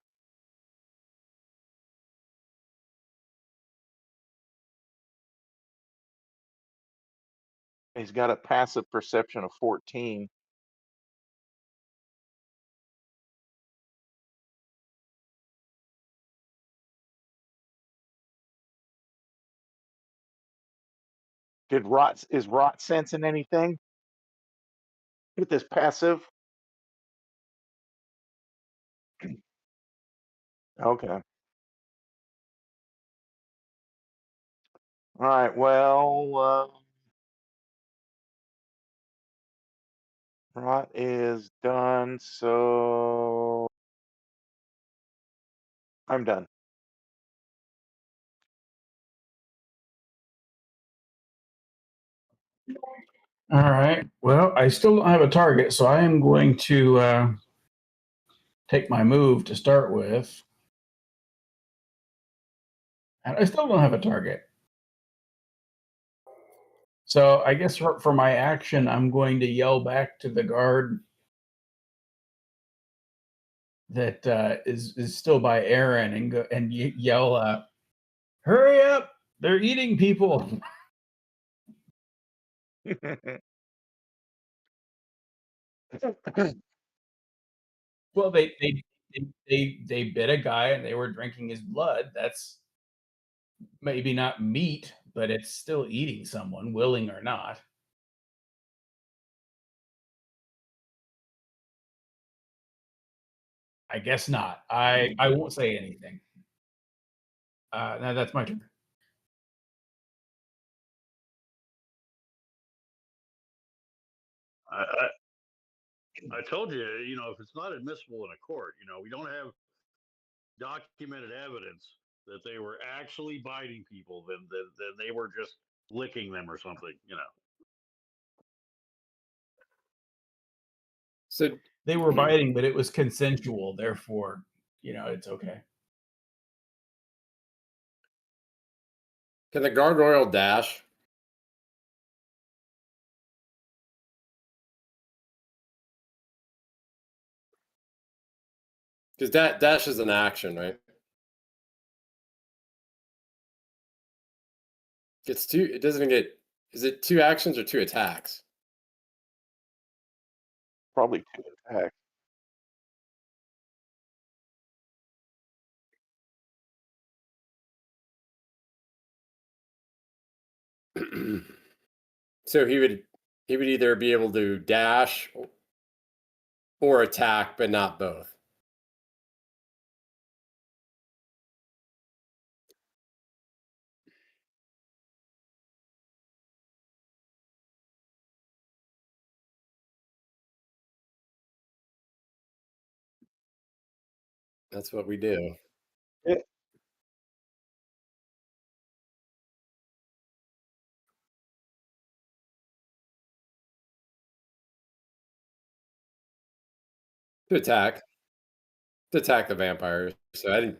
He's got a passive perception of 14. Is Rot sensing anything with this passive? Okay. All right. Well, Rot is done, so I'm done. All right. Well, I still don't have a target, so I am going to take my move to start with. And I still don't have a target. So I guess for my action, I'm going to yell back to the guard that is still by Aaron and go and yell, "Hurry up! They're eating people!" Well, they bit a guy and they were drinking his blood. That's maybe not meat, but it's still eating someone, willing or not. I guess not. I won't say anything. Now that's my turn. I told you, if it's not admissible in a court, we don't have documented evidence that they were actually biting people, then they were just licking them or something. So They were biting, but it was consensual. Therefore, it's okay. can the gargoyle dash? Because that dash is an action, right? Gets two. It doesn't get. Is it 2 actions or 2 attacks? Probably 2 attacks. So he would either be able to dash or attack, but not both. That's what we do. It, To attack. To attack the vampires. So I didn't.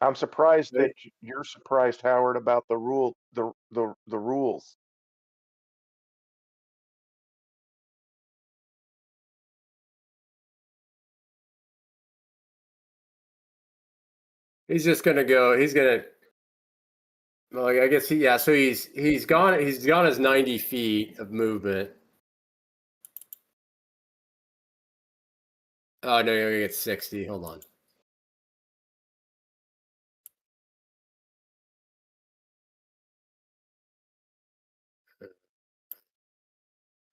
I'm surprised Right. that you're surprised, Howard, about the rules. He's just gonna go. He's gonna. Well, I guess he. Yeah. So he's gone. He's gone his 90 feet of movement. Oh no, you're gonna get 60. Hold on.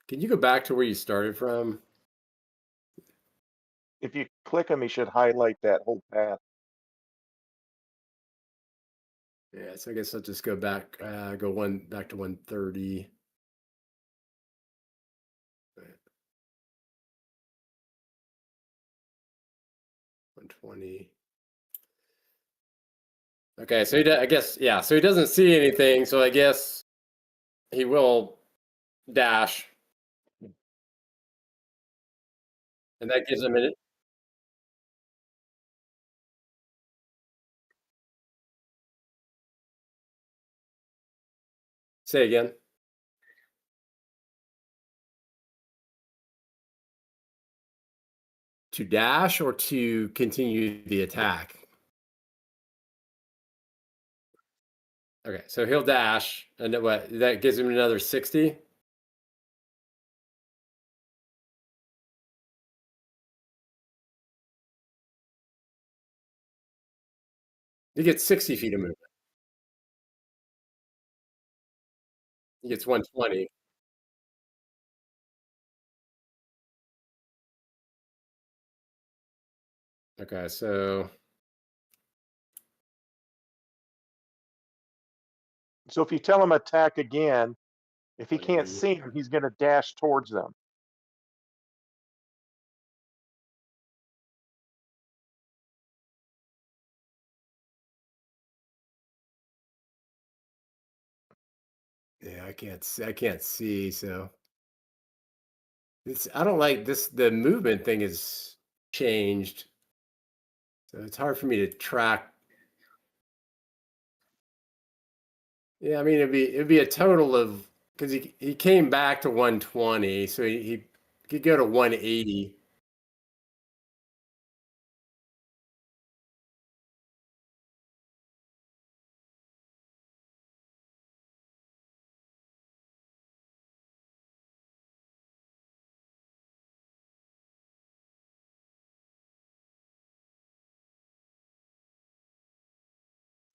Can you go back to where you started from? If you click him, he should highlight that whole path. Yeah. So I guess I'll just go back. Back to 130. 120. Okay, so I guess, yeah, so he doesn't see anything, so I guess he will dash. And that gives him a minute. Say again. To dash or to continue the attack? Okay, so he'll dash, and what, that gives him another 60? He gets 60 feet of movement. He gets 120. Okay, so So if you tell him attack again, if he can't 180. see him, he's going to dash towards them. Yeah, I can't see, so I don't like this. The movement thing is changed, so it's hard for me to track. Yeah, I mean it'd be a total of, because he came back to 120, so he could go to 180.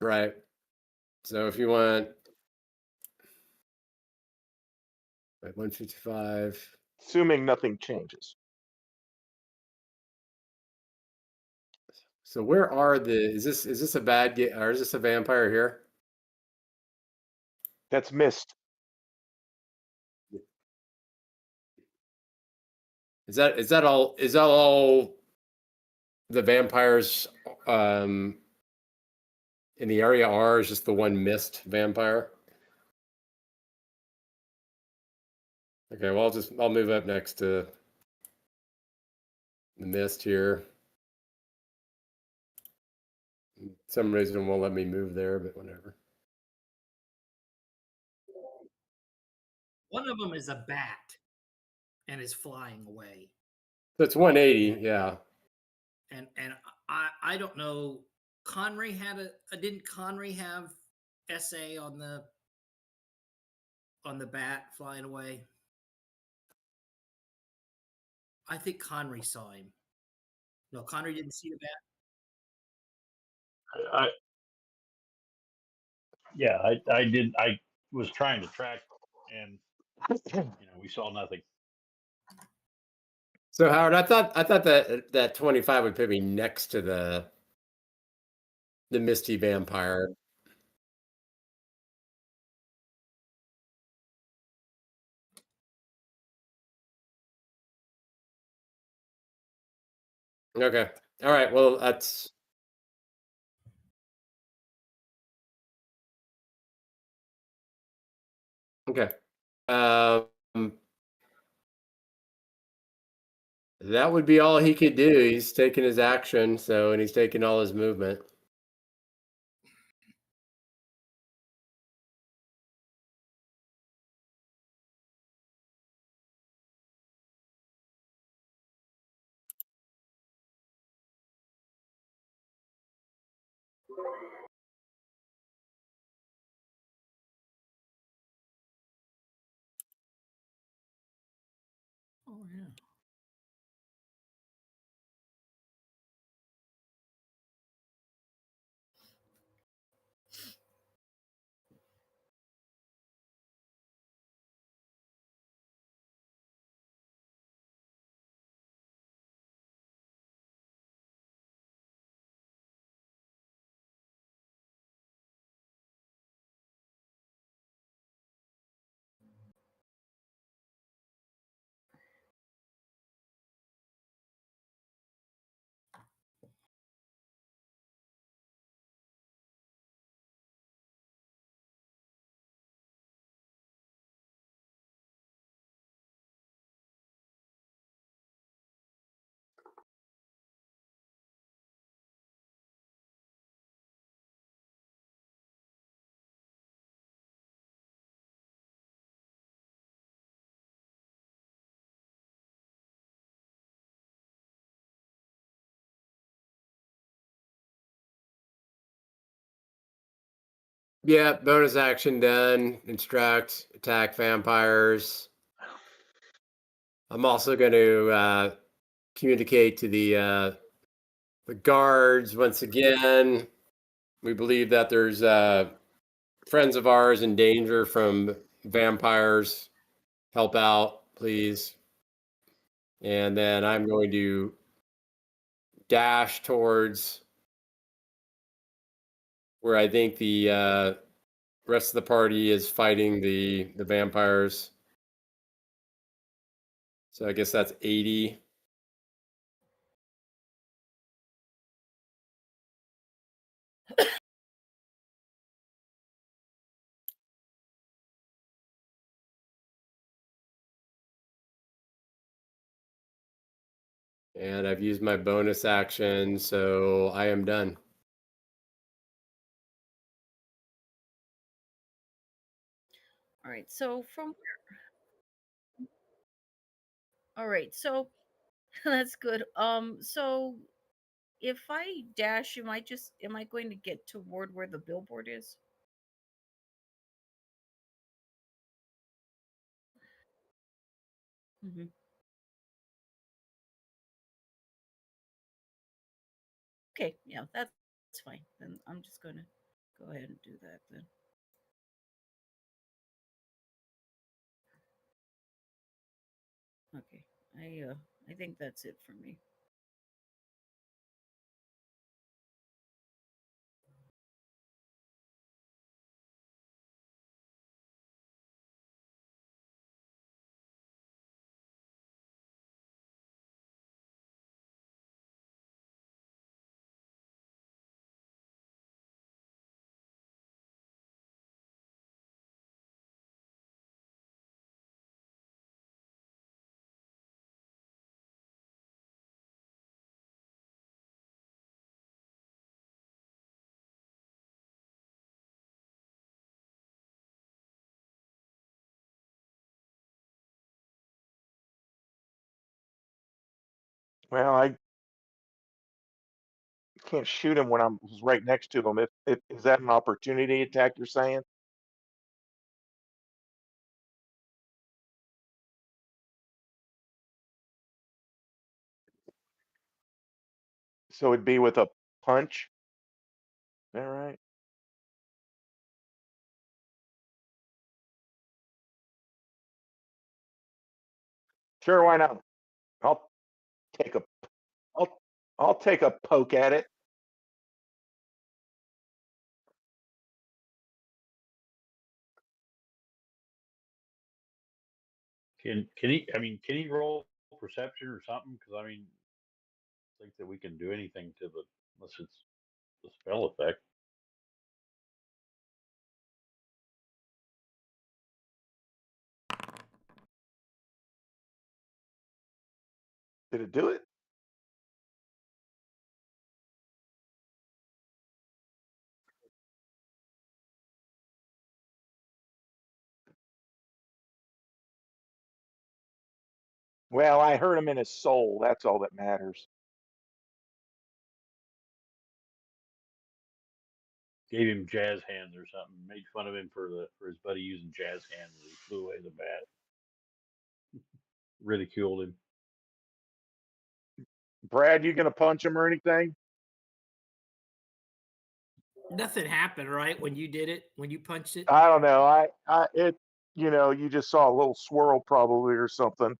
Right. So if you want like 155. Assuming nothing changes. So where are is this a bad get, or is this a vampire here? That's missed. Is that all the vampires in the area are, is just the one missed vampire? Okay, well I'll move up next to the mist here. Some reason it won't let me move there, but whatever. One of them is a bat and is flying away. So it's 180, yeah. And I don't know. Conry had didn't Conry have SA on the bat flying away? I think Conry saw him. No, Conry didn't see the bat. I did. I was trying to track, and we saw nothing. So Howard, I thought that 25 would put me next to the misty vampire. Okay. All right. Well, that's okay. That would be all he could do. He's taking his action, and he's taking all his movement. Oh yeah. Yeah, bonus action done. Instruct, attack vampires. I'm also going to communicate to the guards once again. We believe that there's friends of ours in danger from vampires. Help out, please. And then I'm going to dash towards where I think the rest of the party is fighting the vampires. So I guess that's 80. And I've used my bonus action, so I am done. All right. So from all right. So that's good. So if I dash, am I going to get toward where the billboard is? Mm-hmm. Okay, yeah, that's fine. Then I'm just gonna go ahead and do that then. Okay, I think that's it for me. Well, I can't shoot him when I'm right next to him. If is that an opportunity attack you're saying? So it'd be with a punch. Is that right? Sure, why not? I'll take a I'll I'll take a poke at it. Can he? I mean, can he roll perception or something? Because I mean, I think that we can do anything to the unless it's the spell effect. Did it do it? Well, I hurt him in his soul. That's all that matters. gave him jazz hands or something. Made fun of him for his buddy using jazz hands. He flew away the bat. Ridiculed him. Brad, you gonna punch him or anything? Nothing happened, right? When you did it, when you punched it. I don't know. You just saw a little swirl probably or something.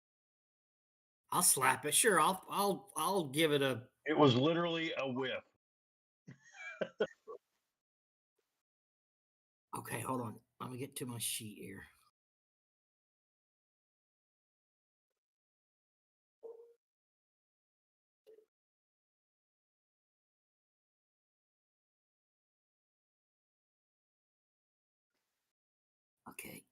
I'll slap it. Sure, I'll give it a. It was literally a whiff. Okay, hold on. Let me get to my sheet here. Okay.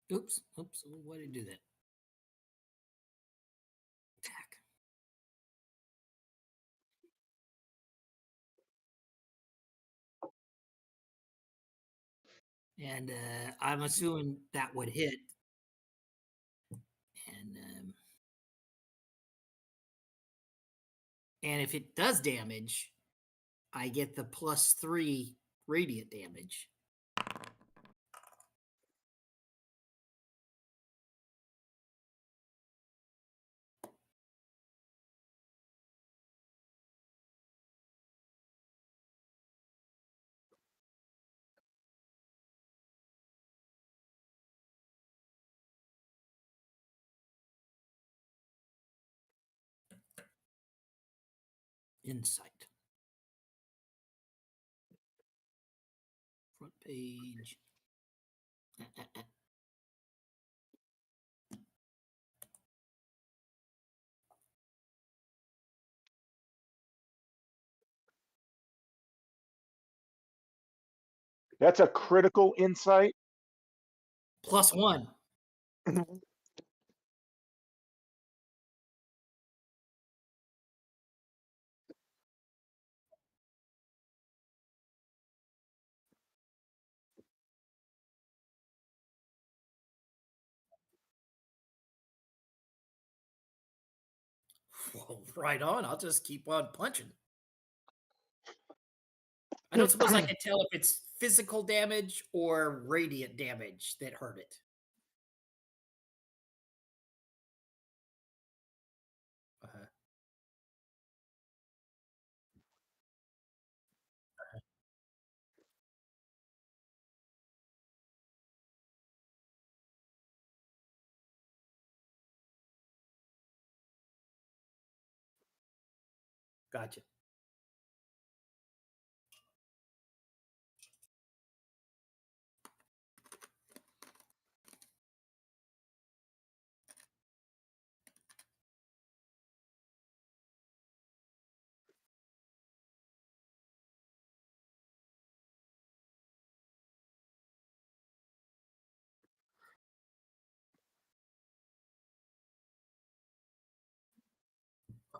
Oops. Why did I do that? Attack. And I'm assuming that would hit. And if it does damage, I get the +3 radiant damage. Insight. Front page. That's a critical insight. +1. Well, right on. I'll just keep on punching. I don't suppose I can tell if it's physical damage or radiant damage that hurt it. Uh-huh. Gotcha.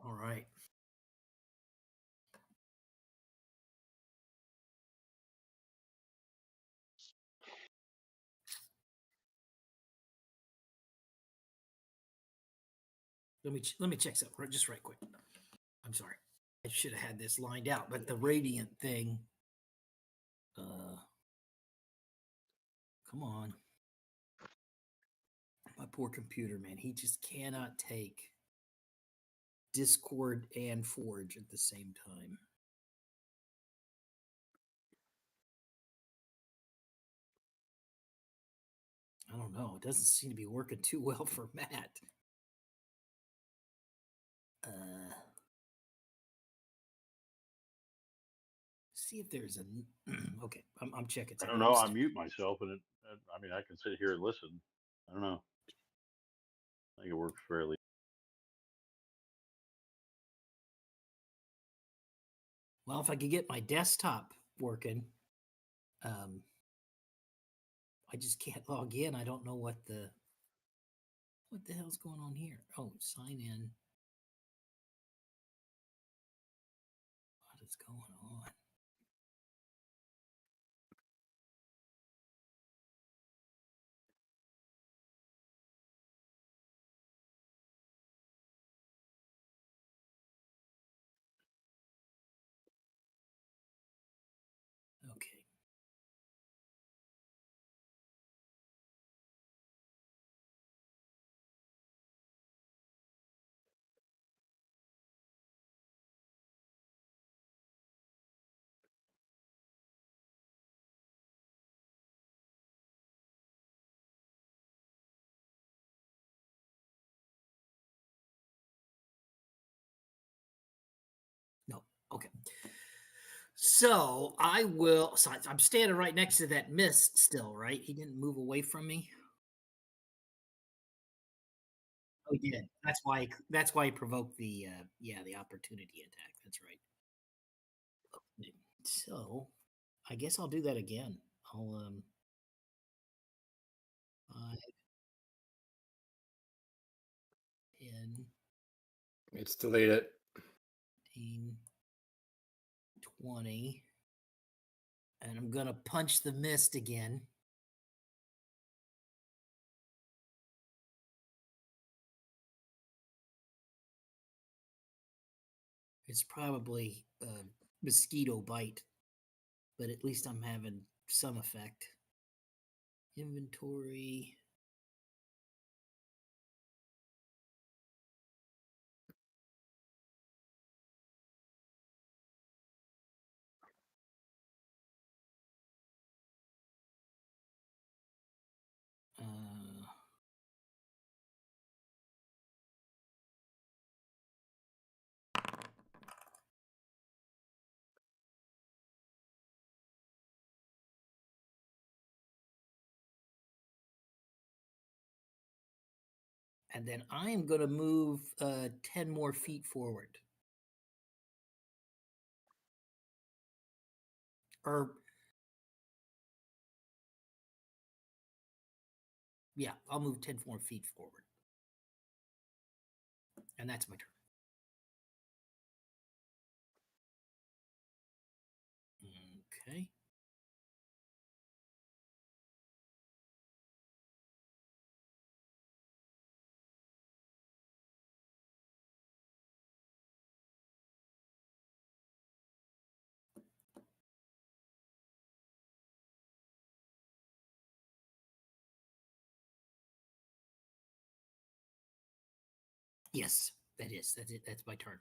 All right. Let me check something just right quick. I'm sorry. I should have had this lined out, but the radiant thing. Come on. My poor computer, man. He just cannot take Discord and Forge at the same time. I don't know. It doesn't seem to be working too well for Matt. See if there's a. Okay, I'm checking. I don't know. I mute myself, and I mean, I can sit here and listen. I don't know. I think it works fairly. Well, if I could get my desktop working, I just can't log in. I don't know what the hell's going on here. Oh, sign in. What is going on? So I will. So I'm standing right next to that mist still, right? He didn't move away from me. Oh, he did. That's why. That's why he provoked the the opportunity attack. That's right. Okay. So I guess I'll do that again. I'll 5, 10, It's deleted. 15, 20, and I'm gonna punch the mist again. It's probably a mosquito bite, but at least I'm having some effect. Inventory. And then I am going to move 10 more feet forward. Or, yeah, I'll move 10 more feet forward. And that's my turn. Okay. Yes, that is. That's it. That's my turn.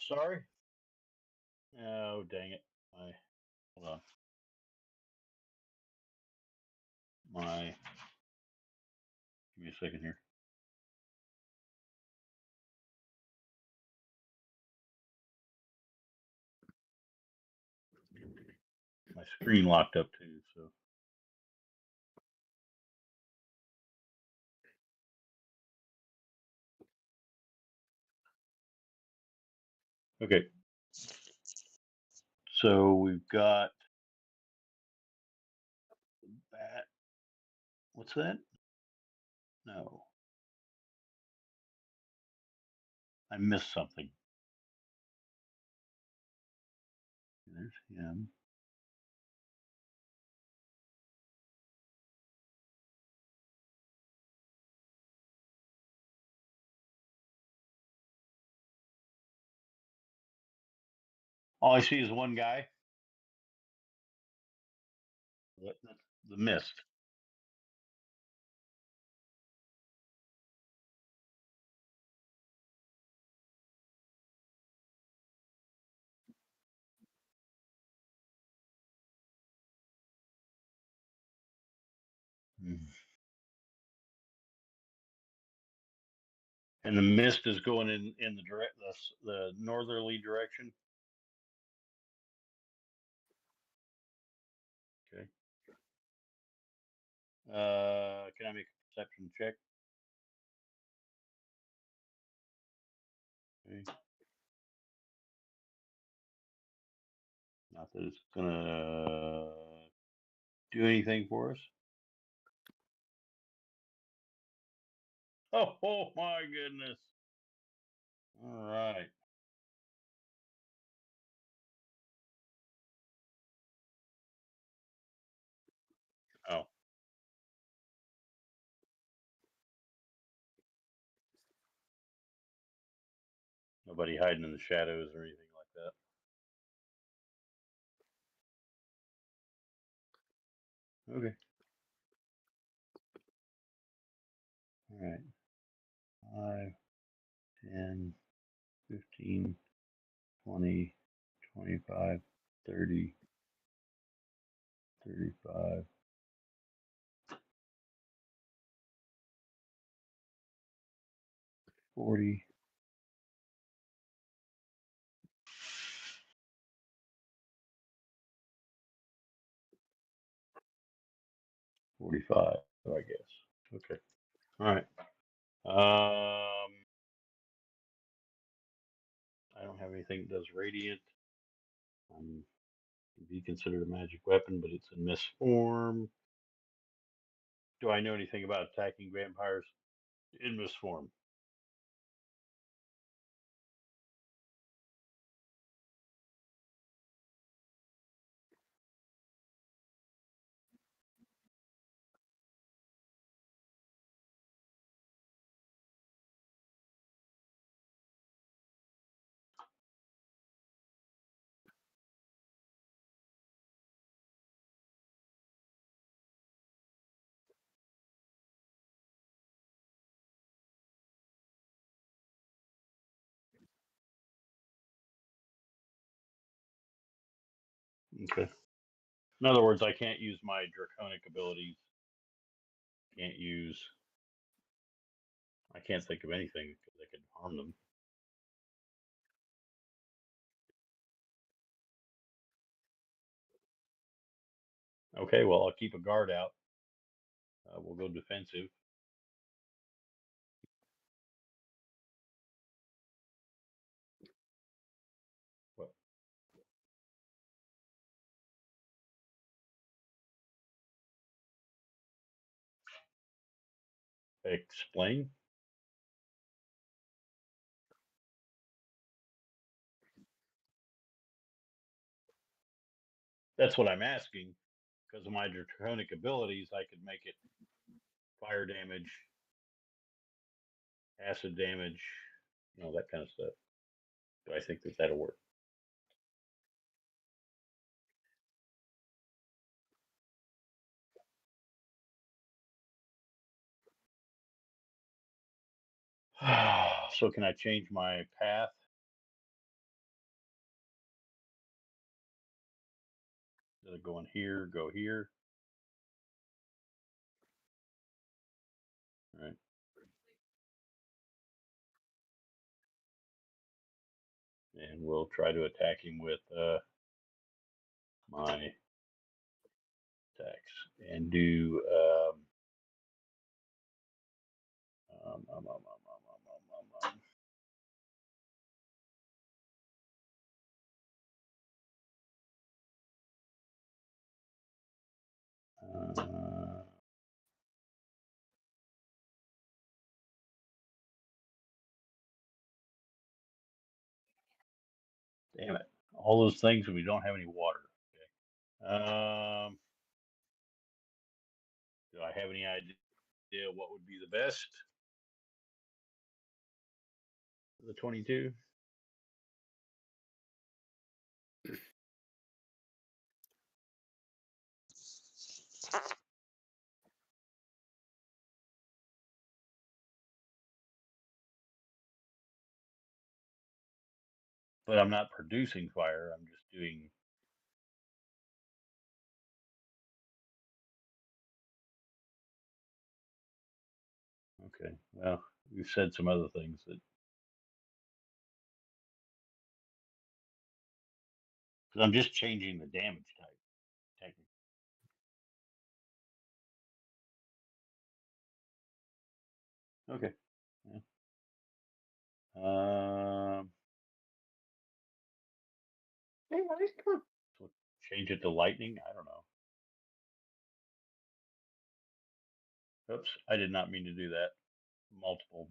Sorry. Oh, dang it. Hold on. Give me a second here. My screen locked up too, so. Okay. So we've got that. What's that? No. I missed something. There's him. All I see is one guy. The mist. Mhm. And the mist is going in the northerly direction. Okay. Can I make a perception check? Okay. Not that it's gonna do anything for us. Oh my goodness. All right. Oh, nobody hiding in the shadows or anything like that. Okay. All right. 5, 10, 15, 20, 25, 30, 35. 40. 45, I guess. Okay. All right. I don't have anything that does radiant. Can be considered a magic weapon, but it's in mist form. Do I know anything about attacking vampires in mist form? Okay. In other words, I can't use my draconic abilities. Can't use. I can't think of anything that could harm them. Okay, well, I'll keep a guard out. We'll go defensive. What? Explain. That's what I'm asking. Because of my draconic abilities, I could make it fire damage, acid damage, that kind of stuff. Do I think that that'll work? So can I change my path? Instead of going here, go here. All right. And we'll try to attack him with my attacks and do um, um, um, um, um, damn it. All those things when we don't have any water. Okay. Do I have any idea what would be the best? The 22? But I'm not producing fire. I'm just doing. Okay. Well, we've said some other things that. Because I'm just changing the damage type, technically. Okay. Yeah. So change it to lightning. I don't know. Oops, I did not mean to do that. Multiple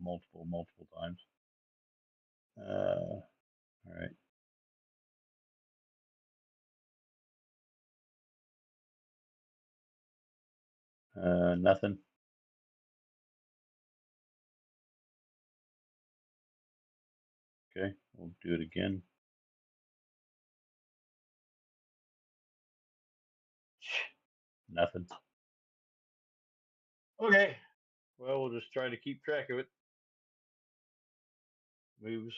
times. All right. Nothing. Okay, we'll do it again. Nothing. Okay. Well, we'll just try to keep track of it. Moves.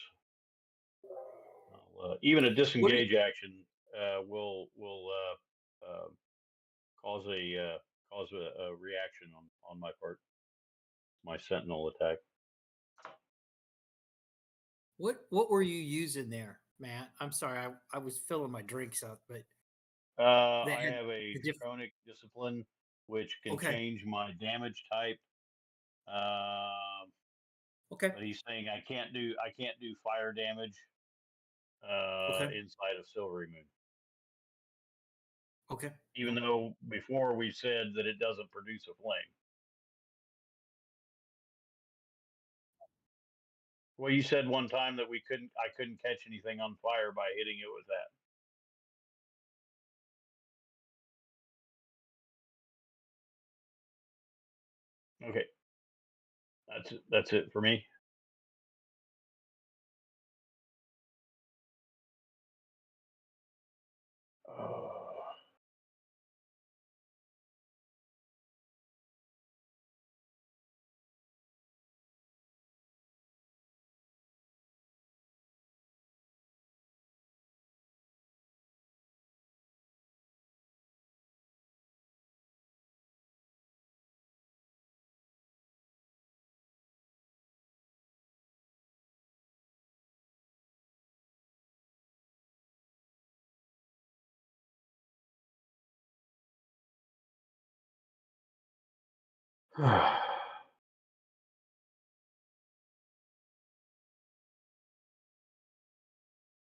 Even a disengage action will cause a reaction on my part. My sentinel attack. What were you using there, Matt? I'm sorry, I was filling my drinks up, but I have a draconic discipline, which can Okay. change my damage type. Okay. But he's saying I can't do fire damage Okay. inside of Silvery Moon. Okay. Even though before we said that it doesn't produce a flame. Well, you said one time that I couldn't catch anything on fire by hitting it with that. Okay. That's it for me.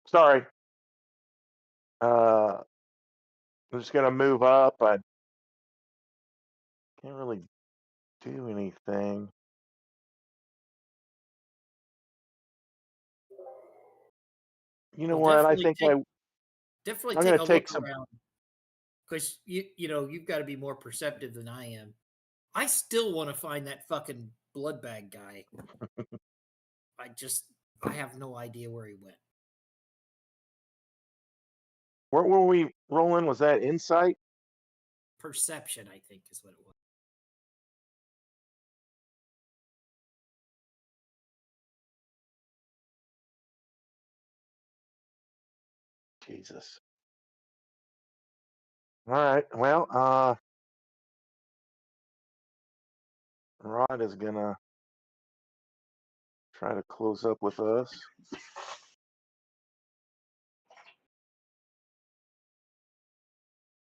Sorry. I'm just gonna move up. I can't really do anything. You know Well, what? I think definitely I'm take gonna a take look some. around, because you've got to be more perceptive than I am. I still want to find that fucking blood bag guy. I have no idea where he went. Where were we rolling? Was that insight? Perception, I think, is what it was. Jesus. All right. Well, Rod is gonna try to close up with us.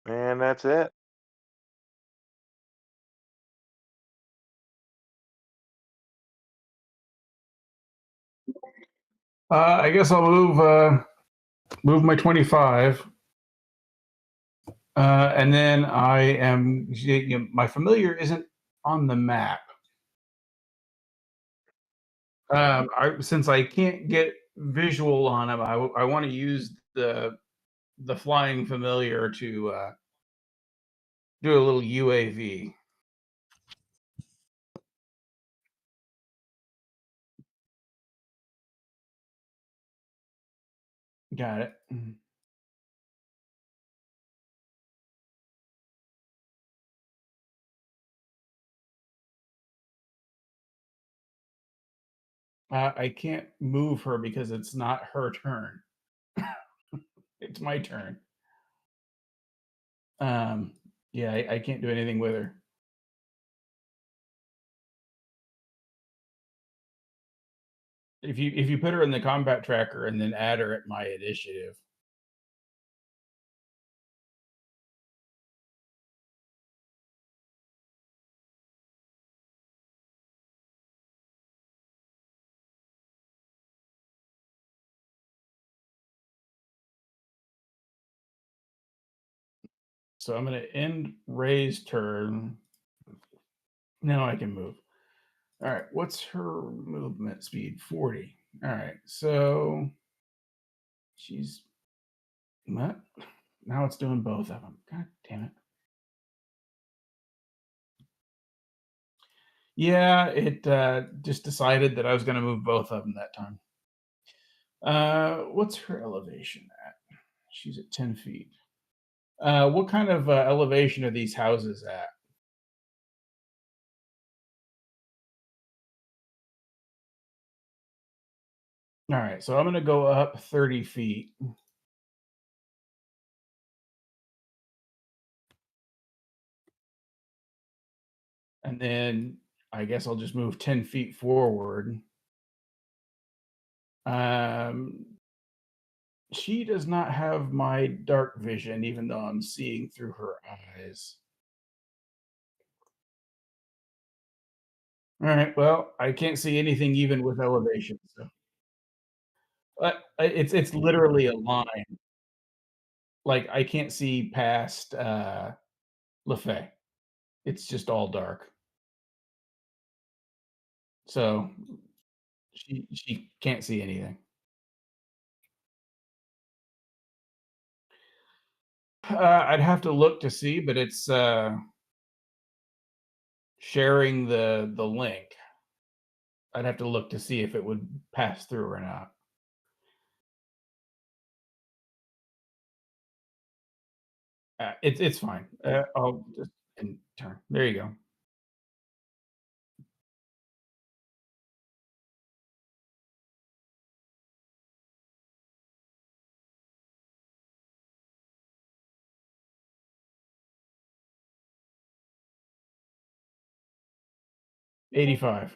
And that's it. I guess I'll move my 25. And then my familiar isn't on the map. Since I can't get visual on him, I want to use the flying familiar to do a little UAV. Got it. I can't move her because it's not her turn. It's my turn. Yeah, I can't do anything with her. If you put her in the combat tracker and then add her at my initiative. So I'm going to end Ray's turn. Now I can move. All right. What's her movement speed? 40. All right. So she's what? Now it's doing both of them. God damn it. Yeah, it just decided that I was going to move both of them that time. What's her elevation at? She's at 10 feet. What kind of elevation are these houses at? All right, so I'm going to go up 30 feet. And then I guess I'll just move 10 feet forward. She does not have my dark vision, even though I'm seeing through her eyes. All right, well, I can't see anything even with elevation. So it's literally a line. Like I can't see past LaFay. It's just all dark. So she can't see anything. I'd have to look to see, but it's sharing the link. I'd have to look to see if it would pass through or not. It's fine. I'll just turn. There you go. $85.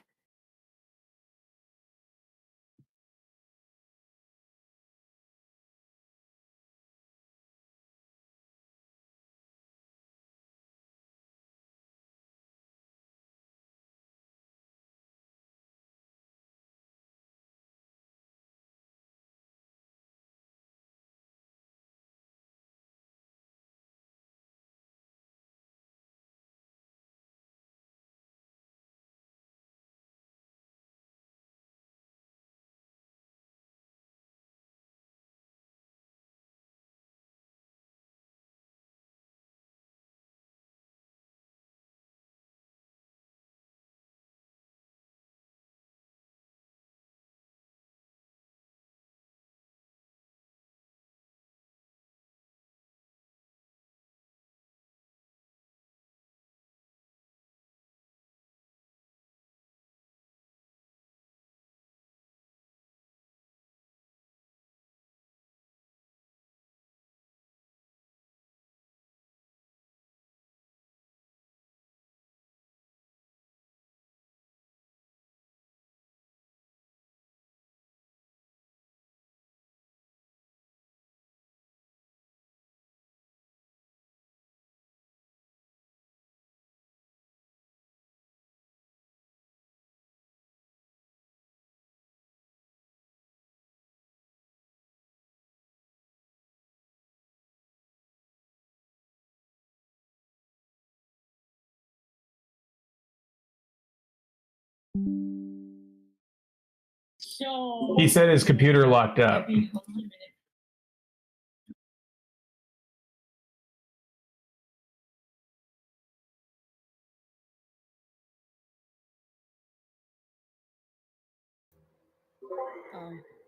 He said his computer locked up.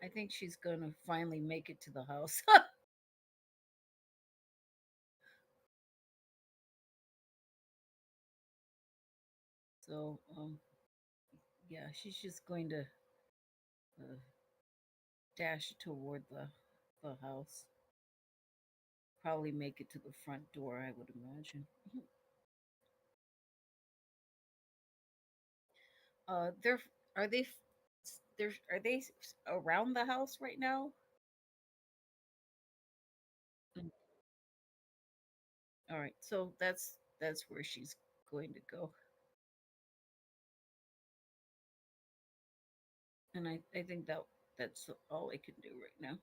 I think she's gonna finally make it to the house. So, yeah, she's just going to dash toward the house. Probably make it to the front door, I would imagine. They're are they they're are they around the house right now? Mm. All right, so that's where she's going to go, and I think that's all I can do right now.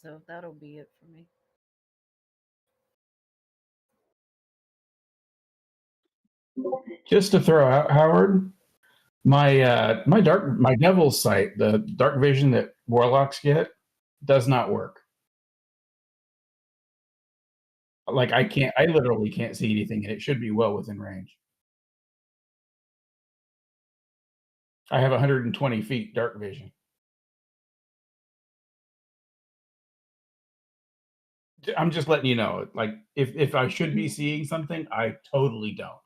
So that'll be it for me. Just to throw out, Howard, my devil's sight, the dark vision that warlocks get, does not work. Like I literally can't see anything, and it should be well within range. I have 120 feet dark vision. I'm just letting you know, like if I should be seeing something, I totally don't.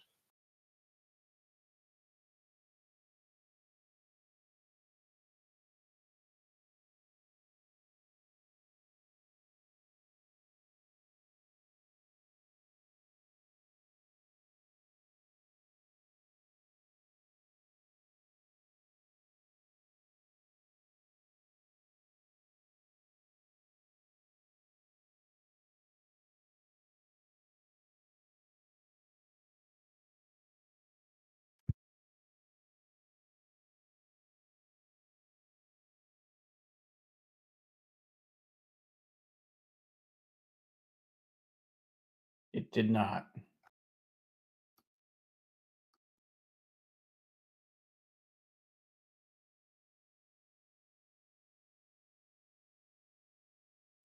It did not.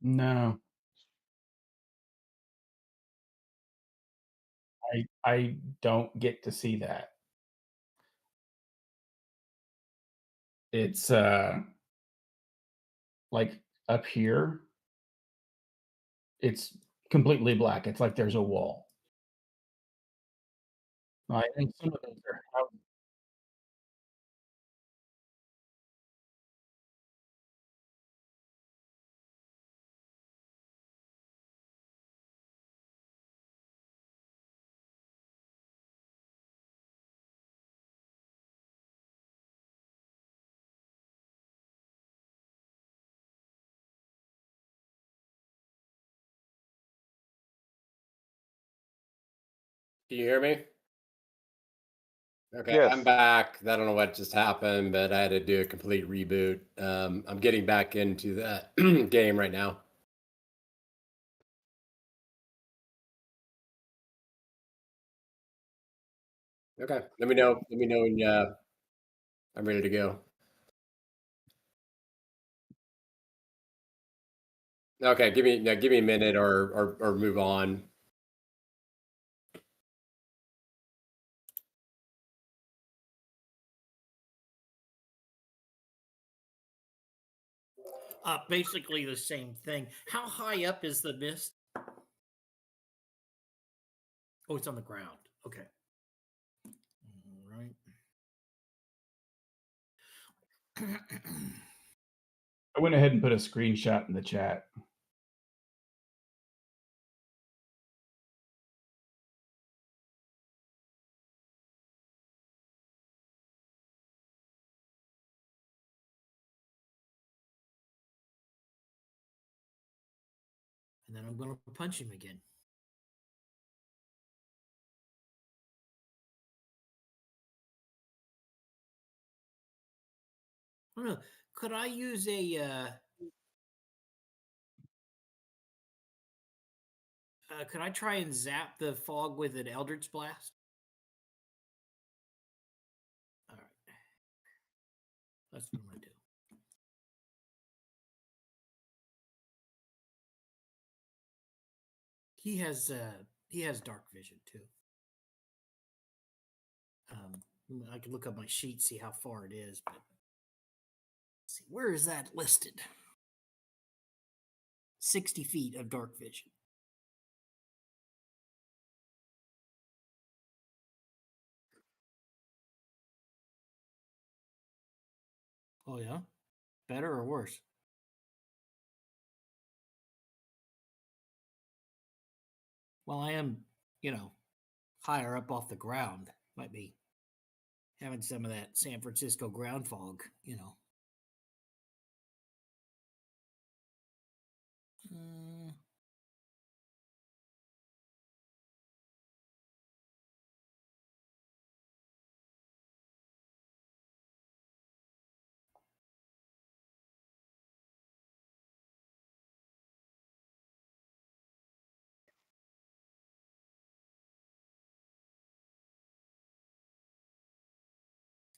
No, I don't get to see that. It's like up here, it's completely black. It's like there's a wall. I think some of those are houses. Can you hear me? Okay, Yes. I'm back. I don't know what just happened, but I had to do a complete reboot. I'm getting back into the game right now. Okay, let me know. Let me know when I'm ready to go. Okay, give me a minute or move on. Basically the same thing. How high up is the mist? Oh, it's on the ground. Okay. All right. I went ahead and put a screenshot in the chat. And then I'm going to punch him again. I don't know. Could I use could I try and zap the fog with an Eldritch Blast? All right. That's what I'm going to do. He has dark vision too. I could look up my sheet, see how far it is, but let's see, where is that listed? 60 feet of dark vision. Oh yeah? Better or worse? Well, I am, higher up off the ground. Might be having some of that San Francisco ground fog. Uh,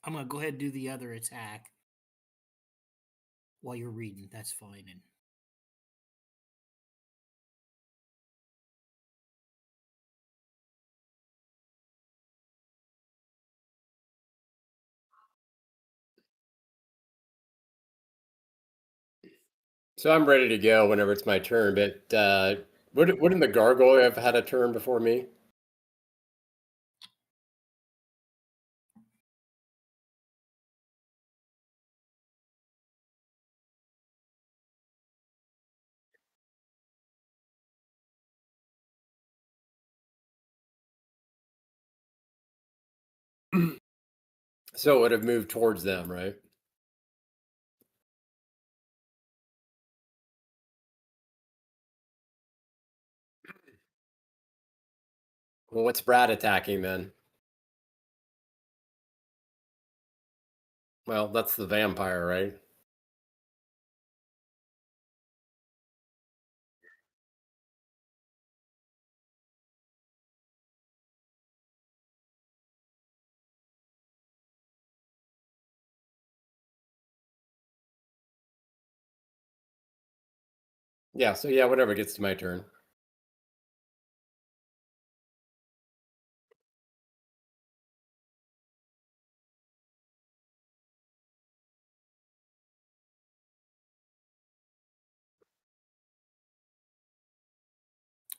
I'm gonna go ahead and do the other attack while you're reading. That's fine. And So I'm ready to go whenever it's my turn. But wouldn't the gargoyle have had a turn before me? So it would have moved towards them, right? Well, what's Brad attacking then? Well, that's the vampire, right? Yeah, so yeah, whenever it gets to my turn.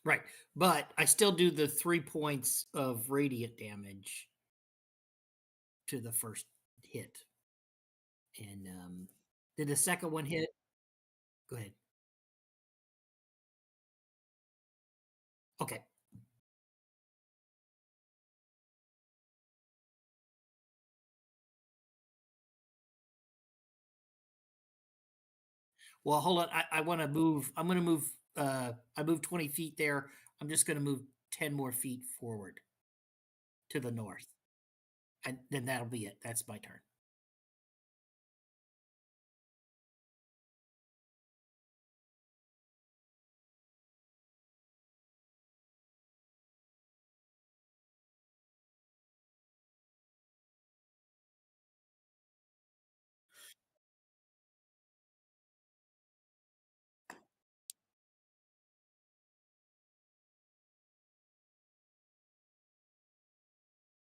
right, but I still do the 3 points of radiant damage to the first hit. And did the second one hit? Go ahead. Okay. Well, hold on. I want to move. I'm going to move. I moved 20 feet there. I'm just going to move 10 more feet forward to the north. And then that'll be it. That's my turn.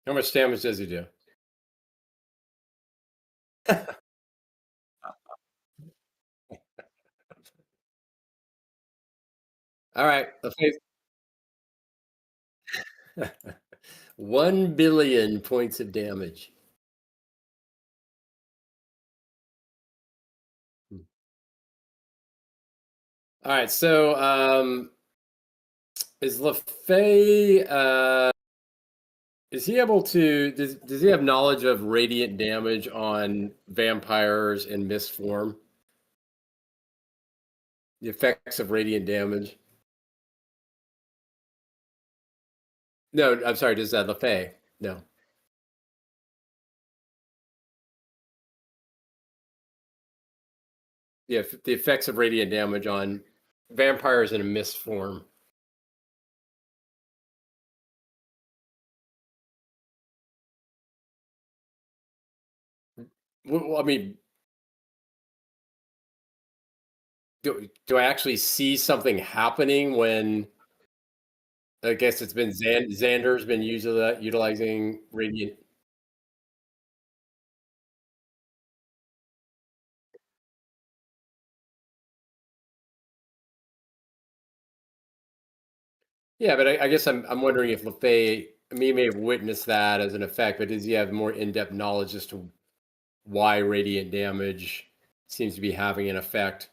How much damage does he do? All right, the face. 1 billion points of damage. All right, so is LaFay is he able to does he have knowledge of radiant damage on vampires in mist form? The effects of radiant damage? No, I'm sorry, does LaFay? No. Yeah, the effects of radiant damage on vampires in a mist form. Well, I mean, do I actually see something happening when I guess it's been Xander's been utilizing radiant. Yeah, but I guess I'm wondering if LaFay, I mean, he may have witnessed that as an effect, but does he have more in-depth knowledge as to why radiant damage seems to be having an effect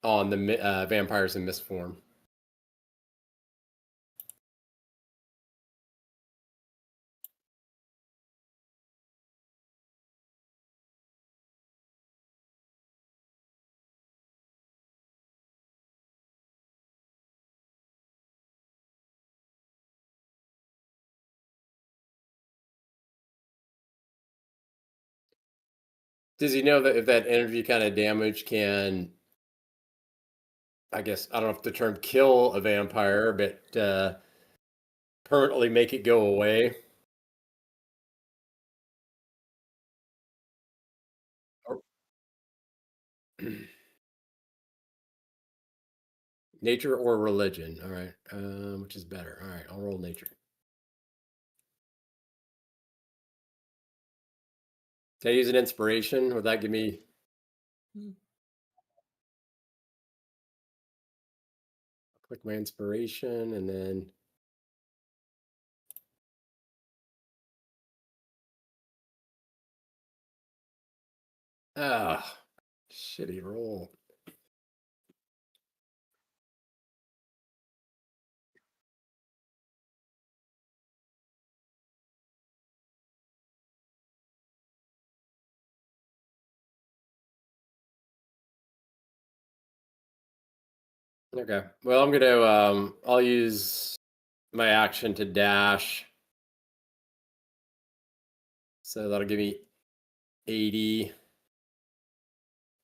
on the vampires in mist form? Does he know that if that energy kind of damage can, I guess, I don't know if the term kill a vampire, but permanently make it go away? Nature or religion. All right. Which is better? All right. I'll roll nature. Can I use an inspiration? Would that give me? Click my inspiration and then. Ah, shitty roll. Okay. Well, I'm gonna I'll use my action to dash. So that'll give me 80.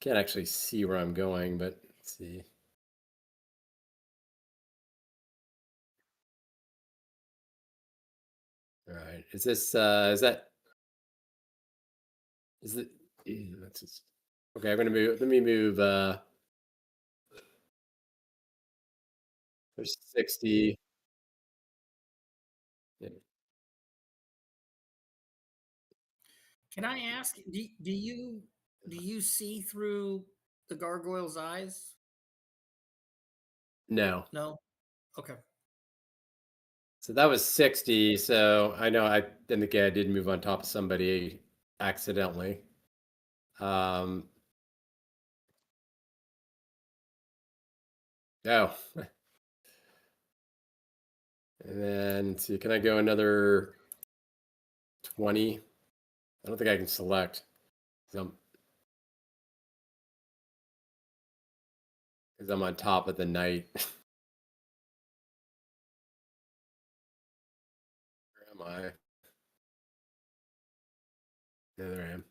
Can't actually see where I'm going, but let's see. All right. Is this is that is it that's just okay, I'm gonna move let me move there's 60. Yeah. Can I ask? Do you see through the gargoyle's eyes? No. No. Okay. So that was 60. So I know I think I did move on top of somebody accidentally. Oh. And then let's see, can I go another 20? I don't think I can select because I'm on top of the knight. Where am I? Yeah, there I am.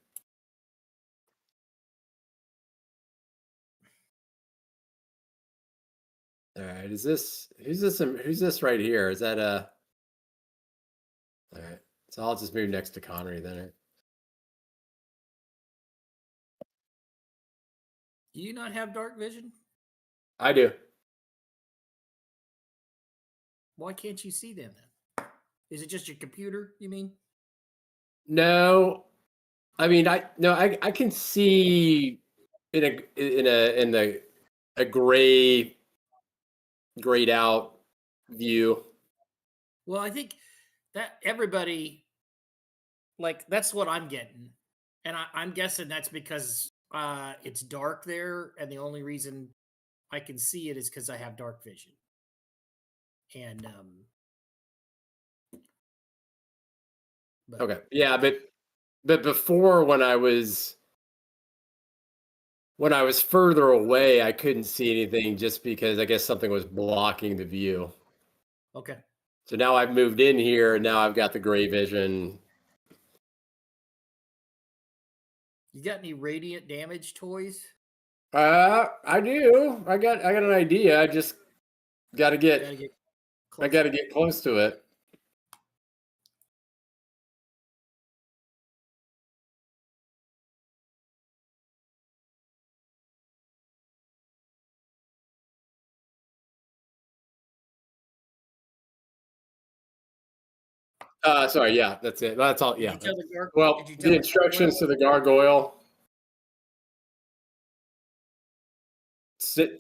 All right, who's this right here? Is that a all right? So I'll just move next to Connery then. Right? Do you not have dark vision? I do. Why can't you see them then? Is it just your computer, you mean? No, I mean I can see in a grayed out view. Well, I think that everybody, like, that's what I'm getting. And I'm guessing that's because it's dark there, and the only reason I can see it is because I have dark vision. And Okay, yeah, but before when I was further away, I couldn't see anything just because I guess something was blocking the view. okay. So now I've moved in here, and now I've got the gray vision. You got any radiant damage toys? I do. I got an idea. I just got to get. Gotta get I got to get close to it. Sorry. Yeah, that's it. That's all. Did Yeah. you tell the Well, did you tell the instructions to the gargoyle: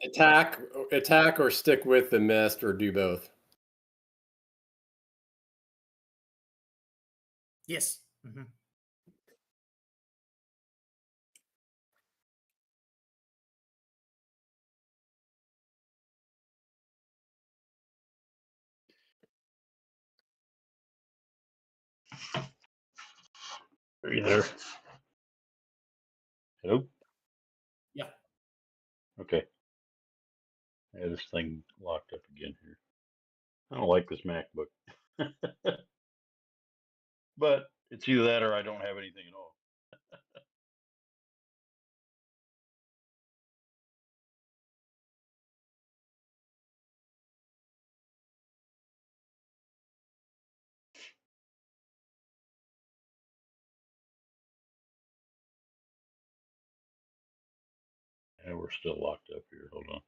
attack, or stick with the mist, or do both. Yes. Mm-hmm. Are you there? Hello? Yeah. Okay. I had this thing locked up again here. I don't like this MacBook. But it's either that or I don't have anything at all. we're still locked up here. Hold on.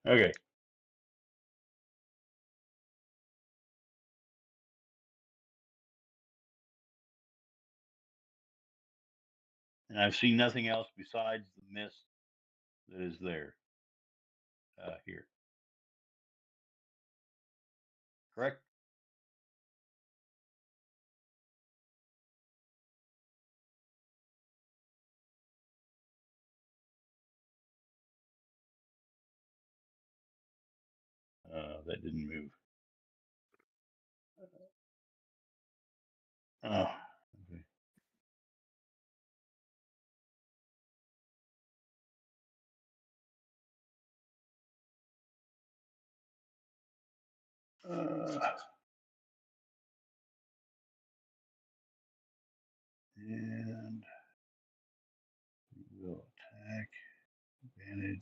Okay. And I've seen nothing else besides the mist that is there. Here. Correct? That didn't move. Oh, okay. And we'll attack advantage.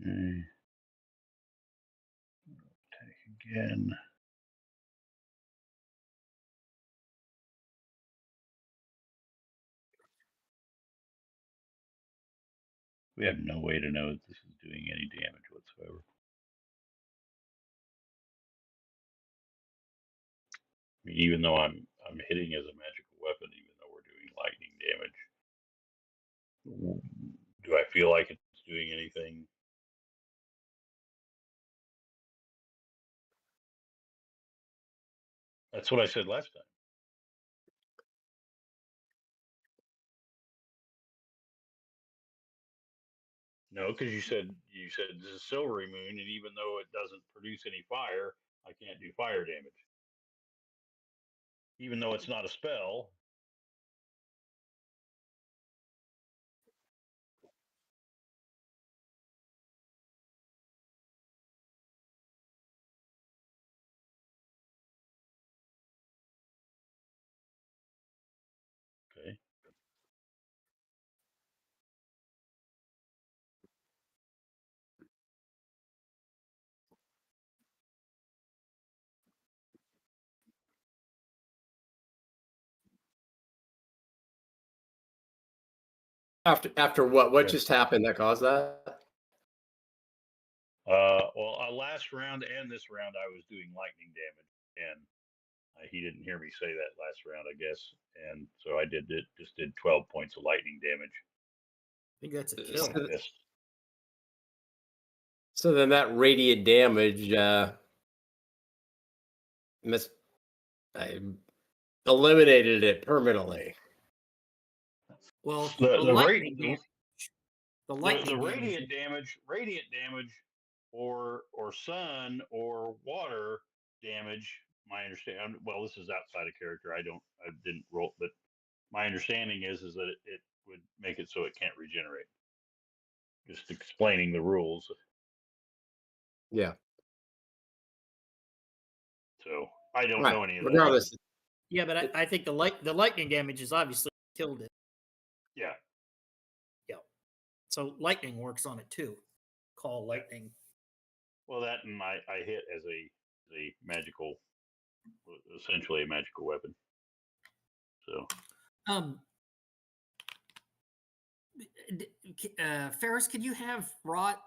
Okay. Attack again. We have no way to know that this is doing any damage whatsoever. I mean, even though I'm hitting as a magical weapon, even though we're doing lightning damage, do I feel like it's doing anything? That's what I said last time. No, because you said this is Silvery Moon, and even though it doesn't produce any fire, I can't do fire damage. Even though it's not a spell. Okay. After what? What Yeah. just happened that caused that? Well, last round and this round, I was doing lightning damage, and he didn't hear me say that last round, I guess, and so I just did 12 points of lightning damage. I think that's a kill. So, Missed. so then that radiant damage I eliminated it permanently. Well, The lightning damage. The lightning radiant damage, or sun or water damage. My understanding. Well, this is outside of character. I didn't roll, but my understanding is that it would make it so it can't regenerate. Just explaining the rules. Yeah. So I don't Right. know any of that. Regardless. Yeah, but I think the lightning damage is obviously killed it. Yeah. Yeah. So lightning works on it too. Call lightning. Well, that and I hit as a magical, essentially a magical weapon. So Ferris, can you have Rot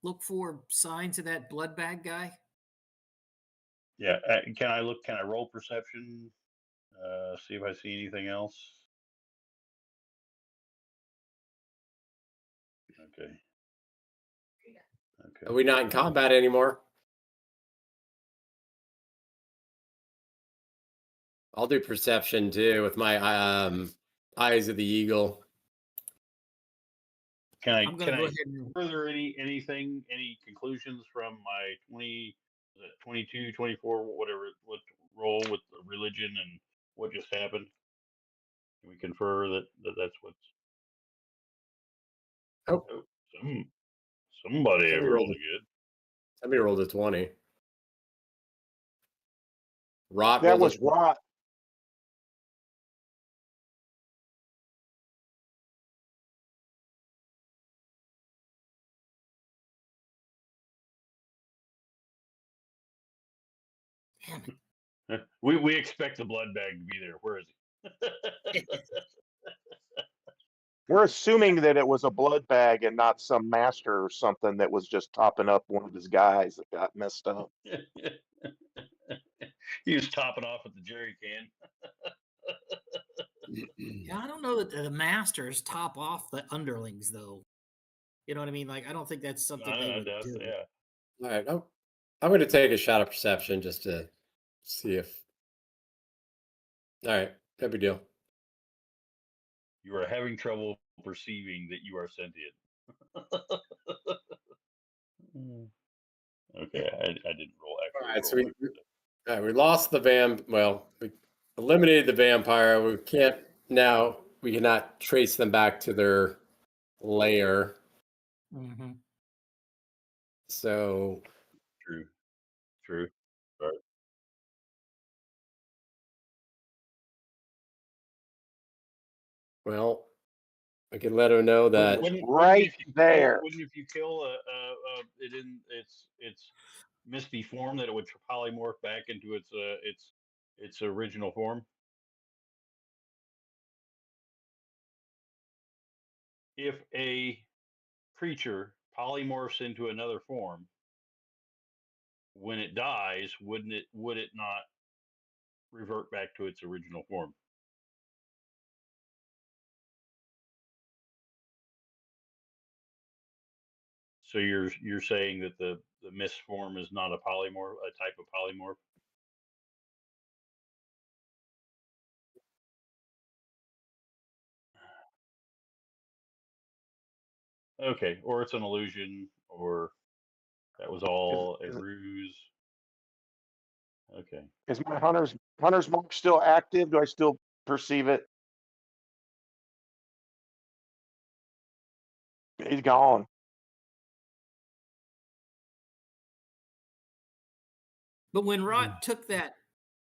look for signs of that blood bag guy? yeah, can I roll perception? See if I see anything else. Okay. Are we not in combat anymore? I'll do perception too with my eyes of the eagle. Can I I'm going to go ahead and further any conclusions from my 22, 24, whatever, what roll with the religion and what just happened? Can we confer that that's what's Oh. Somebody Somebody ever rolled rolled good. Somebody rolled a 20. Rot That rolled was a Rot. Damn it. We expect the blood bag to be there. Where is he? We're assuming that it was a blood bag and not some master or something that was just topping up one of his guys that got messed up. He was topping off with the jerry can. Yeah, I don't know that the masters top off the underlings, though. You know what I mean? Like, I don't think that's something they would do. Yeah. All right, I'm going to take a shot of perception just to see if. All right, no big deal. You are having trouble perceiving that you are sentient. Okay, I didn't roll. All Actually, right, so roll we lost the well, we eliminated the vampire. We cannot trace them back to their lair. Mm-hmm. So True. Right. well, I can let her know that. Right there. Wouldn't if you kill it in its misty form that it would polymorph back into its original form? If a creature polymorphs into another form, when it dies, would it not revert back to its original form? So you're saying that the mist form is not a polymorph, a type of polymorph? Okay, or it's an illusion, or that was all a ruse. Okay. Is my hunter's mark still active? Do I still perceive it? He's gone. But when Rot took that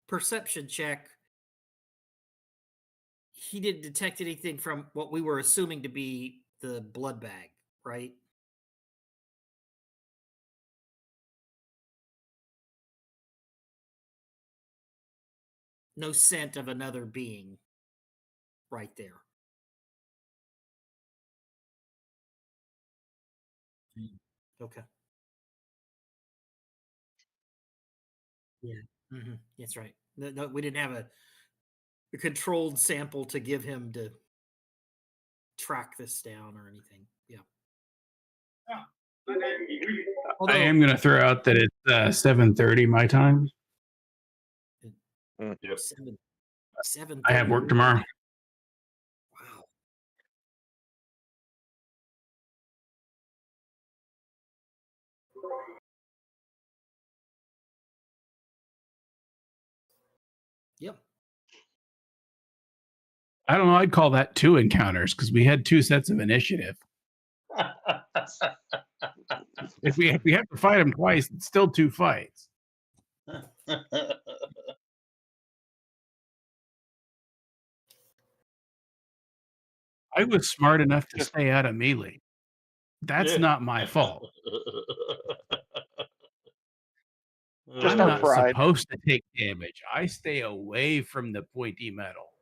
perception check, he didn't detect anything from what we were assuming to be the blood bag, right? No scent of another being right there. Okay. Yeah. Mm-hmm. That's right. No, we didn't have a controlled sample to give him to track this down or anything. Yeah. I am going to throw out that it's 7:30 my time. Yep. 7:30. I have work tomorrow. Wow. Yep. I don't know. I'd call that 2 encounters because we had 2 sets of initiative. If we have to fight them twice, it's still 2 fights. I was smart enough to stay out of melee. That's not my fault. Just I'm our not pride. supposed to take damage. I stay away from the pointy metal.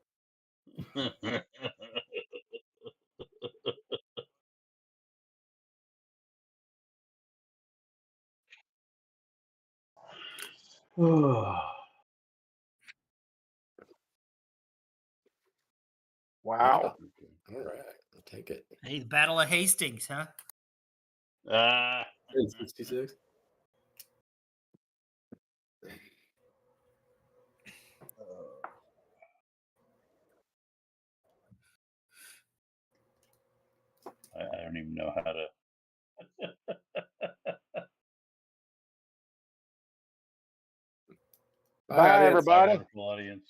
Wow. All right, I'll take it. Hey, the Battle of Hastings, huh? 66. I don't even know how to. Bye, everybody. Audience.